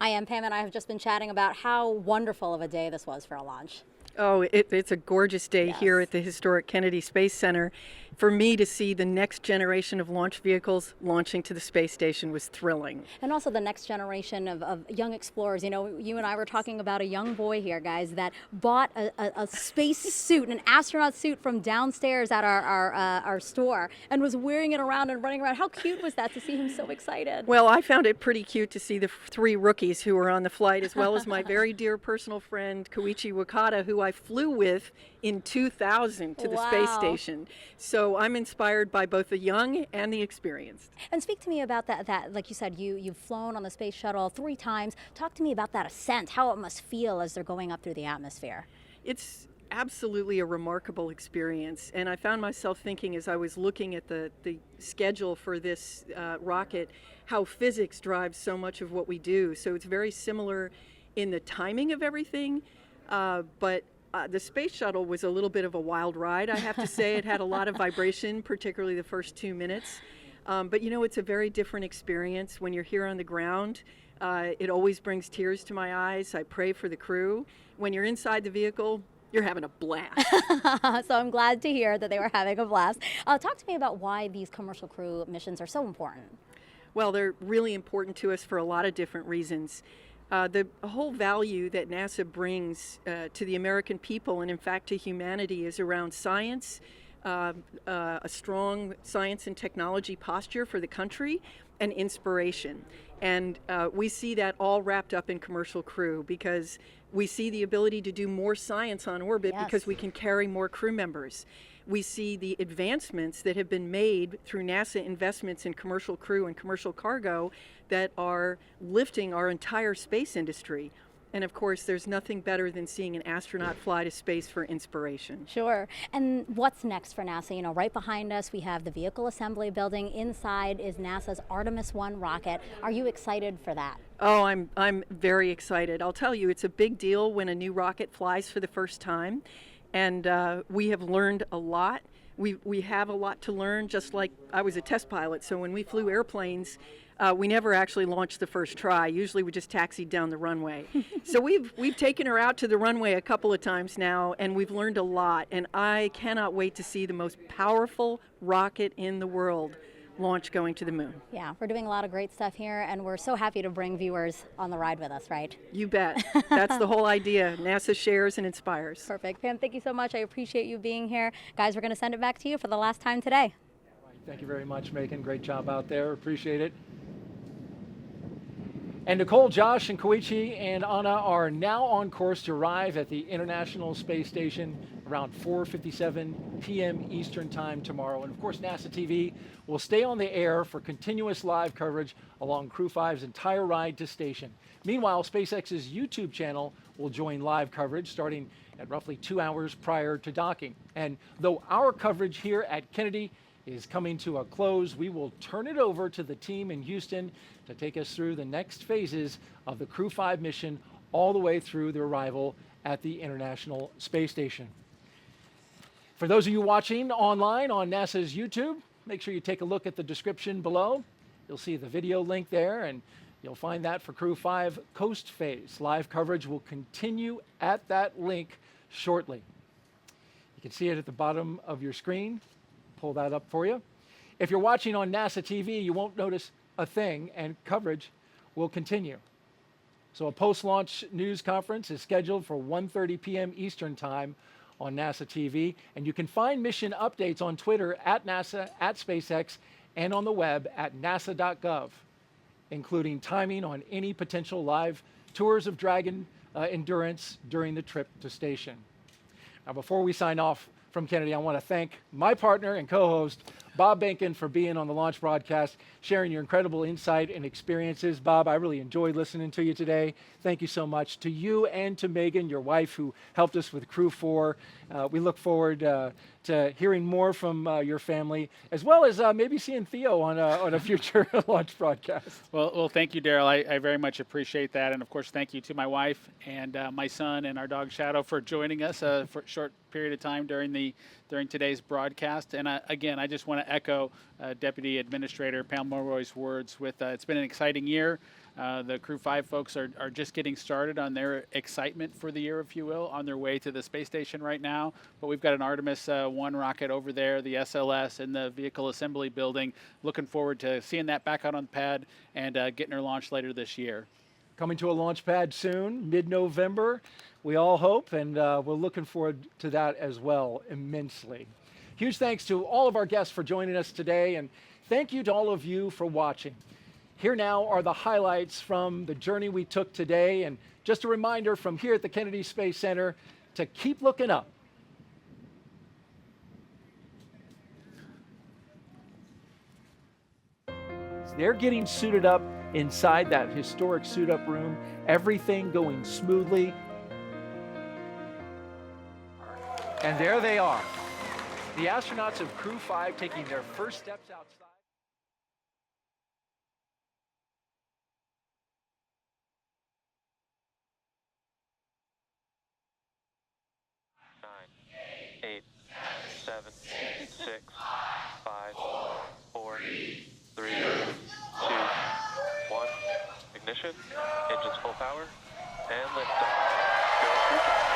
I am Pam, and I have just been chatting about how wonderful of a day this was for a launch. Oh, it's a gorgeous day here at the historic Kennedy Space Center. for me to see the next generation of launch vehicles launching to the space station was thrilling. And also the next generation of young explorers. You know, you and I were talking about a young boy here, guys, that bought a space suit, an astronaut suit from downstairs at our store and was wearing it around and running around. How cute was that to see him so excited? Well, I found it pretty cute to see the 3 rookies who were on the flight, as well as my very dear personal friend Koichi Wakata, who I flew with in 2000 to the space station. So I'm inspired by both the young and the experienced. And speak to me about that like you said, you've flown on the space shuttle 3 times. Talk to me about that ascent, how it must feel as they're going up through the atmosphere. It's absolutely a remarkable experience, and I found myself thinking as I was looking at the schedule for this rocket, how physics drives so much of what we do. So it's very similar in the timing of everything, but the space shuttle was a little bit of a wild ride, I have to say. It had a lot of vibration, particularly the first 2 minutes. But you know, it's a very different experience when you're here on the ground. It always brings tears to my eyes. I pray for the crew. When you're inside the vehicle, you're having a blast. So I'm glad to hear that they were having a blast. Talk to me about why these commercial crew missions are so important. Well, they're really important to us for a lot of different reasons. The whole value that NASA brings to the American people, and in fact to humanity, is around science, a strong science and technology posture for the country, and inspiration. And we see that all wrapped up in Commercial Crew, because we see the ability to do more science on orbit because we can carry more crew members. We see the advancements that have been made through NASA investments in commercial crew and commercial cargo that are lifting our entire space industry. And of course, there's nothing better than seeing an astronaut fly to space for inspiration. Sure. And what's next for NASA? You know, right behind us, we have the vehicle assembly building. Inside is NASA's Artemis 1 rocket. Are you excited for that? Oh, I'm very excited. I'll tell you, it's a big deal when a new rocket flies for the first time. And we have learned a lot. We have a lot to learn, just like I was a test pilot. So when we flew airplanes, we never actually launched the first try. Usually we just taxied down the runway. So we've taken her out to the runway a couple of times now, and we've learned a lot. And I cannot wait to see the most powerful rocket in the world launch going to the moon. Yeah, we're doing a lot of great stuff here, and we're so happy to bring viewers on the ride with us, right? You bet. That's the whole idea. NASA shares and inspires. Perfect. Pam, thank you so much. I appreciate you being here. Guys, we're going to send it back to you for the last time today. Thank you very much, Megan. Great job out there. Appreciate it. And Nicole, Josh, and Koichi and Anna are now on course to arrive at the International Space Station around 4:57 p.m. Eastern Time tomorrow. And of course, NASA TV will stay on the air for continuous live coverage along Crew-5's entire ride to station. Meanwhile, SpaceX's YouTube channel will join live coverage starting at roughly 2 hours prior to docking. And though our coverage here at Kennedy is coming to a close, we will turn it over to the team in Houston to take us through the next phases of the Crew-5 mission all the way through the arrival at the International Space Station. For those of you watching online on NASA's YouTube, make sure you take a look at the description below. You'll see the video link there, and you'll find that for Crew-5 Coast Phase. Live coverage will continue at that link shortly. You can see it at the bottom of your screen. Pull that up for you. If you're watching on NASA TV, you won't notice a thing, and coverage will continue. So a post-launch news conference is scheduled for 1:30 p.m. Eastern Time on NASA TV, and you can find mission updates on Twitter at NASA, at SpaceX, and on the web at nasa.gov, including timing on any potential live tours of Dragon Endurance during the trip to station. Now, before we sign off from Kennedy, I want to thank my partner and co-host, Bob Benkin, for being on the launch broadcast, sharing your incredible insight and experiences. Bob, I really enjoyed listening to you today. Thank you so much to you and to Megan, your wife, who helped us with Crew-4. We look forward to hearing more from your family, as well as maybe seeing Theo on a future launch broadcast. Well, thank you, Daryl. I very much appreciate that. And of course, thank you to my wife and my son and our dog Shadow for joining us for a short period of time during the during today's broadcast. And again, I just want to echo Deputy Administrator Pam Mulroy's words with it's been an exciting year. The Crew-5 folks are just getting started on their excitement for the year, if you will, on their way to the space station right now. But we've got an Artemis 1 rocket over there, the SLS, in the vehicle assembly building. Looking forward to seeing that back out on the pad and getting her launched later this year. Coming to a launch pad soon, mid-November, we all hope, and we're looking forward to that as well immensely. Huge thanks to all of our guests for joining us today, and thank you to all of you for watching. Here now are the highlights from the journey we took today, and just a reminder from here at the Kennedy Space Center to keep looking up. They're getting suited up inside that historic suit-up room, everything going smoothly. And there they are, the astronauts of Crew-5 taking their first steps outside. 9, 8, 7, 6, 5, 4, 3, 2, 1. Ignition, engines full power, and liftoff. Go Crew-5.